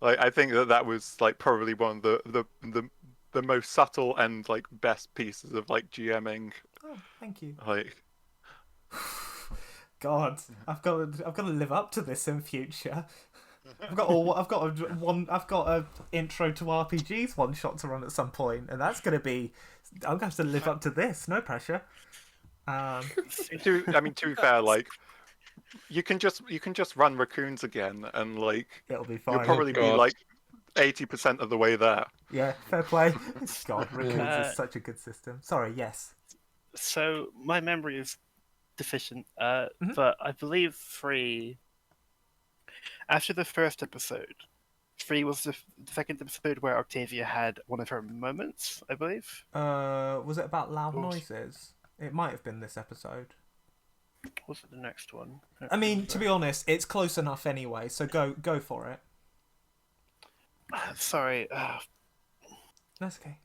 Like, I think that was like probably one of the most subtle and like best pieces of like GMing. Oh, thank you. Like, God, I've got to live up to this in future. I've got a intro to RPGs one shot to run at some point, and that's gonna be. I'm gonna have to live up to this. No pressure. to be fair, like, you can just run raccoons again, and like it'll be fine. You'll probably be like 80% of the way there. Yeah, fair play. God, raccoons is such a good system. Sorry, yes. So my memory is deficient, but I believe 3. After the first episode, 3 was the second episode where Octavia had one of her moments, I believe. Was it about loud noises? It might have been this episode. Was it the next one? I mean, to be honest, it's close enough anyway, so go for it. Sorry. That's okay.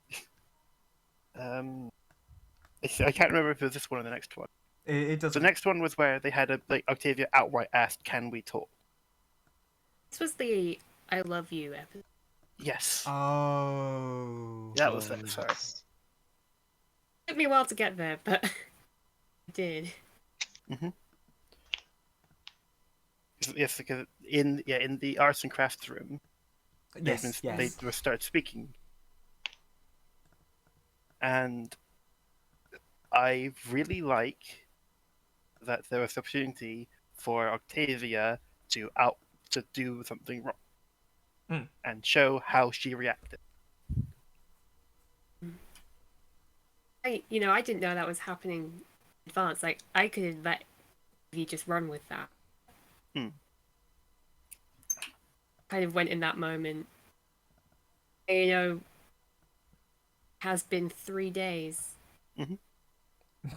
I can't remember if it was this one or the next one. It doesn't. The next one was where they had Octavia outright asked, "Can we talk?" This was the "I love you" episode. Yes. Oh. That was it. Sorry. It took me a while to get there, but I did. Yes, because in the arts and crafts room, they start speaking, and I really like that there was opportunity for Octavia to do something wrong and show how she reacted. I didn't know that was happening in advance. Like, I could have let Evie just run with that. Kind of went in that moment. Has been 3 days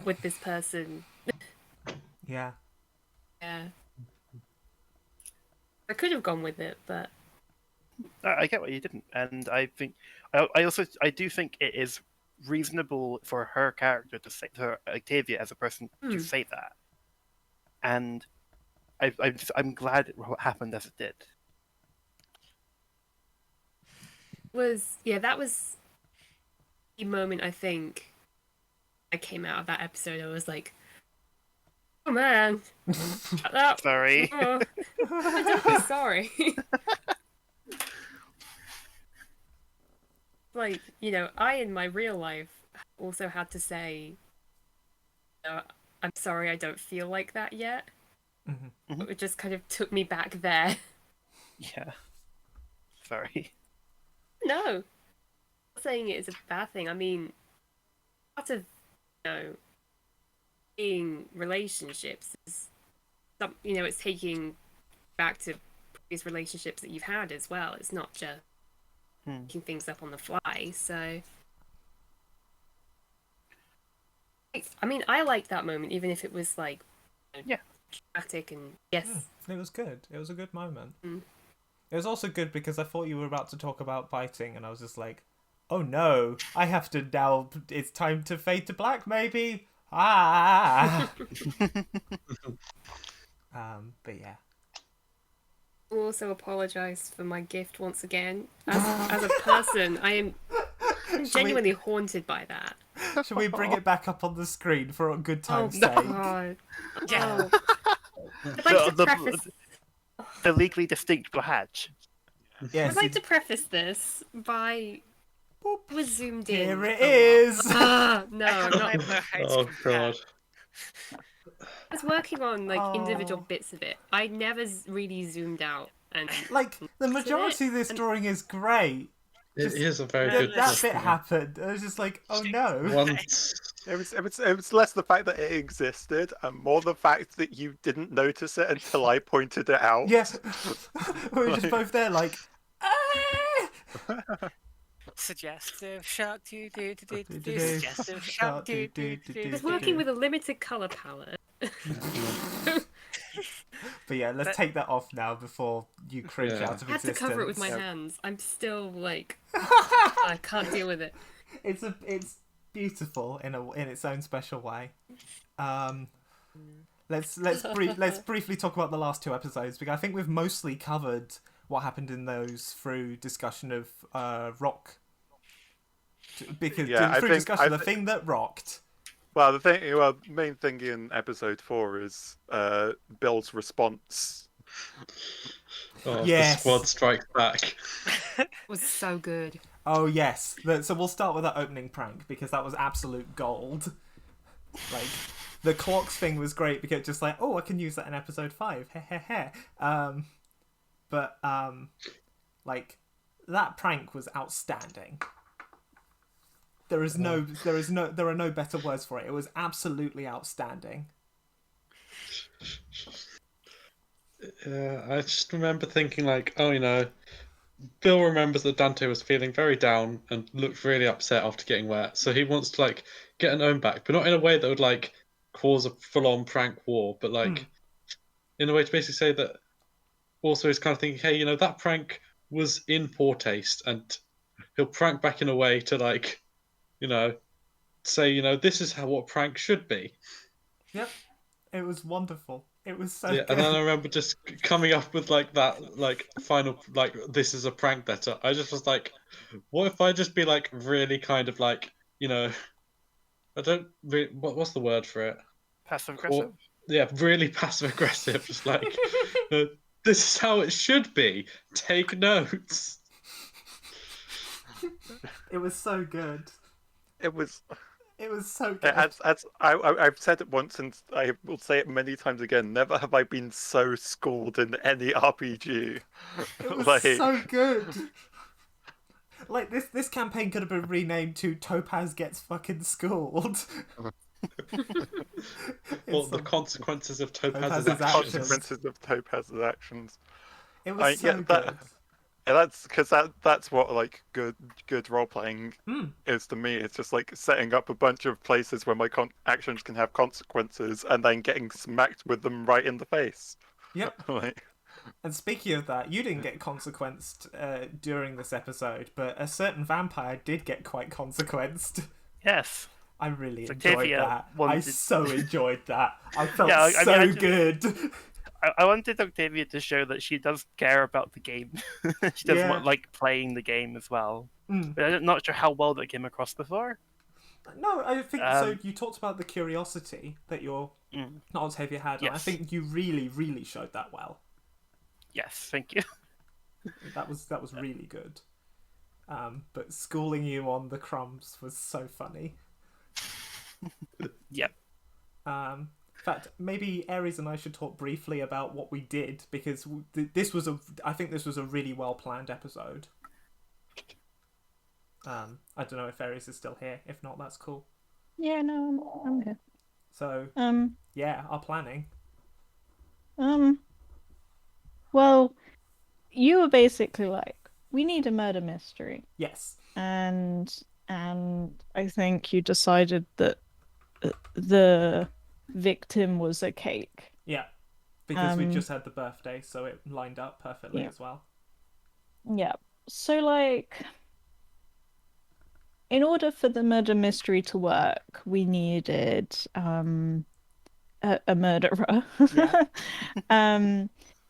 with this person. Yeah. Yeah. I could have gone with it, but I get why you didn't, and I think I do think it is reasonable for her character to say, for Octavia as a person to say that, and I'm glad it happened as it did. That was the moment I think I came out of that episode. I was like, oh man, sorry. Oh, I'm definitely sorry. Like, I in my real life also had to say, I'm sorry, I don't feel like that yet. It just kind of took me back there. Yeah. Sorry. No. I'm not saying it is a bad thing. I mean, part of, being relationships is, it's taking back to previous relationships that you've had as well. It's not just making things up on the fly. So, I mean, I liked that moment, even if it was like, dramatic and yes. It was good. It was a good moment. It was also good because I thought you were about to talk about biting, and I was just like, oh no, I have to now. It's time to fade to black, maybe. But yeah. I'll also apologise for my gift once again. As a person, I'm genuinely haunted by that. Should we bring it back up on the screen for a good time's Oh, sake? God. Yeah. I'd like to preface... The legally distinct hatch. Yes. I'd like to preface this by... I was zoomed in. Here it is! No, I I'm don't not. know how to Oh compare. god. I was working on like individual Oh. bits of it. I never really zoomed out and Like, the majority of this drawing is great. It is a very That good bit drawing. happened. I was just like, oh no. Once, It was less the fact that it existed and more the fact that you didn't notice it until I pointed it out. Yes. We were just both there like, ah! Suggestive shout do do do do do. Suggestive shout do do do I do. was working with a limited color palette. But yeah, let's take that off now before you cringe Yeah. out of I had to existence. cover it with my hands. I'm still like, I can't deal with it. It's beautiful in its own special way. Let's briefly talk about the last two episodes, because I think we've mostly covered what happened in those through discussion of rock. Because the thing that rocked. Well, the main thing in episode 4 is Bill's response. Yes. The squad strikes back. It was so good. Oh yes. So we'll start with that opening prank because that was absolute gold. Like the clocks thing was great because just like, oh, I can use that in episode 5. But like that prank was outstanding. There are no better words for it. It was absolutely outstanding. I just remember thinking like, oh, Bill remembers that Dante was feeling very down and looked really upset after getting wet, so he wants to like get an own back, but not in a way that would like cause a full-on prank war, but like in a way to basically say that. Also, he's kind of thinking, hey, that prank was in poor taste, and he'll prank back in a way to like, say, this is what prank should be. Yep, it was wonderful. It was so. Yeah, good. and then I remember just coming up with like that, like final, like this is a prank letter. I just was like, what if I just be like really kind of like, I don't really, what's the word for it? Passive aggressive. Yeah, really passive aggressive. Just like, this is how it should be. Take notes. It was so good. It was so good. I've said it once and I will say it many times again. Never have I been so schooled in any RPG. It was so good. Like this campaign could have been renamed to Topaz Gets Fucking Schooled. Well, the consequences of Topaz's actions. Consequences of Topaz's actions. It was so good. That's because that's what like good role playing is to me. It's just like setting up a bunch of places where my actions can have consequences, and then getting smacked with them right in the face. Yep. And speaking of that, you didn't get consequenced during this episode, but a certain vampire did get quite consequenced. Yes. I really enjoyed Octavia that. wanted... I so enjoyed that. I felt good. I wanted Octavia to show that she does care about the game. She does like playing the game as well. But I'm not sure how well that came across before. No, I think so. You talked about the curiosity that your not Octavia had, and I think you really, really showed that well. Yes, thank you. That was really good. But schooling you on the crumbs was so funny. Yep. In fact, maybe Aries and I should talk briefly about what we did, because I think this was a really well planned episode. I don't know if Aries is still here. If not, that's cool. Yeah, no, I'm here. So, yeah, our planning. Well, you were basically like, we need a murder mystery. Yes. And I think you decided that the victim was a cake. Yeah. Because we just had the birthday, so it lined up perfectly as well. Yeah. So, like, in order for the murder mystery to work, we needed a murderer. Yeah.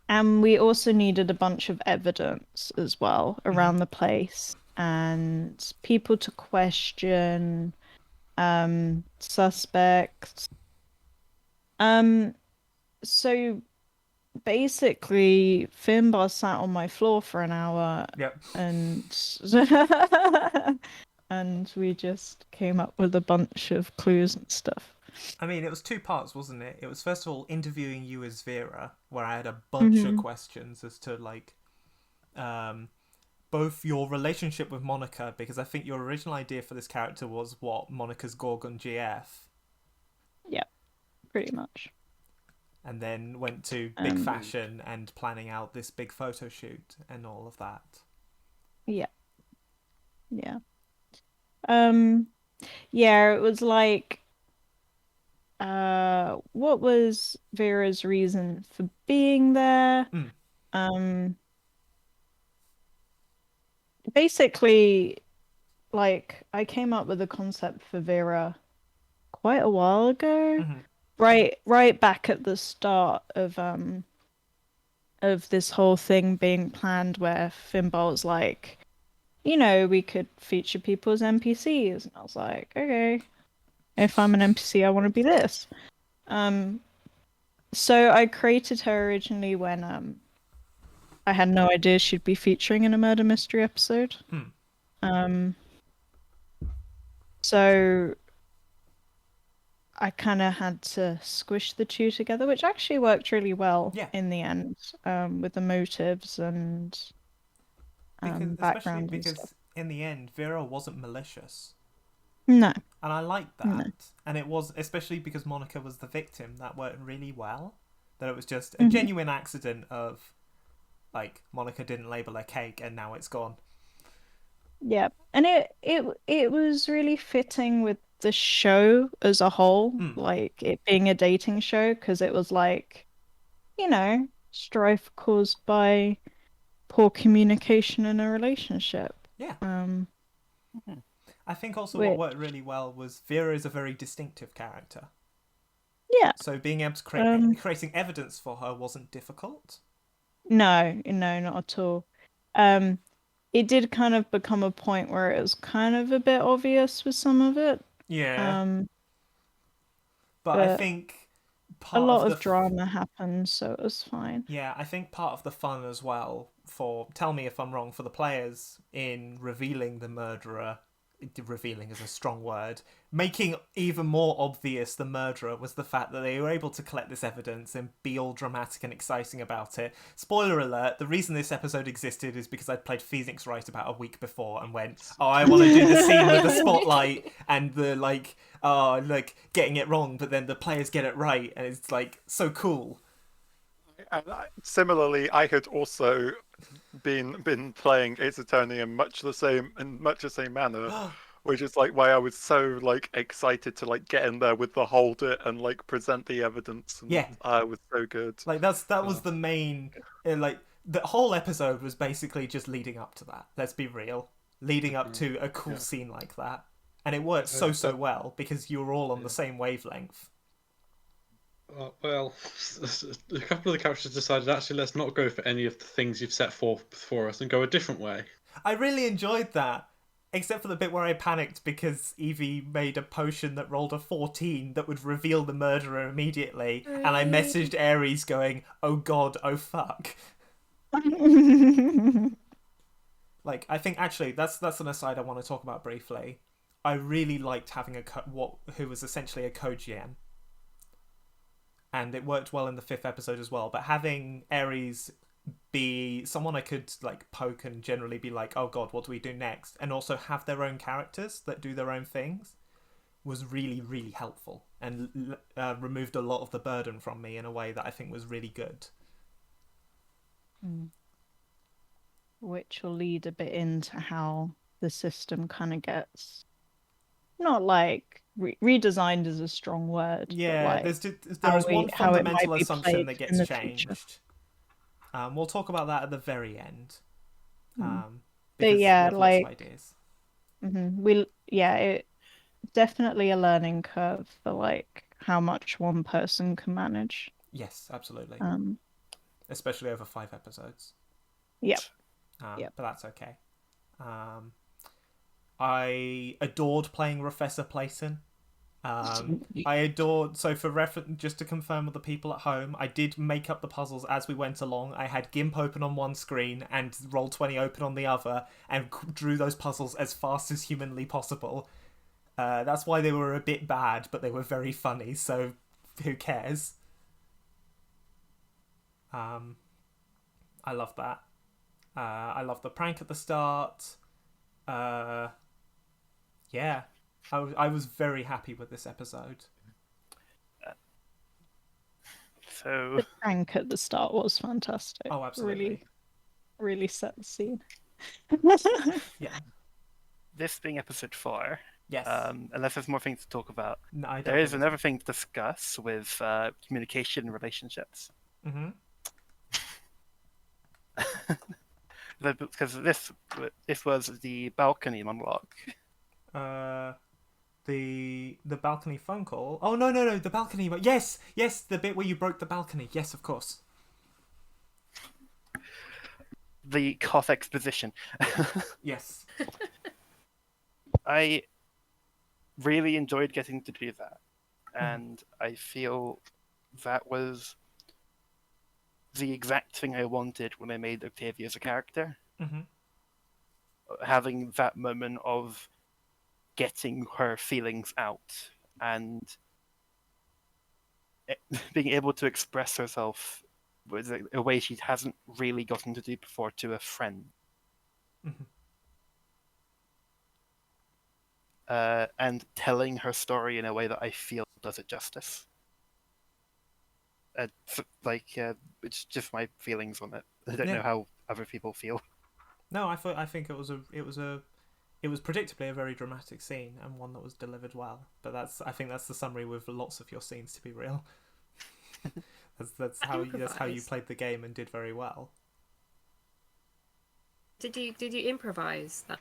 And we also needed a bunch of evidence as well around the place, and people to question, suspect. So basically, Finbar sat on my floor for an hour. Yep. And and we just came up with a bunch of clues and stuff. I mean, it was 2 parts, wasn't it? It was first of all interviewing you as Vera, where I had a bunch of questions as to like, both your relationship with Monica, because I think your original idea for this character was what, Monica's Gorgon GF. Yep, pretty much. And then went to big fashion and planning out this big photo shoot and all of that. Yeah. Yeah. Yeah, it was like, what was Vera's reason for being there? Basically, like, I came up with a concept for Vera quite a while ago. Right back at the start of this whole thing being planned, where Finbar was like, we could feature people as NPCs. And I was like, okay, if I'm an NPC, I want to be this. So I created her originally when I had no idea she'd be featuring in a murder mystery episode. So I kind of had to squish the two together, which actually worked really well in the end, with the motives and background. Especially because in the end, Vera wasn't malicious. No. And I liked that. No. And it was, especially because Monica was the victim, that worked really well. That it was just a genuine accident of, like, Monica didn't label her cake and now it's gone. Yeah. And it was really fitting with the show as a whole, like it being a dating show, because it was like, strife caused by poor communication in a relationship. Yeah. I think also what worked really well was Vera is a very distinctive character. Yeah. So being able to creating evidence for her wasn't difficult. No, not at all. It did kind of become a point where it was kind of a bit obvious with some of it. Yeah. But I think a lot of drama happened, so it was fine. Yeah, I think part of the fun as well, tell me if I'm wrong, for the players in revealing the murderer, revealing is a strong word, making even more obvious the murderer, was the fact that they were able to collect this evidence and be all dramatic and exciting about it. Spoiler alert, the reason this episode existed is because I'd played Phoenix Wright about a week before and went, I want to do the scene with the spotlight and the getting it wrong, but then the players get it right, and it's like so cool. And similarly, I had also been playing Ace Attorney in much the same manner, which is like why I was so like excited to like get in there with the hold it and like present the evidence. And, it was so good. Like that was the main like the whole episode was basically just leading up to that. Let's be real, leading up to a cool scene like that, and it worked so well because you were all on the same wavelength. Well, a couple of the characters decided, actually, let's not go for any of the things you've set forth for us and go a different way. I really enjoyed that, except for the bit where I panicked because Evie made a potion that rolled a 14 that would reveal the murderer immediately, and I messaged Ares going, oh god, oh fuck. Like, I think, actually, that's an aside I want to talk about briefly. I really liked having who was essentially a co-GM. And it worked well in the 5th episode as well. But having Ares be someone I could like poke and generally be like, oh god, what do we do next? And also have their own characters that do their own things was really, really helpful. And removed a lot of the burden from me in a way that I think was really good. Which will lead a bit into how the system kind of gets... Not like... redesigned is a strong word. Yeah, like there is one fundamental assumption that gets changed. We'll talk about that at the very end. But yeah, like ideas. It's definitely a learning curve for like how much one person can manage. Yes, absolutely. Especially over 5 episodes. Yep. But that's okay. I adored playing Professor Playton. I adored. So for reference, just to confirm with the people at home, I did make up the puzzles as we went along. I had GIMP open on one screen and Roll20 open on the other, and drew those puzzles as fast as humanly possible. That's why they were a bit bad, but they were very funny. So who cares? I love that. I love the prank at the start. Yeah. I was very happy with this episode. So The prank at the start was fantastic. Oh, absolutely. Really set the scene. Yeah. this being episode 4, Yes. unless there's more things to talk about, No, I don't there is think another thing to discuss with communication and relationships. Mm-hmm. Because this was the balcony monologue. The balcony phone call. Oh no, the balcony. Yes, the bit where you broke the balcony. Yes, of course. The Koth exposition. Yes. I really enjoyed getting to do that, and I feel that was the exact thing I wanted when I made Octavia as a character. Mm-hmm. Having that moment of getting her feelings out and being able to express herself with a way she hasn't really gotten to do before to a friend. Mm-hmm. And telling her story in a way that I feel does it justice. It's just my feelings on it. I don't know how other people feel. No, I think it was predictably a very dramatic scene and one that was delivered well. But I think that's the summary with lots of your scenes, to be real. that's how you played the game and did very well. Did you improvise that?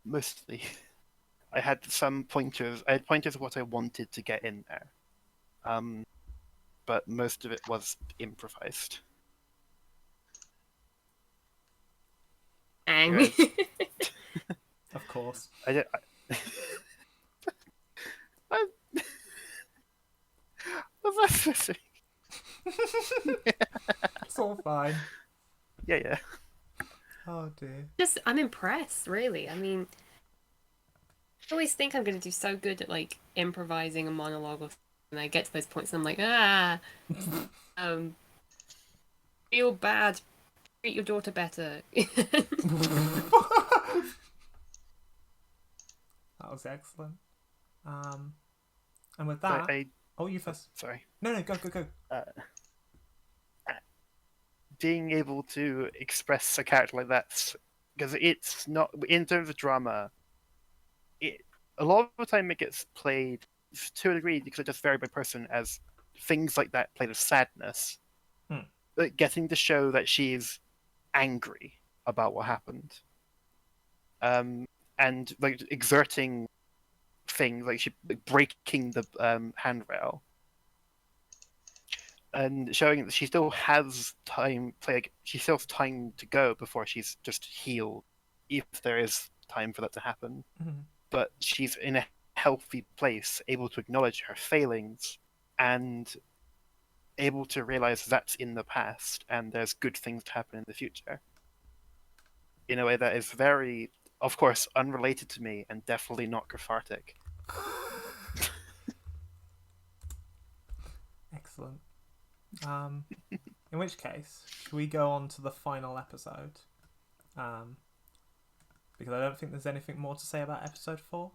Mostly. I had some pointers. I had pointers of what I wanted to get in there. But most of it was improvised. Ang. Of course. What's that supposed to be? It's all fine. Yeah. Oh dear. I'm impressed, really. I mean, I always think I'm going to do so good at like improvising a monologue, and I get to those points and I'm like, feel bad, treat your daughter better. That was excellent. And with that, you first. Sorry. No, go. Being able to express a character like that, because it's not, in terms of drama, a lot of the time it gets played to a degree, because it just vary by person, as things like that played as sadness. But getting to show that she's angry about what happened, and like exerting things like breaking the handrail, and showing that she still has time. She still has time to go before she's just healed, if there is time for that to happen. Mm-hmm. But she's in a healthy place, able to acknowledge her failings, and able to realize that's in the past, and there's good things to happen in the future. In a way that is very, of course, unrelated to me, and definitely not cathartic. Excellent. In which case, should we go on to the final episode? Because I don't think there's anything more to say about episode 4.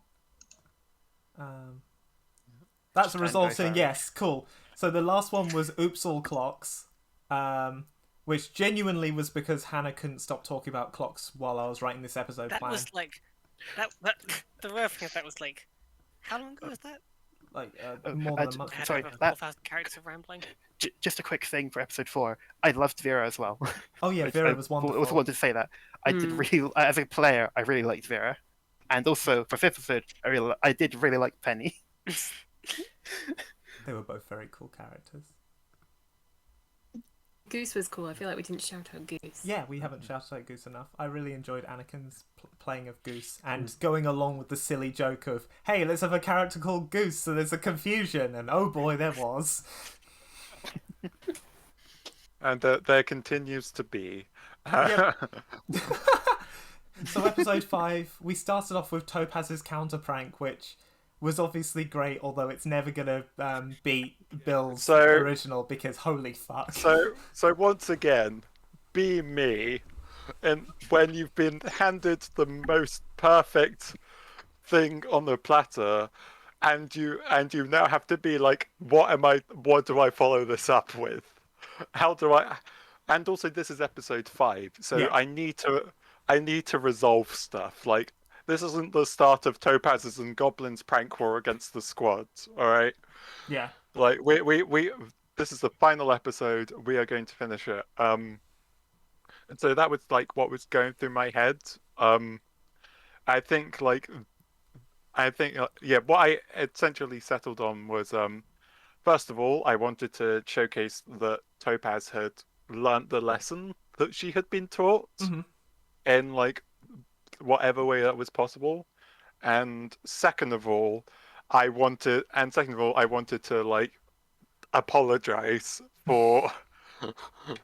That's a resulting yes. Cool. So the last one was Oops All Clocks, which genuinely was because Hannah couldn't stop talking about clocks while I was writing this episode plan. That was like that. The weird thing of that was like, how long ago was that? Like more than a month. Sorry, 4,000 characters of rambling. Just a quick thing for episode 4. I loved Vera as well. Oh yeah, Vera was wonderful. I also wanted to say that I did really, as a player, I really liked Vera, and also for 5th episode, I did really like Penny. They were both very cool characters. Goose was cool. I feel like we didn't shout out Goose. Yeah, we haven't shouted out Goose enough. I really enjoyed Anakin's playing of Goose and going along with the silly joke of, hey, let's have a character called Goose so there's a confusion, and oh boy, there was. And there continues to be. So episode 5, we started off with Topaz's counter prank, which was obviously great, although it's never gonna beat Bill's original because holy fuck. So once again, be me, and when you've been handed the most perfect thing on the platter, and you now have to be like, what do I follow this up with? How do I? And also, this is episode 5, so yeah. I need to resolve stuff. Like, this isn't the start of Topaz's and Goblin's prank war against the squads, all right? Yeah. Like, we this is the final episode. We are going to finish it. And so that was like what was going through my head. I think what I essentially settled on was first of all, I wanted to showcase that Topaz had learnt the lesson that she had been taught in like whatever way that was possible. And second of all, I wanted to like apologize for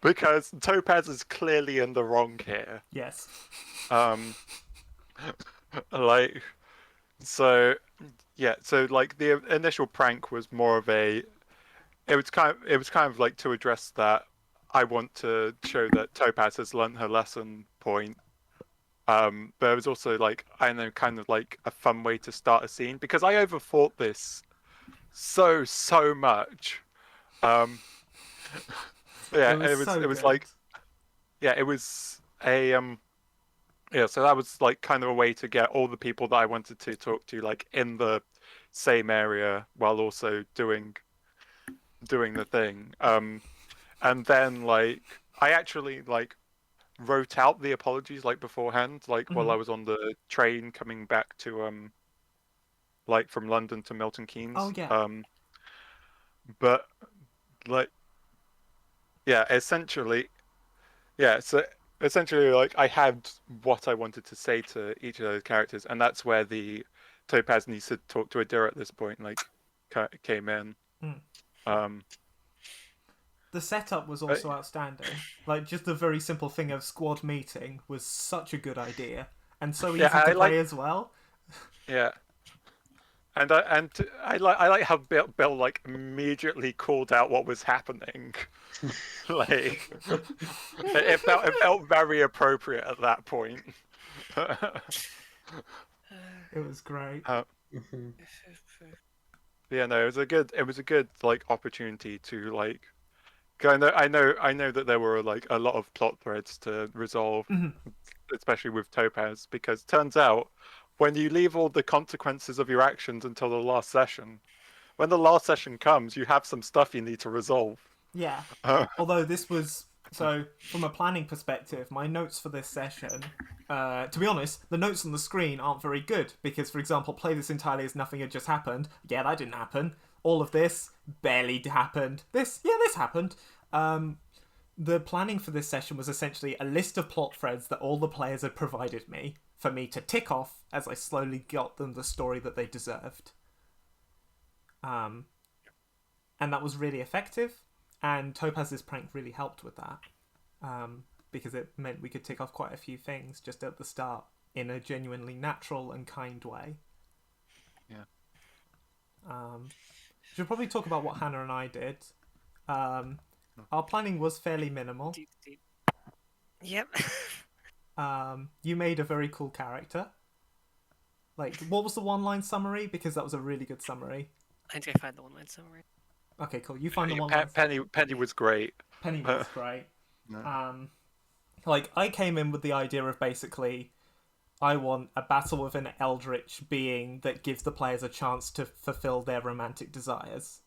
because Topaz is clearly in the wrong here. Yes. Like, so like the initial prank was more of it was kind of like to address that I want to show that Topaz has learned her lesson point. But it was also like, I don't know, kind of like a fun way to start a scene because I overthought this so much. It was like, yeah, it was a so that was like kind of a way to get all the people that I wanted to talk to like in the same area while also doing the thing. And then like I actually like wrote out the apologies like beforehand, like while I was on the train coming back to like from London to Milton Keynes. Oh yeah. But like so essentially like I had what I wanted to say to each of those characters, and that's where the Topaz needs to talk to Adira at this point like came in. The setup was also outstanding. Like, just the very simple thing of squad meeting was such a good idea. And so easy to play as well. Yeah. And I like how Bill like immediately called out what was happening. Like, it felt very appropriate at that point. It was great. Yeah, no, it was a good like opportunity to like. I know that there were like a lot of plot threads to resolve, especially with Topaz, because turns out when you leave all the consequences of your actions until the last session, when the last session comes, you have some stuff you need to resolve. Yeah. Although this was so from a planning perspective, my notes for this session, to be honest, the notes on the screen aren't very good because, for example, play this entirely as nothing had just happened. Yeah, that didn't happen. All of this barely happened. This happened. The planning for this session was essentially a list of plot threads that all the players had provided me for me to tick off as I slowly got them the story that they deserved. And that was really effective, and Topaz's prank really helped with that, because it meant we could tick off quite a few things just at the start in a genuinely natural and kind way. Yeah. Should probably talk about what Hannah and I did. Our planning was fairly minimal. Yep. You made a very cool character. Like, what was the one-line summary? Because that was a really good summary. I need to go find the one-line summary. Okay, cool. You find the one-line Penny was great. Penny was great. No. Like, I came in with the idea of basically, I want a battle with an eldritch being that gives the players a chance to fulfill their romantic desires.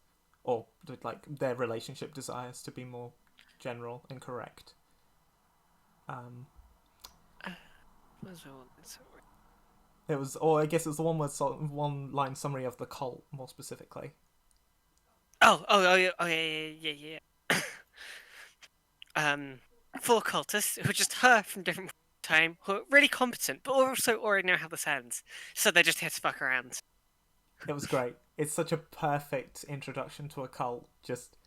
Or, like, their relationship desires, to be more general and correct. It was, or I guess it was the one-line summary of the cult, more specifically. Yeah. four cultists who are just her from different time, who are really competent, but also already know how this ends. So they're just here to fuck around. It was great. It's such a perfect introduction to a cult. Just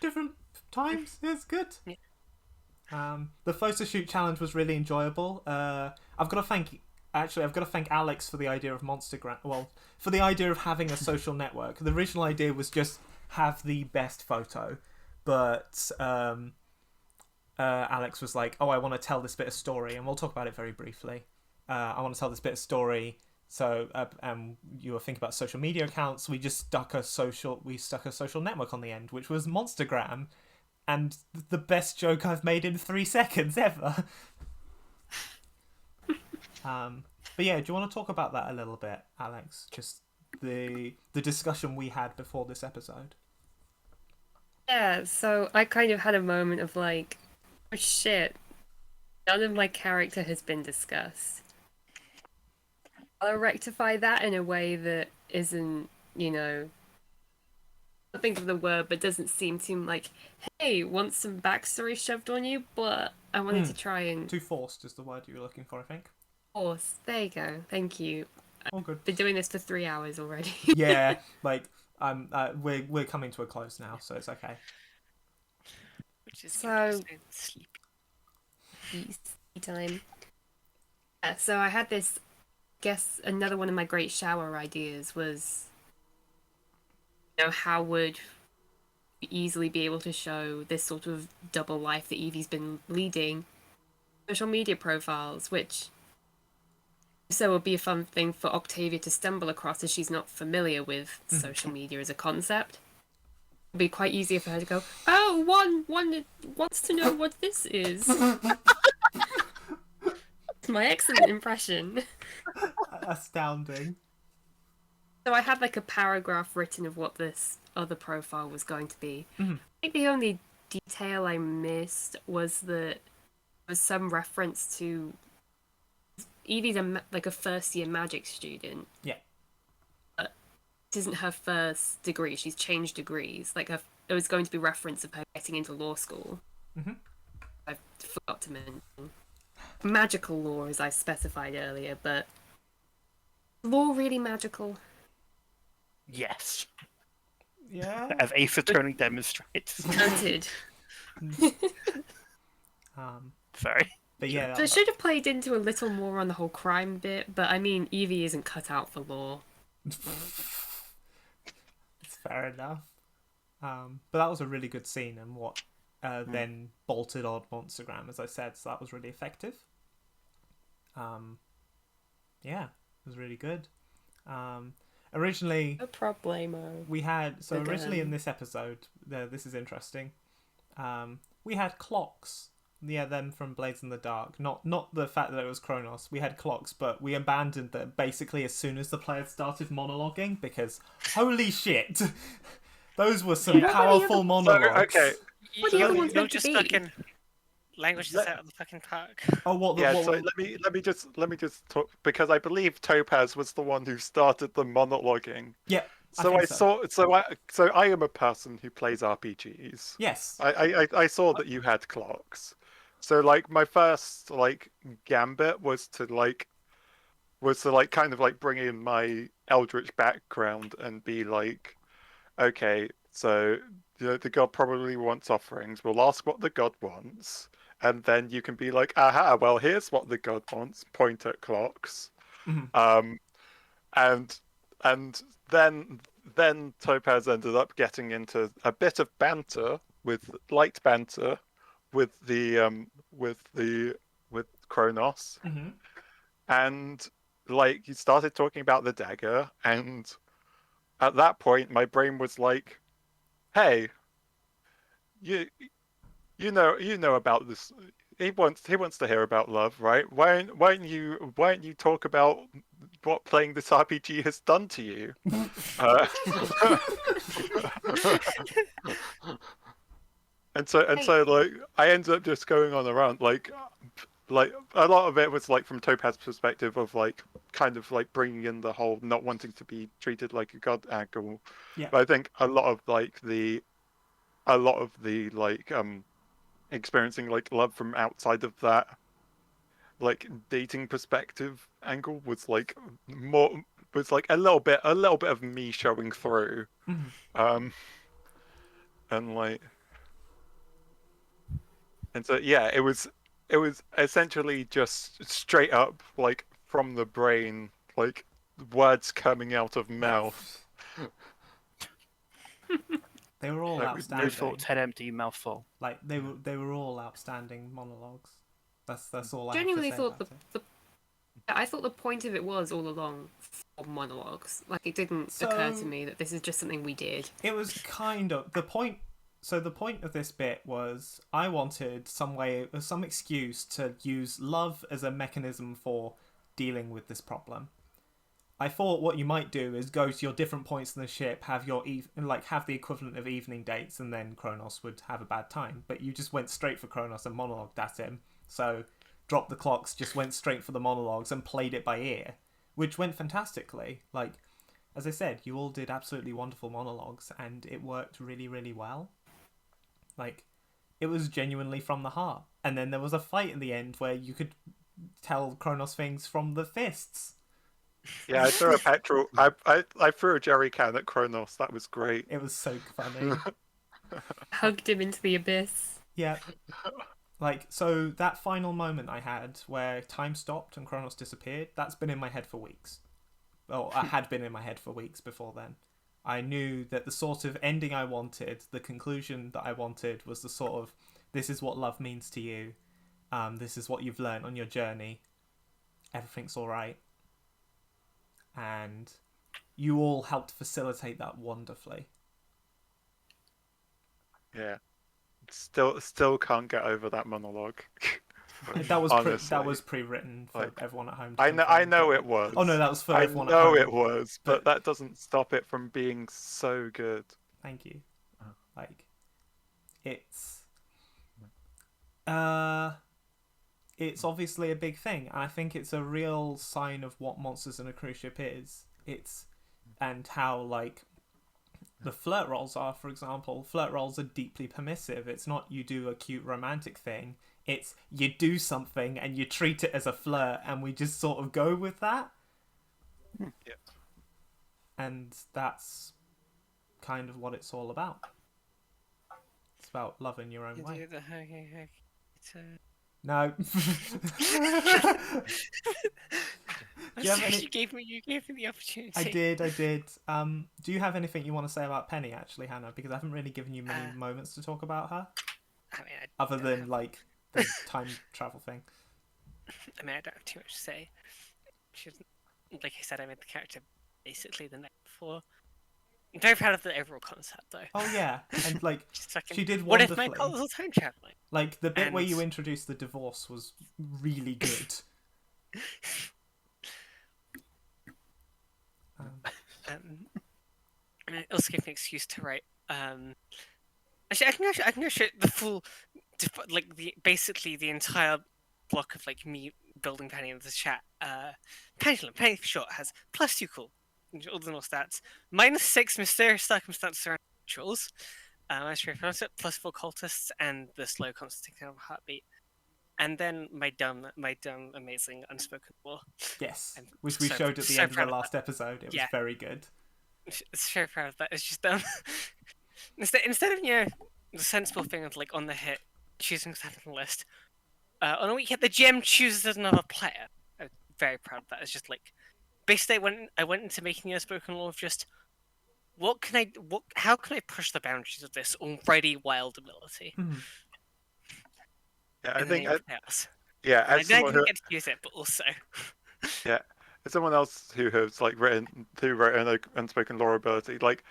different times. It's good. Yeah. The photo shoot challenge was really enjoyable. I've got to thank Alex for the idea of Monstergram. Well, for the idea of having a social network. The original idea was just have the best photo, but Alex was like, "Oh, I want to tell this bit of story," and we'll talk about it very briefly. I want to tell this bit of story. So, you were thinking about social media accounts. We stuck a social network on the end, which was Monstergram, and the best joke I've made in 3 seconds ever. But yeah, do you want to talk about that a little bit, Alex? Just the discussion we had before this episode. Yeah, so I kind of had a moment of like, oh shit, none of my character has been discussed. I'll rectify that in a way that isn't, I think of the word, but doesn't seem too like, hey, want some backstory shoved on you? But I wanted to try and... Too forced is the word you were looking for, I think. Force. There you go. Thank you. All good. I've been doing this for 3 hours already. Yeah, like, we're coming to a close now, so it's okay. Which is So... sleepy time. Yeah, so I had this... guess another one of my great shower ideas was, how would we easily be able to show this sort of double life that Evie's been leading, social media profiles, which so would be a fun thing for Octavia to stumble across as she's not familiar with social media as a concept. It'd be quite easy for her to go, oh, one wants to know what this is. My excellent impression. Astounding. So I had like a paragraph written of what this other profile was going to be. I think the only detail I missed was that there was some reference to Evie's a first year magic student. Yeah. But this isn't her first degree. She's changed degrees. Like it was going to be reference of her getting into law school. I forgot to mention magical law, as I specified earlier, but law really magical? Yes. Yeah. As Ace Attorney demonstrates. Noted. Sorry. But yeah. So I should have played into a little more on the whole crime bit, but I mean, Evie isn't cut out for law. It's fair enough. But that was a really good scene, and what then bolted on Monstergram, as I said, so that was really effective. Yeah, it was really good. Originally, No problemo. we had originally in this episode, this is interesting. We had clocks. Yeah, them from Blades in the Dark. Not the fact that it was Kronos. We had clocks, but we abandoned them basically as soon as the players started monologuing because holy shit, those were some powerful monologues. Okay. What do you ever want them to just be? fucking languages out of the fucking park. Oh, what? Yeah, what, so let me just talk, because I believe Topaz was the one who started the monologuing. Yeah. So I am a person who plays RPGs. Yes. I saw that you had clocks. So like my first like gambit was to kind of like bring in my eldritch background and be like, okay, so the god probably wants offerings. We'll ask what the god wants, and then you can be like, aha, well here's what the god wants. Point at clocks. And then Topaz ended up getting into a bit of light banter with Kronos, and like he started talking about the dagger, and at that point my brain was like, hey, you know about this. He wants to hear about love, right? Why don't you talk about what playing this RPG has done to you? And so like I ended up just going on around like a lot of it was like from Topaz's perspective of like kind of like bringing in the whole not wanting to be treated like a god angle. Yeah. But I think a lot of the like experiencing like love from outside of that like dating perspective angle was like a little bit of me showing through. And like, and so yeah, it was essentially just straight up like from the brain, like words coming out of mouth. They were all Like, outstanding. No thoughts, head empty, mouth full. Like they were all outstanding monologues. That's all I Genuinely have to say thought about I thought the point of it was all along for monologues. Like it didn't occur to me that this is just something we did. It was kind of the point. So the point of this bit was I wanted some excuse to use love as a mechanism for dealing with this problem. I thought what you might do is go to your different points in the ship, have your have the equivalent of evening dates, and then Kronos would have a bad time. But you just went straight for Kronos and monologued at him. So dropped the clocks, just went straight for the monologues and played it by ear, which went fantastically. Like, as I said, you all did absolutely wonderful monologues, and it worked really, really well. Like, it was genuinely from the heart. And then there was a fight in the end where you could tell Kronos things from the fists. Yeah, I threw a petrol. I threw a jerry can at Kronos. That was great. It was so funny. Hugged him into the abyss. Yeah. Like, so that final moment I had where time stopped and Kronos disappeared, that's been in my head for weeks. Well, it had been in my head for weeks before then. I knew that the sort of ending I wanted, the conclusion that I wanted, was the sort of, this is what love means to you. This is what you've learned on your journey. Everything's all right. And you all helped facilitate that wonderfully. Yeah. Still can't get over that monologue. That was pre-written for everyone at home. I know it was. Oh no, that was for everyone at home. I know it was, but that doesn't stop it from being so good. Thank you. Like, it's obviously a big thing, and I think it's a real sign of what Monsters in a Cruise Ship is. And how, like, the flirt roles are, for example. Flirt roles are deeply permissive. It's not you do a cute romantic thing. It's you do something and you treat it as a flirt, and we just sort of go with that. Yeah. And that's kind of what it's all about. It's about loving your own way. No. You gave me the opportunity. I did. Do you have anything you want to say about Penny, actually, Hannah? Because I haven't really given you many moments to talk about her. I mean, other than like the time travel thing. I mean, I don't have too much to say. She's, like I said, I made the character basically the night before. I'm very proud of the overall concept, though. Oh yeah, and like she did what wonderfully. if my cult was time traveling? Like the bit where you introduced the divorce was really good. And it also gave me an excuse to write. Actually, I can go show the full, like basically the entire block of like me building Penny into the chat. Penny for short has +2 cool, all the normal stats, -6 mysterious circumstances around rituals, +4 cultists, and the slow constant ticking of a heartbeat. And then my dumb, amazing unspoken law. Yes, which we showed at the end of the last episode. It was very good. It's very proud of that. It's just instead of the sensible thing of like on the hit choosing something on the list, on a week hit the GM chooses another player. I'm very proud of that. It's just like basically I went into making the unspoken law of just how can I push the boundaries of this already wild ability. Mm-hmm. Yeah, I think. Yeah, I didn't get to use it, but also. Yeah, as someone else who has like wrote an unspoken lore ability, like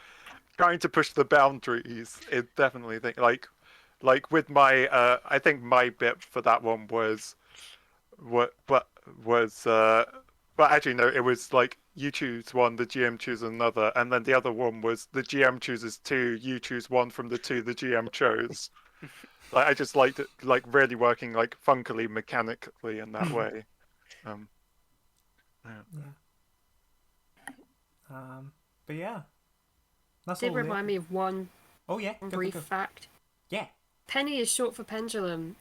trying to push the boundaries is definitely like with my I think my bit for that one was but actually no, it was like you choose one, the GM chooses another, and then the other one was the GM chooses 2, you choose one from the 2 the GM chose. Like I just liked it, like really working like funkily, mechanically in that way. But yeah, that's did all. Remind me of one. Oh yeah, brief fact. Yeah. Penny is short for pendulum.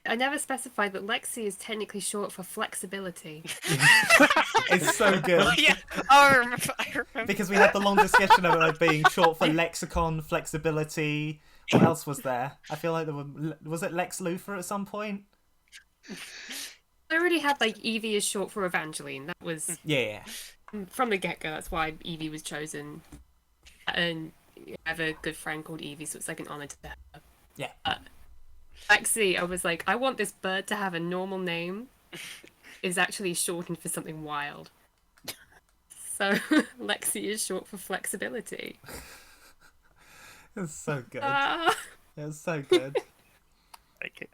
I never specified that Lexi is technically short for flexibility. It's so good. Yeah, I remember. Because we had the long discussion about it being short for lexicon, flexibility. What else was there? I feel like was it Lex Luthor at some point? I already had like Evie is short for Evangeline. That was Yeah. from the get-go. That's why Evie was chosen. And I have a good friend called Evie, so it's like an honor to her. Yeah. Lexi, I was like, I want this bird to have a normal name. Is actually shortened for something wild. So Lexi is short for flexibility. It's so good. Ah. It's so good.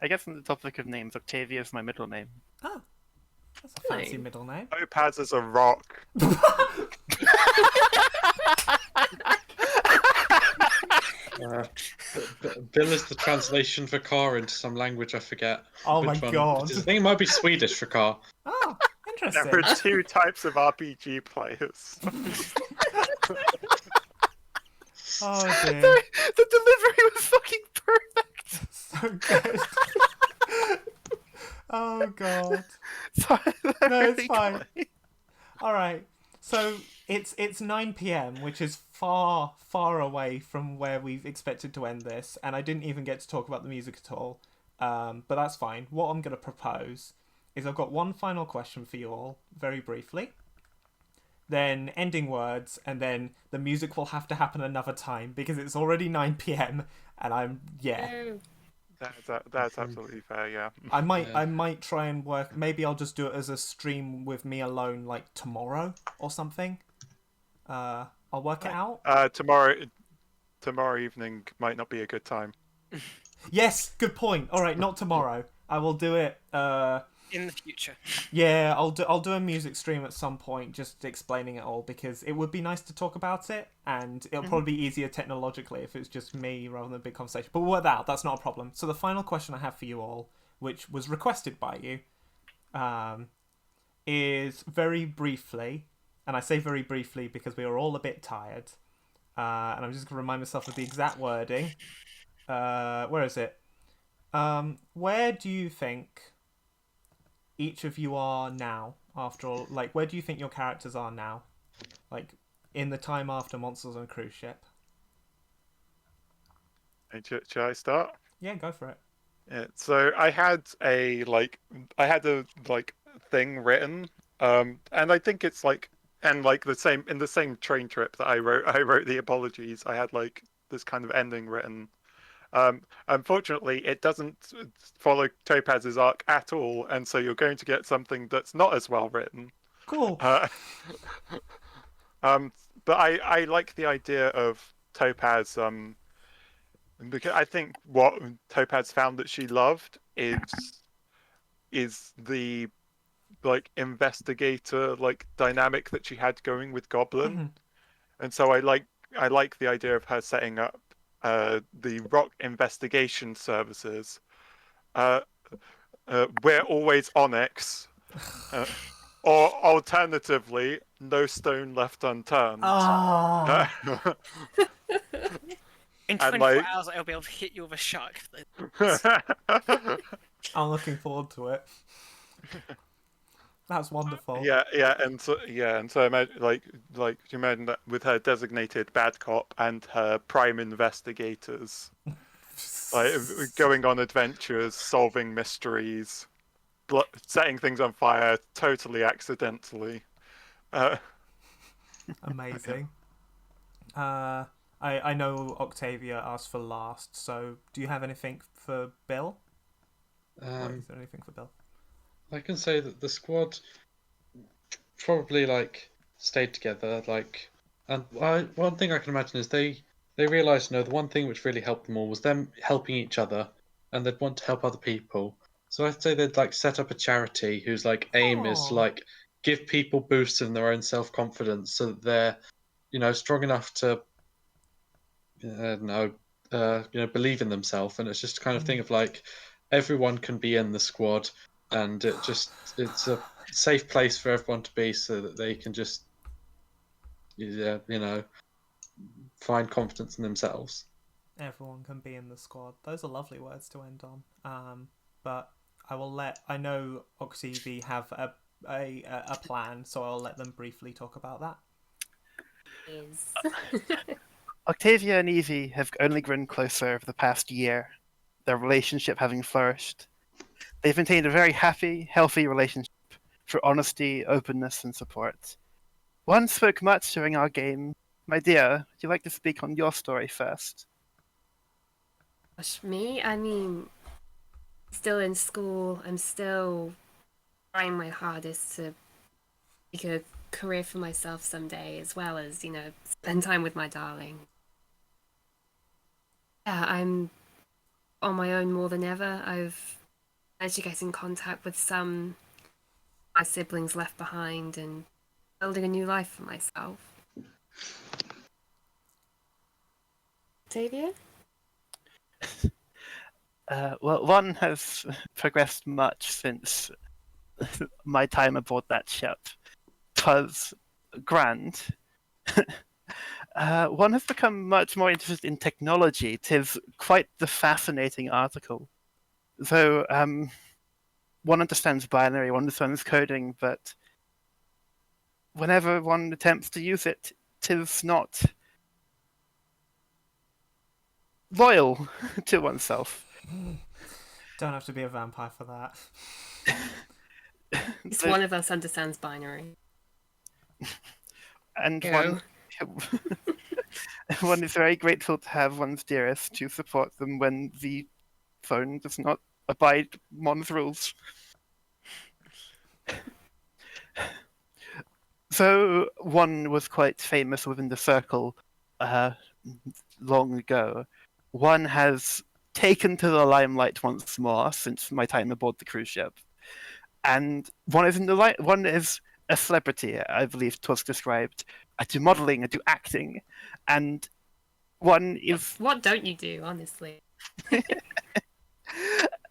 I guess on the topic of names, Octavia is my middle name. Oh, that's a fancy middle name. Topaz is a rock. Bill is the translation for car into some language I forget. Oh which my one. god. I think it might be Swedish for car. Oh, interesting. There are two types of RPG players. Oh dear. The delivery was fucking perfect. So good. Oh god. Sorry, No, it's fine. All right. So it's 9 p.m., which is far away from where we've expected to end this, and I didn't even get to talk about the music at all. But that's fine. What I'm going to propose is I've got one final question for you all, very briefly. Then ending words, and then the music will have to happen another time because it's already 9 p.m. and That's absolutely fair. Yeah. I might try and work. Maybe I'll just do it as a stream with me alone, like tomorrow or something. I'll work it out. Tomorrow evening might not be a good time. Yes, good point. All right, not tomorrow. I will do it. In the future. Yeah, I'll do a music stream at some point, just explaining it all because it would be nice to talk about it, and it'll probably be easier technologically if it's just me rather than a big conversation. But without, that's not a problem. So the final question I have for you all, which was requested by you, is very briefly, and I say very briefly because we are all a bit tired, and I'm just going to remind myself of the exact wording. Where is it? Where do you think each of you are now, after all? Like, where do you think your characters are now? Like, in the time after Monsters on a Cruise Ship? Should I start? Yeah, go for it. Yeah, so I had a thing written, and I think it's like, and like the same train trip that I wrote the apologies. I had like this kind of ending written. Unfortunately, it doesn't follow Topaz's arc at all, and so you're going to get something that's not as well written. Cool. But I like the idea of Topaz. Because I think what Topaz found that she loved is the like investigator like dynamic that she had going with Goblin, Mm-hmm. and so I like the idea of her setting up the rock investigation services. We're always Onyx, or alternatively, no stone left unturned. Oh. In And, 24 like- hours, I'll be able to hit you with a shark. I'm looking forward to it. That's wonderful. Yeah, and so imagine, like you imagine that with her designated bad cop and her prime investigators, like going on adventures, solving mysteries, setting things on fire totally accidentally. Amazing. I know Octavia asked for last, so do you have anything for Bill? Is there anything for Bill? I can say that the squad probably like stayed together, like, and one thing I can imagine is they realised, the one thing which really helped them all was them helping each other, and they'd want to help other people. So I'd say they'd like set up a charity whose like aim is to like give people boosts in their own self-confidence, so that they're strong enough to believe in themselves. And it's just kind of thing of like everyone can be in the squad, and it's a safe place for everyone to be, so that they can just find confidence in themselves. everyone can be in the squad. Those are lovely words to end on. But I know Octavie have a plan, so I'll let them briefly talk about that. Is. Octavia and Evie have only grown closer over the past year, their relationship having flourished. They've maintained a very happy, healthy relationship for honesty, openness, and support. One spoke much during our game. My dear, would you like to speak on your story first? Gosh, me? I mean, still in school. I'm still trying my hardest to make a career for myself someday, as well as, spend time with my darling. Yeah, I'm on my own more than ever. I've managed to get in contact with some of my siblings left behind and building a new life for myself. Octavia? Well, one has progressed much since my time aboard that ship. 'Twas grand. One has become much more interested in technology. 'Tis quite the fascinating article. Though one understands binary, one understands coding, but whenever one attempts to use it, 'tis not loyal to oneself. Don't have to be a vampire for that. At least one of us understands binary. And Go. one is very grateful to have one's dearest to support them when the phone does not abide one's rules. So one was quite famous within the circle long ago. One has taken to the limelight once more since my time aboard the cruise ship, and one is in the light. One is a celebrity, I believe 'twas described. I do modelling, I do acting, and one is. What don't you do, honestly?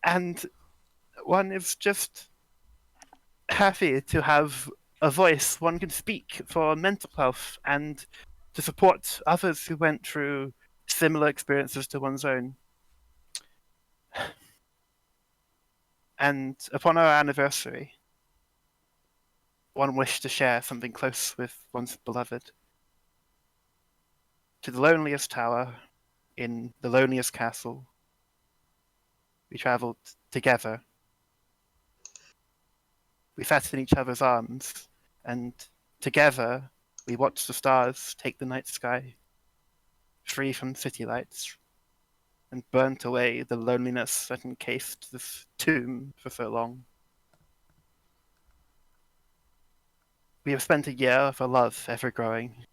And one is just happy to have a voice one can speak for mental health and to support others who went through similar experiences to one's own. And upon our anniversary, one wished to share something close with one's beloved. To the loneliest tower in the loneliest castle, we travelled together. We sat in each other's arms, and together we watched the stars take the night sky, free from city lights, and burnt away the loneliness that encased this tomb for so long. We have spent a year of our love ever growing,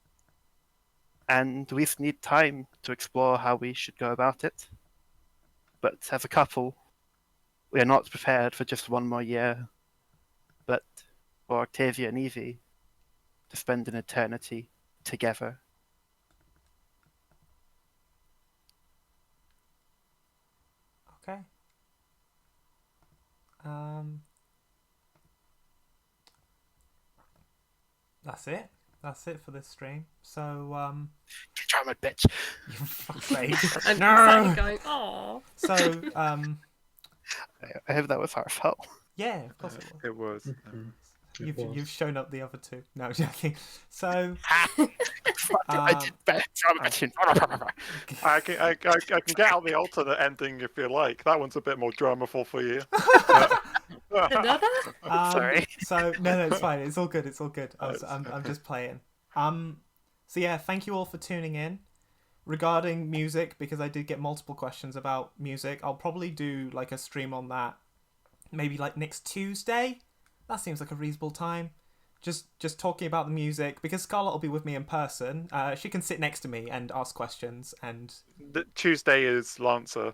and we need time to explore how we should go about it. But as a couple, we are not prepared for just one more year, but for Octavia and Evie to spend an eternity together. Okay. That's it. That's it for this stream. So, Get drama, bitch. you fuck's sake. I'm No! sat going, "Aw." So, I hope that was heartfelt. yeah, of course it was. It was. You've shown up the other two. No, I'm joking. So, I did better drama. I can get out the alternate ending if you like. That one's a bit more dramaful for you. Another? Sorry. So no, it's fine. It's all good. It's all good. I'm just playing. So yeah, thank you all for tuning in. Regarding music, because I did get multiple questions about music, I'll probably do like a stream on that, maybe like next Tuesday. That seems like a reasonable time. Just talking about the music, because Scarlett will be with me in person. She can sit next to me and ask questions. And The Tuesday is Lancer.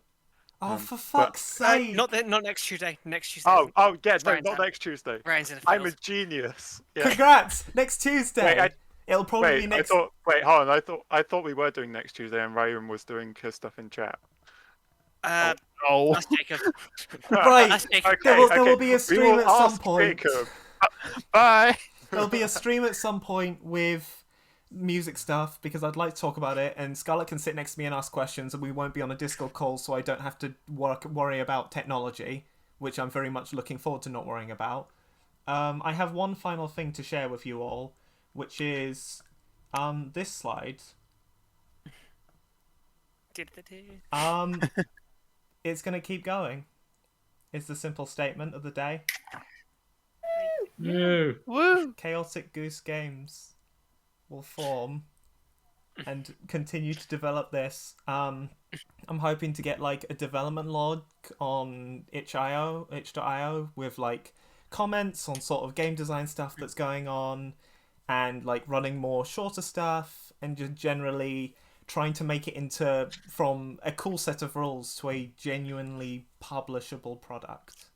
oh, for fuck's sake! Not next Tuesday. Next Tuesday. Oh, yeah, no, Ryan's not out. next Tuesday. Ryan's in the I'm a finals. genius. Yeah. Congrats! Next Tuesday. Wait, It'll probably be Wait, next. hold on. I thought we were doing next Tuesday, and Ryan was doing his stuff in chat. Oh. That's Jacob. Right. That's Jacob. There will be a We stream will at some ask point. Jacob. Bye. There'll be a stream at some point with music stuff because I'd like to talk about it, and Scarlett can sit next to me and ask questions, and we won't be on a Discord call, so I don't have to worry about technology, which I'm very much looking forward to not worrying about. I have one final thing to share with you all, which is this slide. It's going to keep going. It's the simple statement of the day. No. Woo! Chaotic Goose Games will form and continue to develop this. I'm hoping to get like a development log on itch.io with like comments on sort of game design stuff that's going on, and like running more shorter stuff, and just generally trying to make it from a cool set of rules to a genuinely publishable product.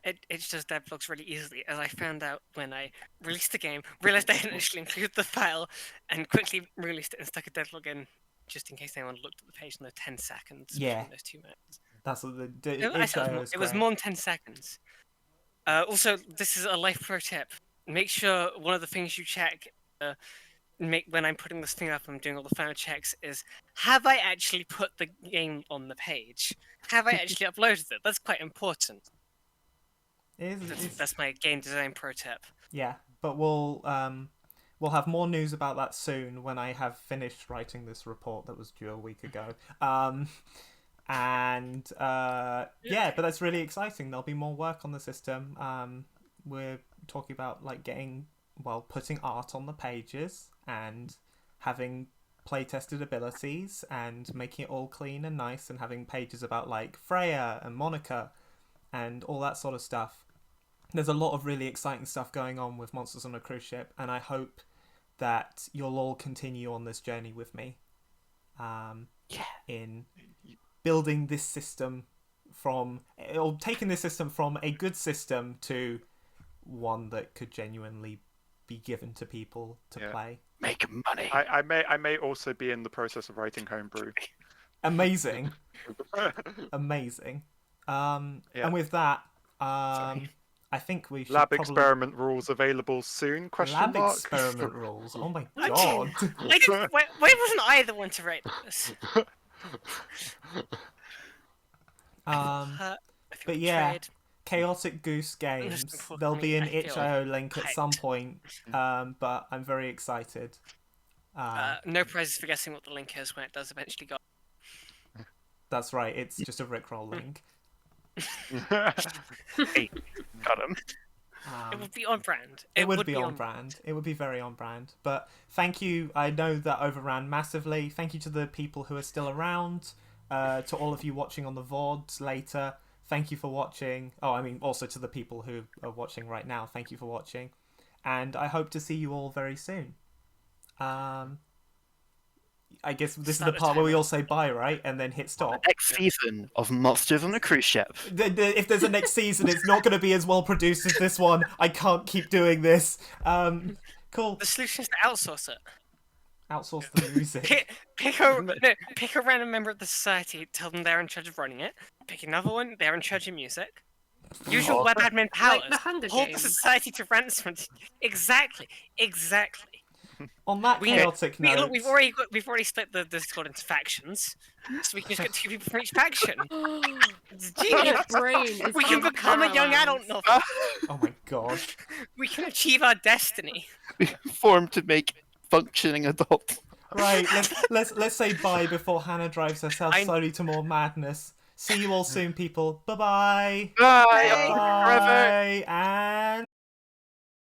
It does dev blogs really easily, as I found out when I released the game, realized I hadn't actually included the file, and quickly released it and stuck a devlog in, just in case anyone looked at the page in the 10 seconds between those 2 minutes. That's what it was more than 10 seconds. Also, this is a life pro tip. Make sure one of the things you check when I'm putting this thing up and I'm doing all the final checks is, have I actually put the game on the page? Have I actually uploaded it? That's quite important. That's my game design pro tip. Yeah, but we'll have more news about that soon when I have finished writing this report that was due a week ago. But that's really exciting. There'll be more work on the system. We're talking about like putting art on the pages and having play-tested abilities and making it all clean and nice, and having pages about like Freya and Monica and all that sort of stuff. There's a lot of really exciting stuff going on with Monsters on a Cruise Ship, and I hope that you'll all continue on this journey with me in building this system taking this system from a good system to one that could genuinely be given to people to play. Make money. I may also be in the process of writing homebrew. Amazing. Amazing. And with that, I think we should experiment rules available soon? Experiment rules. Oh my god. Why wasn't I the one to write this? But yeah, Chaotic Goose Games. There'll be an itch.io link at some point, but I'm very excited. No prizes for guessing what the link is when it does eventually go. That's right, it's just a Rickroll link. Hey, got him. It would be on brand. It would be on brand. It would be very on brand. But thank you. I know that overran massively. Thank you to the people who are still around. To all of you watching on the VODs later, thank you for watching. Oh, I mean, also to the people who are watching right now, thank you for watching. And I hope to see you all very soon. I guess this is the part where we all say bye, right? And then hit stop. The next season of Monsters on a Cruise Ship. If there's a next season, it's not going to be as well produced as this one. I can't keep doing this. Cool. The solution is to outsource it. Outsource the music. Pick a random member of the society, tell them they're in charge of running it. Pick another one, they're in charge of music. Use your web admin powers. Like the Hunger Hold the Games. society to ransom. Exactly. On that chaotic note, Look, we've already split the Discord into factions, so we can just get 2 people from each faction. It's Your genius. brain is We can on become a young parallels. adult novel. oh my god. We can achieve our destiny. We formed to make functioning adults. Right, let's say bye before Hannah drives herself slowly to more madness. See you all soon, people. Bye-bye. Bye. Bye. And